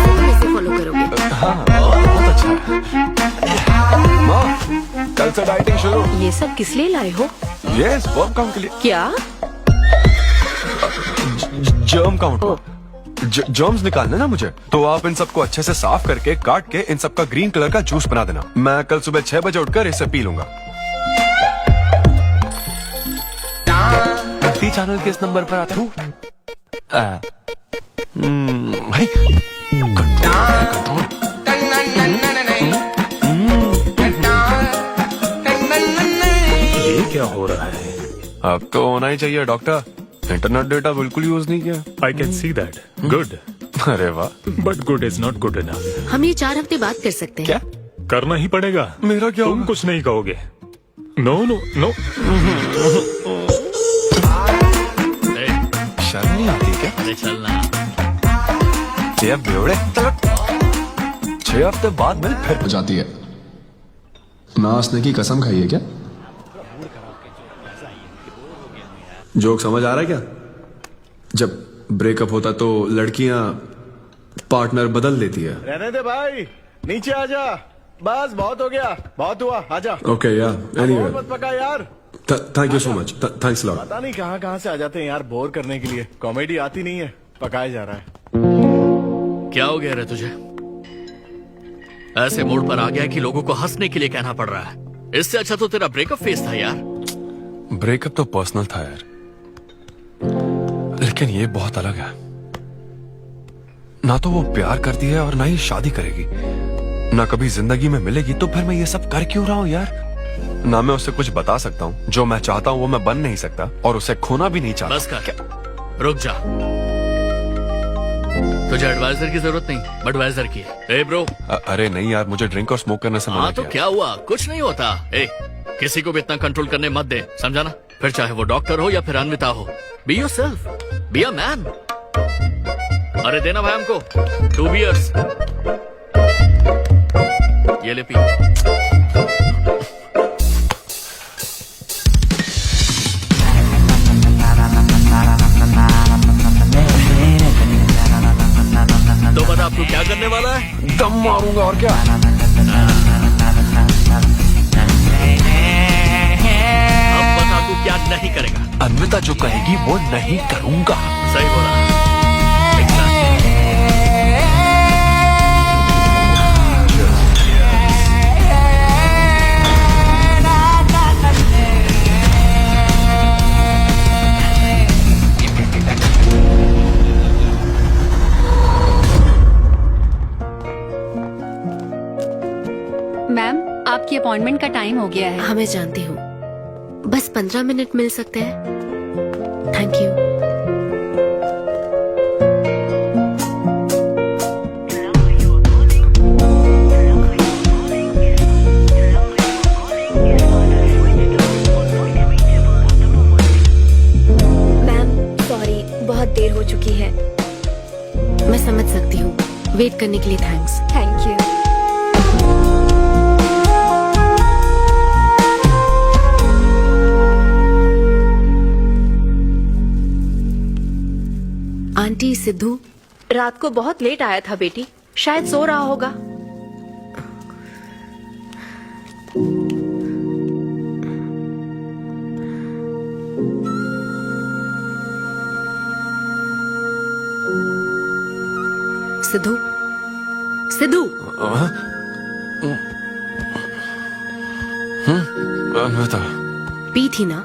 तुम इसे फॉलो करोगे। हाँ, बहुत अच्छा है। माँ, कल से डाइटिंग शुरू। ये सब किस लिए लाए हो? ये स्पर्म काउंट के लिए। क्या? Germ count. जर्म्स निकालना ना मुझे, तो आप इन सबको अच्छे से साफ करके काट के इन सबका ग्रीन कलर का जूस बना देना। मैं कल सुबह 6 बजे उठकर इसे पी लूंगा। टी चैनल के इस नंबर पर आता हूँ। भाई ये क्या हो रहा है? अब तो होना ही चाहिए डॉक्टर। इंटरनेट डेटा बिल्कुल यूज नहीं किया। I can see that. Good. अरे वाह। But good is not good enough. हम ये 4 हफ्ते बाद कर सकते हैं। क्या? करना ही पड़ेगा। मेरा क्या तुम होगा? कुछ नहीं कहोगे। No no no. अरे चलना। ये बेवड़े 6 हफ्ते बाद मिल फिर हो जाती है। नाचने की कसम खाई है क्या? जोक समझ आ रहा है क्या? जब ब्रेकअप होता तो लड़कियां पार्टनर बदल देती है। रहने दे भाई, नीचे आजा। बस बहुत हो गया, बहुत हुआ, आजा। ओके या एनीवे, मत पका यार। Thank you so much, thanks lot. पता नहीं कहाँ से आ जाते हैं यार बोर करने के लिए। कॉमेडी आती नहीं है, पकाया जा रहा है। क्या हो गया रे तुझे? ऐसे मोड़ पर आ गया कि लोगों को हंसने के लिए कहना पड़ रहा है। इससे अच्छा तो तेरा ब्रेकअप फेस था यार। ब्रेकअप तो पर्सनल था यार, लेकिन ये बहुत अलग है। ना तो वो प्यार करती है और ना ही शादी करेगी, ना कभी जिंदगी में मिलेगी, तो फिर मैं ये सब कर क्यों रहा हूं यार? ना मैं उसे कुछ बता सकता हूं, जो मैं चाहता हूं वो मैं बन नहीं सकता, और उसे खोना भी नहीं चाहता। बस कर, रुक जा। तुझे एडवाइजर की जरूरत नहीं, बडवाइजर की है। ए ब्रो। अरे नहीं यार, मुझे ड्रिंक और स्मोक करने से मना हाँ तो किया। क्या हुआ, कुछ नहीं होता। ए, किसी को भी इतना कंट्रोल करने मत दे, समझा ना? फिर चाहे वो डॉक्टर हो या फिर अन्विता हो, be yourself, be a man. अरे देना भाई हमको 2 बियर्स। ये ले पी। तो बता अब तू क्या करने वाला है? दम मारूंगा और क्या। अब बता तू क्या नहीं करेगा? अन्विता जो कहेगी वो नहीं करूंगा। सही बोला। मैम, आपकी अपॉइंटमेंट का टाइम हो गया है। हाँ मैं जानती हूँ, बस 15 मिनट मिल सकते हैं? Thank you. मैम सॉरी, बहुत देर हो चुकी है। मैं समझ सकती हूँ, वेट करने के लिए thanks. Thank you. Aunty, Sidhu रात को बहुत लेट आया था बेटी, शायद सो रहा होगा। सिद्धू, सिद्धू। अन्विता। पी थी ना?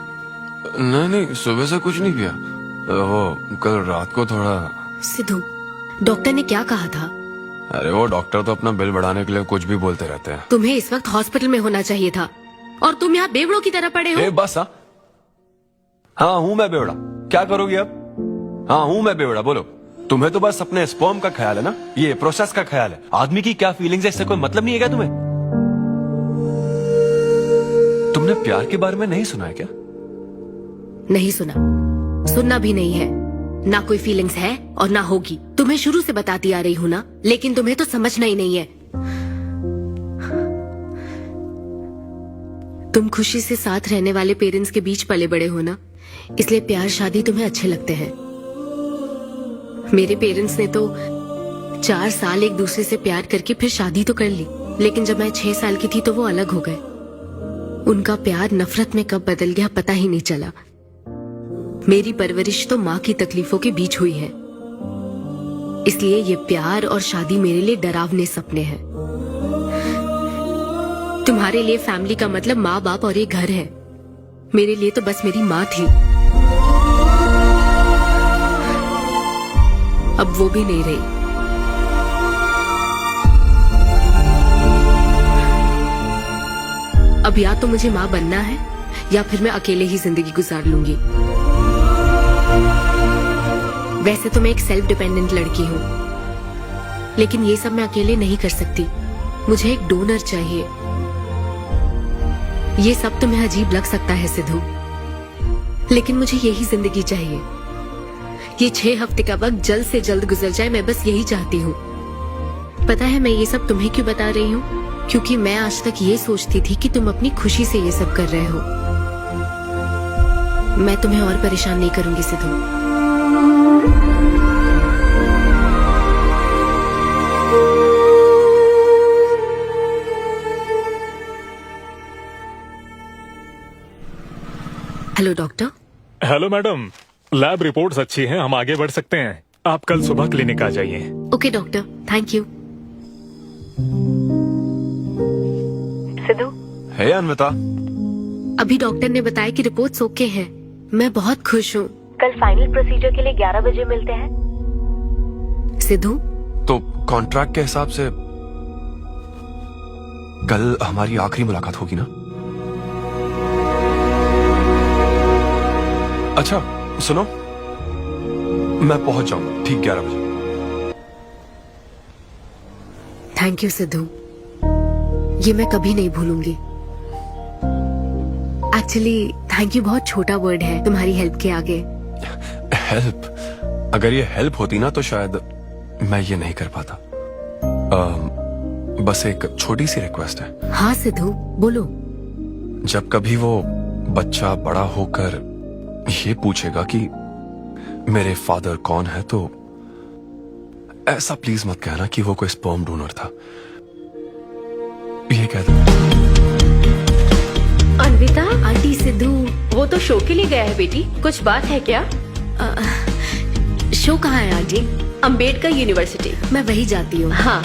नहीं, सुबह से कुछ नहीं पिया। वो कल रात को थोड़ा। सिद्धू, डॉक्टर ने क्या कहा था? अरे वो डॉक्टर तो अपना बिल बढ़ाने के लिए कुछ भी बोलते रहते हैं। तुम्हें इस वक्त हॉस्पिटल में होना चाहिए था, और तुम यहाँ बेवड़ों की तरह पड़े हो। बस हाँ हूँ मैं बेवड़ा। क्या करोगी अब? हाँ हूँ मैं बेवड़ा, बोलो। तुम्हें तो बस अपने स्पर्म का ख्याल है ना, ये प्रोसेस का ख्याल है। आदमी की क्या फीलिंग्स है इससे कोई मतलब नहीं है क्या तुम्हें? तुमने प्यार के बारे में नहीं सुना है क्या? नहीं सुना, सुनना भी नहीं है। ना कोई फीलिंग्स है और ना होगी। तुम्हें शुरू से बताती आ रही हूँ ना, लेकिन तुम्हें तो समझना ही नहीं है। तुम खुशी से साथ रहने वाले पेरेंट्स के बीच पले बड़े हो ना, इसलिए प्यार शादी तुम्हें अच्छे लगते हैं। मेरे पेरेंट्स ने तो 4 साल एक दूसरे से प्यार करके फिर शादी तो कर ली, लेकिन जब मैं 6 साल की थी तो वो अलग हो गए। उनका प्यार नफरत में कब बदल गया पता ही नहीं चला। मेरी परवरिश तो माँ की तकलीफों के बीच हुई है, इसलिए ये प्यार और शादी मेरे लिए डरावने सपने हैं। तुम्हारे लिए फैमिली का मतलब माँ बाप और ये घर है, मेरे लिए तो बस मेरी माँ थी। अब वो भी नहीं रही। अब या तो मुझे माँ बनना है या फिर मैं अकेले ही जिंदगी गुजार लूंगी। वैसे तो मैं एक सेल्फ डिपेंडेंट लड़की हूँ, लेकिन ये सब मैं अकेले नहीं कर सकती। मुझे एक डोनर चाहिए। ये सब तुम्हें अजीब लग सकता है सिद्धू, लेकिन मुझे यही जिंदगी चाहिए। ये 6 हफ्ते का वक्त जल्द से जल्द गुजर जाए, मैं बस यही चाहती हूँ। पता है मैं ये सब तुम्हें क्यों बता रही हूँ? क्योंकि मैं आज तक ये सोचती थी कि तुम अपनी खुशी से ये सब कर रहे हो। मैं तुम्हें और परेशान नहीं करूंगी Sidhu. Hello doctor. Hello madam, lab reports अच्छी हैं, हम आगे बढ़ सकते हैं। आप कल सुबह क्लिनिक आ जाइए। Okay doctor, thank you. Siddhu, hey Anvita. अभी डॉक्टर ने बताया कि रिपोर्ट्स ओके हैं। मैं बहुत खुश हूँ। कल फाइनल प्रोसीजर के लिए 11 बजे मिलते हैं। सिद्धू, तो कॉन्ट्रैक्ट के हिसाब से कल हमारी आखिरी मुलाकात होगी ना? अच्छा सुनो, मैं पहुंच जाऊंगा ठीक 11 बजे। थैंक यू सिद्धू, ये मैं कभी नहीं भूलूंगी। एक्चुअली थैंक यू बहुत छोटा वर्ड है तुम्हारी हेल्प के आगे। हेल्प? अगर ये हेल्प होती ना तो शायद मैं ये नहीं कर पाता। बस एक छोटी सी रिक्वेस्ट है। हाँ सिद्धू, बोलो। जब कभी वो बच्चा बड़ा होकर ये पूछेगा कि मेरे फादर कौन है, तो ऐसा प्लीज मत कहना कि वो कोई स्पर्म डोनर था। ये कह दो। अनविता, आंटी सिद्धू वो तो शो के लिए गया है बेटी, कुछ बात है क्या? शो कहाँ है आंटी? अंबेडकर यूनिवर्सिटी। मैं वही जाती हूँ। हाँ।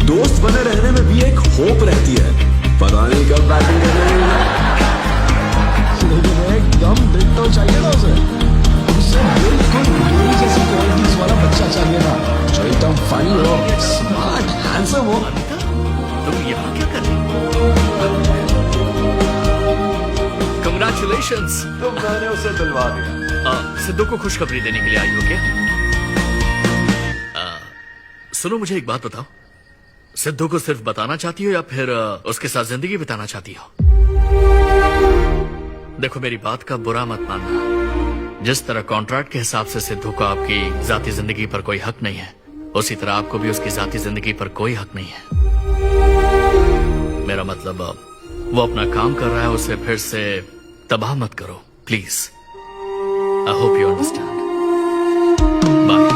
दोस्त बने रहने में भी एक होप रहती है, पता नहीं कब बैटिंग करने एकदम डिट्टो चाहिए था उसे बिल्कुल मेरी जैसी क्वालिटीज वाला बच्चा चाहिए था, जो एकदम फनी हो, स्मार्ट, हैंडसम हो। तुम यहाँ क्या कर रही हो? Congratulations! तो मैंने उसे दिलवा दिया। सिद्धू को खुशखबरी देने के लिए आई हो क्या? सुनो, मुझे एक बात बताओ, सिद्धू को सिर्फ बताना चाहती हो या फिर उसके साथ जिंदगी बिताना चाहती हो? देखो, मेरी बात का बुरा मत मानना। जिस तरह कॉन्ट्रैक्ट के हिसाब से सिद्धू को आपकी जाती जिंदगी पर कोई हक नहीं है, उसी तरह आपको भी उसकी जाती जिंदगी पर कोई हक नहीं है। मेरा मतलब, वो अपना काम कर रहा है, उसे फिर से तबाह मत करो please. I hope you understand. Bye.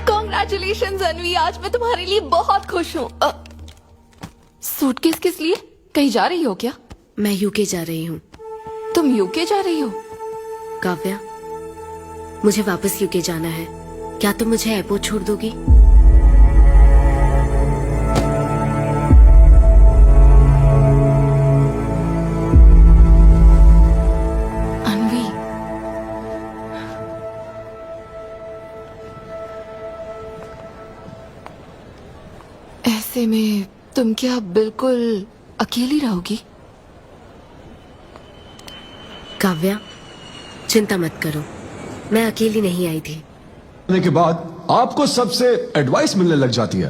Congratulations Anvi, आज मैं तुम्हारे लिए बहुत खुश हूँ। सूटकेस किस लिए? कहीं जा रही हो क्या? मैं यूके जा रही हूँ। तुम यूके जा रही हो? काव्या, मुझे वापस यूके जाना है। क्या तुम मुझे एयरपोर्ट छोड़ दोगी? अनवी, ऐसे में तुम क्या बिल्कुल अकेली रहोगी? काव्या, चिंता मत करो, मैं अकेली नहीं आई थी। के बाद आपको सबसे एडवाइस मिलने लग जाती है।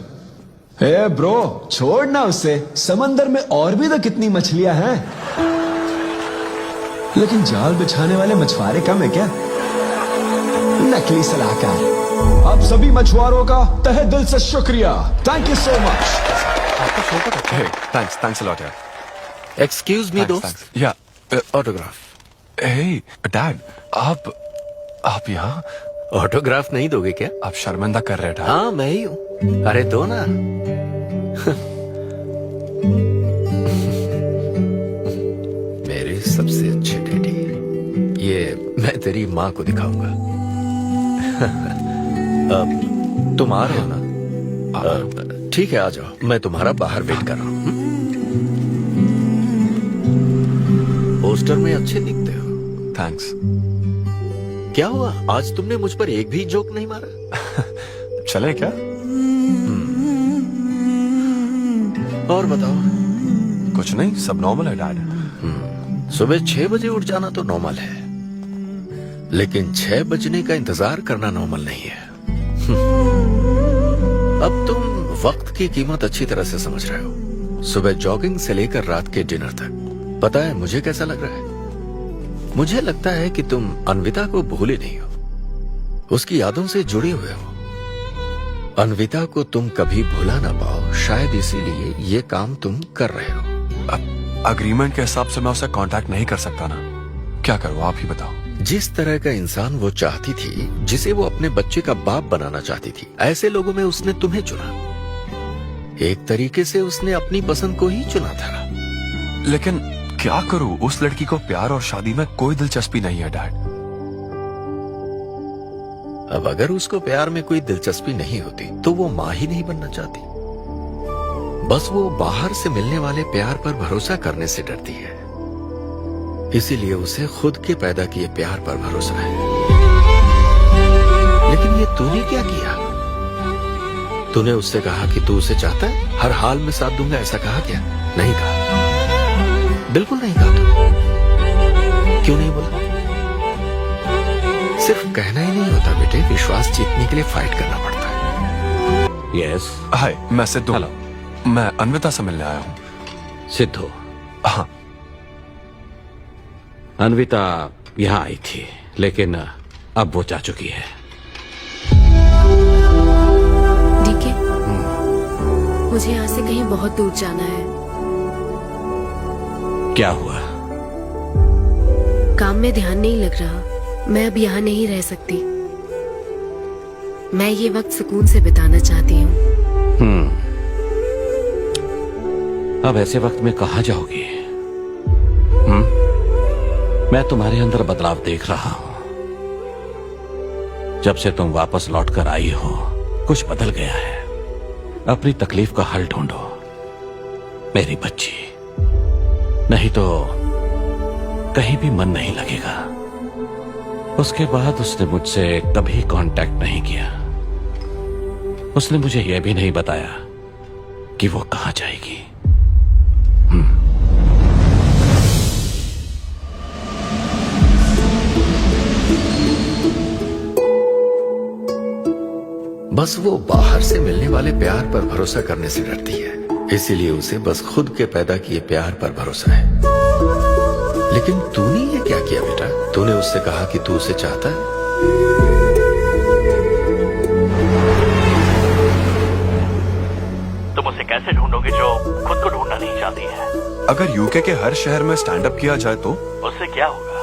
हे ब्रो, छोड़ना उसे, समंदर में और भी तो कितनी मछलियां हैं। लेकिन जाल बिछाने वाले मछुआरे कम है क्या? नकली सलाहकार। आप सभी मछुआरों का तहे दिल से शुक्रिया। Thank you so much. Thanks a lot यार। एक्सक्यूज मी दोस्त। या ऑटोग्राफ। हे डैड, आप यहाँ? ऑटोग्राफ नहीं दोगे क्या? आप शर्मिंदा कर रहे थे। हाँ, मैं ही हूँ। अरे दो ना। मेरे सबसे अच्छे डैडी, ये मैं तेरी माँ को दिखाऊंगा। अब तुम आ रहे हो ना? ठीक है, आ जाओ, मैं तुम्हारा बाहर वेट कर रहा हूँ। पोस्टर में अच्छे दिखते हो। थैंक्स। क्या हुआ, आज तुमने मुझ पर एक भी जोक नहीं मारा? चले क्या? और बताओ। कुछ नहीं, सब नॉर्मल है डैड। सुबह 6 बजे उठ जाना तो नॉर्मल है, लेकिन 6 बजने का इंतजार करना नॉर्मल नहीं है। अब तुम वक्त की कीमत अच्छी तरह से समझ रहे हो। सुबह जॉगिंग से लेकर रात के डिनर तक। पता है मुझे कैसा लग रहा है? मुझे लगता है कि तुम अन्विता को भूले नहीं हो, उसकी यादों से जुड़े हुए हो। अन्विता को तुम कभी भुला ना पाओ, शायद इसीलिए ये काम तुम कर रहे हो। अग्रीमेंट के हिसाब से मैं उसे कांटेक्ट नहीं कर सकता ना, क्या करूं आप ही बताओ। जिस तरह का इंसान वो चाहती थी, जिसे वो अपने बच्चे का बाप बनाना चाहती थी, ऐसे लोगों में उसने तुम्हें चुना। एक तरीके से उसने अपनी पसंद को ही चुना था। लेकिन क्या करूं, उस लड़की को प्यार और शादी में कोई दिलचस्पी नहीं है डैड। अब अगर उसको प्यार में कोई दिलचस्पी नहीं होती तो वो माँ ही नहीं बनना चाहती। बस वो बाहर से मिलने वाले प्यार पर भरोसा करने से डरती है, इसीलिए उसे खुद के पैदा किए प्यार पर भरोसा है। लेकिन ये तूने क्या किया? तूने उससे कहा कि तू उसे चाहता है, हर हाल में साथ दूंगा, ऐसा कहा क्या? नहीं कहा, बिल्कुल नहीं कहा। तू क्यों नहीं बोला? सिर्फ कहना ही नहीं होता बेटे, विश्वास जीतने के लिए फाइट करना पड़ता है। यस। हाय, मैं सिद्धू। हेलो। मैं अन्विता से मिलने आया हूँ। सिद्धू? हाँ। अन्विता यहाँ आई थी, लेकिन अब वो जा चुकी है। डीके, मुझे यहाँ से कहीं बहुत दूर जाना है। क्या हुआ? काम में ध्यान नहीं लग रहा, मैं अब यहाँ नहीं रह सकती। मैं ये वक्त सुकून से बिताना चाहती हूँ। अब ऐसे वक्त में कहाँ जाओगी? मैं तुम्हारे अंदर बदलाव देख रहा हूं। जब से तुम वापस लौट कर आई हो, कुछ बदल गया है। अपनी तकलीफ का हल ढूंढो मेरी बच्ची, नहीं तो कहीं भी मन नहीं लगेगा। उसके बाद उसने मुझसे कभी कांटेक्ट नहीं किया। उसने मुझे यह भी नहीं बताया कि वो कहां जाएगी। बस वो बाहर से मिलने वाले प्यार पर भरोसा करने से डरती है, इसीलिए उसे बस खुद के पैदा किए प्यार पर भरोसा है। लेकिन तूने ये क्या किया बेटा? तूने उससे कहा कि तू उसे चाहता है। तुम उसे कैसे ढूंढोगे जो खुद को ढूंढना नहीं चाहती है? अगर यूके के हर शहर में स्टैंड अप किया जाए तो उससे क्या होगा?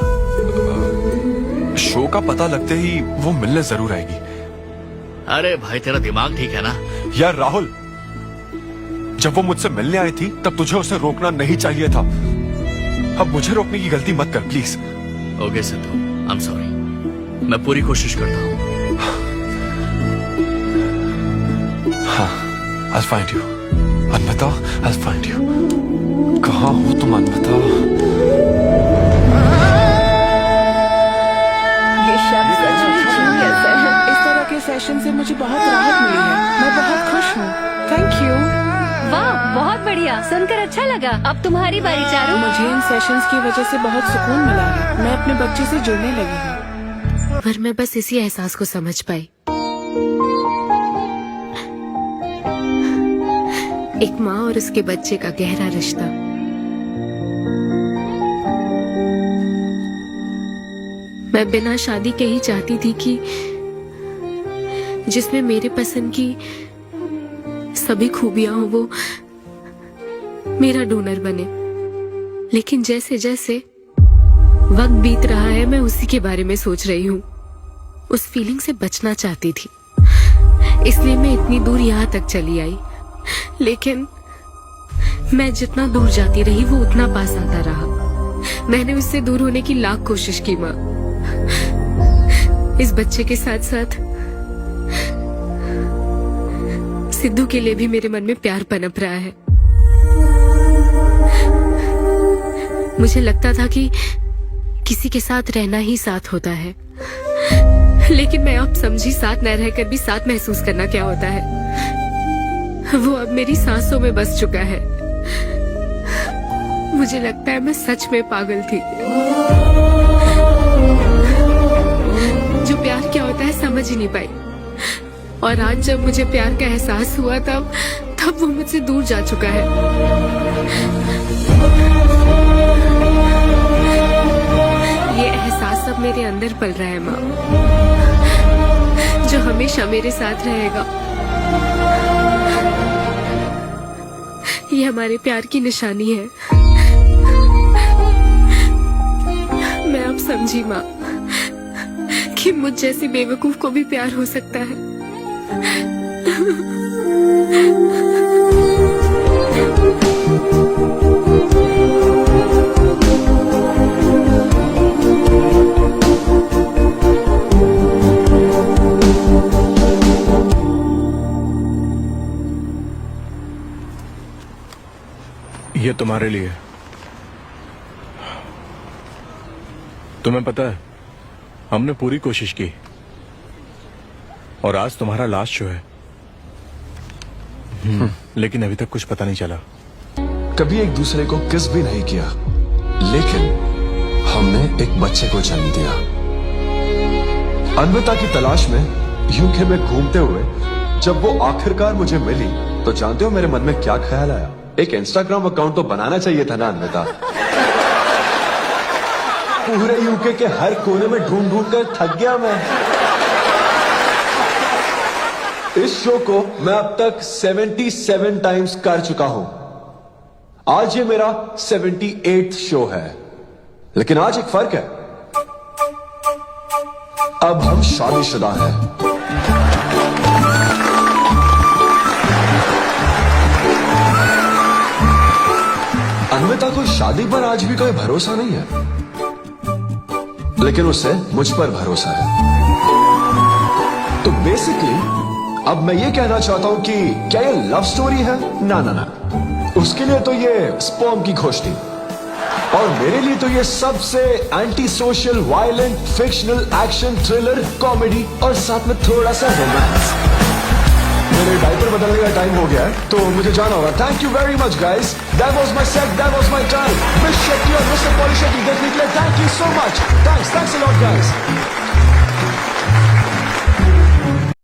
शो का पता लगते ही वो मिलने जरूर आएगी। अरे भाई, तेरा दिमाग ठीक है ना? यार राहुल, जब वो मुझसे मिलने आई थी तब तुझे उसे रोकना नहीं चाहिए था। अब मुझे रोकने की गलती मत कर please. Okay Sidhu, I am sorry. मैं पूरी कोशिश करता हूँ। हाँ, I'll find you. Anvita, I'll find you. कहाँ हो तुम अन्विता? ये शब्द सच में जीनियस है। इस तरह के सेशन से मुझे बहुत राहत मिली है। मैं बहुत खुश हूँ। Thank you. वाह, बहुत बढ़िया, सुनकर अच्छा लगा। अब तुम्हारी बारी चारू। मुझे इन सेशंस की वजह से बहुत सुकून मिला है। मैं अपने बच्चे से जुड़ने लगी हूँ। पर मैं बस इसी एहसास को समझ पाई। एक माँ और उसके बच्चे का गहरा रिश्ता। मैं बिना शादी के ही चाहती थी कि जिसमें मेरे पसंद की सभी खूबियां हो वो मेरा डोनर बने। लेकिन जैसे जैसे वक्त बीत रहा है, मैं उसी के बारे में सोच रही हूँ। उस फीलिंग से बचना चाहती थी, इसलिए मैं इतनी दूर यहाँ तक चली आई। लेकिन मैं जितना दूर जाती रही वो उतना पास आता रहा। मैंने उससे दूर होने की लाख कोशिश की माँ। इस बच्चे के साथ साथ सिद्धू के लिए भी मेरे मन में प्यार पनप रहा है। मुझे लगता था कि किसी के साथ रहना ही साथ होता है, लेकिन मैं अब समझी साथ न रहकर भी साथ महसूस करना क्या होता है। वो अब मेरी सांसों में बस चुका है। मुझे लगता है मैं सच में पागल थी। जो प्यार क्या होता है समझ ही नहीं पाई। और आज जब मुझे प्यार का एहसास हुआ तब वो मुझसे दूर जा चुका है। ये एहसास अब मेरे अंदर पल रहा है माँ, जो हमेशा मेरे साथ रहेगा। ये हमारे प्यार की निशानी है। मैं अब समझी माँ कि मुझ जैसी बेवकूफ को भी प्यार हो सकता है। ये तुम्हारे लिए। तुम्हें पता है हमने पूरी कोशिश की और आज तुम्हारा लास्ट शो है। लेकिन अभी तक कुछ पता नहीं चला। कभी एक दूसरे को किस भी नहीं किया, लेकिन हमने एक बच्चे को जन्म दिया। अन्विता की तलाश में यूके में घूमते हुए जब वो आखिरकार मुझे मिली तो जानते हो मेरे मन में क्या ख्याल आया? एक इंस्टाग्राम अकाउंट तो बनाना चाहिए था ना अन्विता। पूरे यूके के हर कोने में ढूंढ ढूंढ कर थक गया मैं। इस शो को मैं अब तक 77 टाइम्स कर चुका हूं। आज ये मेरा 78th शो है। लेकिन आज एक फर्क है, अब हम शादीशुदा हैं। अन्विता को शादी पर आज भी कोई भरोसा नहीं है, लेकिन उसे मुझ पर भरोसा है। तो बेसिकली अब मैं ये कहना चाहता हूं कि क्या ये लव स्टोरी है? ना ना ना, उसके लिए तो ये स्पर्म की खोज थी, और मेरे लिए तो ये सबसे anti social, violent, fictional, action, thriller, comedy और साथ में थोड़ा सा रोमांस। मेरे डायपर बदलने का टाइम हो गया है, तो मुझे जाना होगा। Thank you very much guys, that was my set, that was my time. Miss Shetty और मिस्टर पॉली शेट्टी देखने के लिए thank you so much. Thanks a lot guys.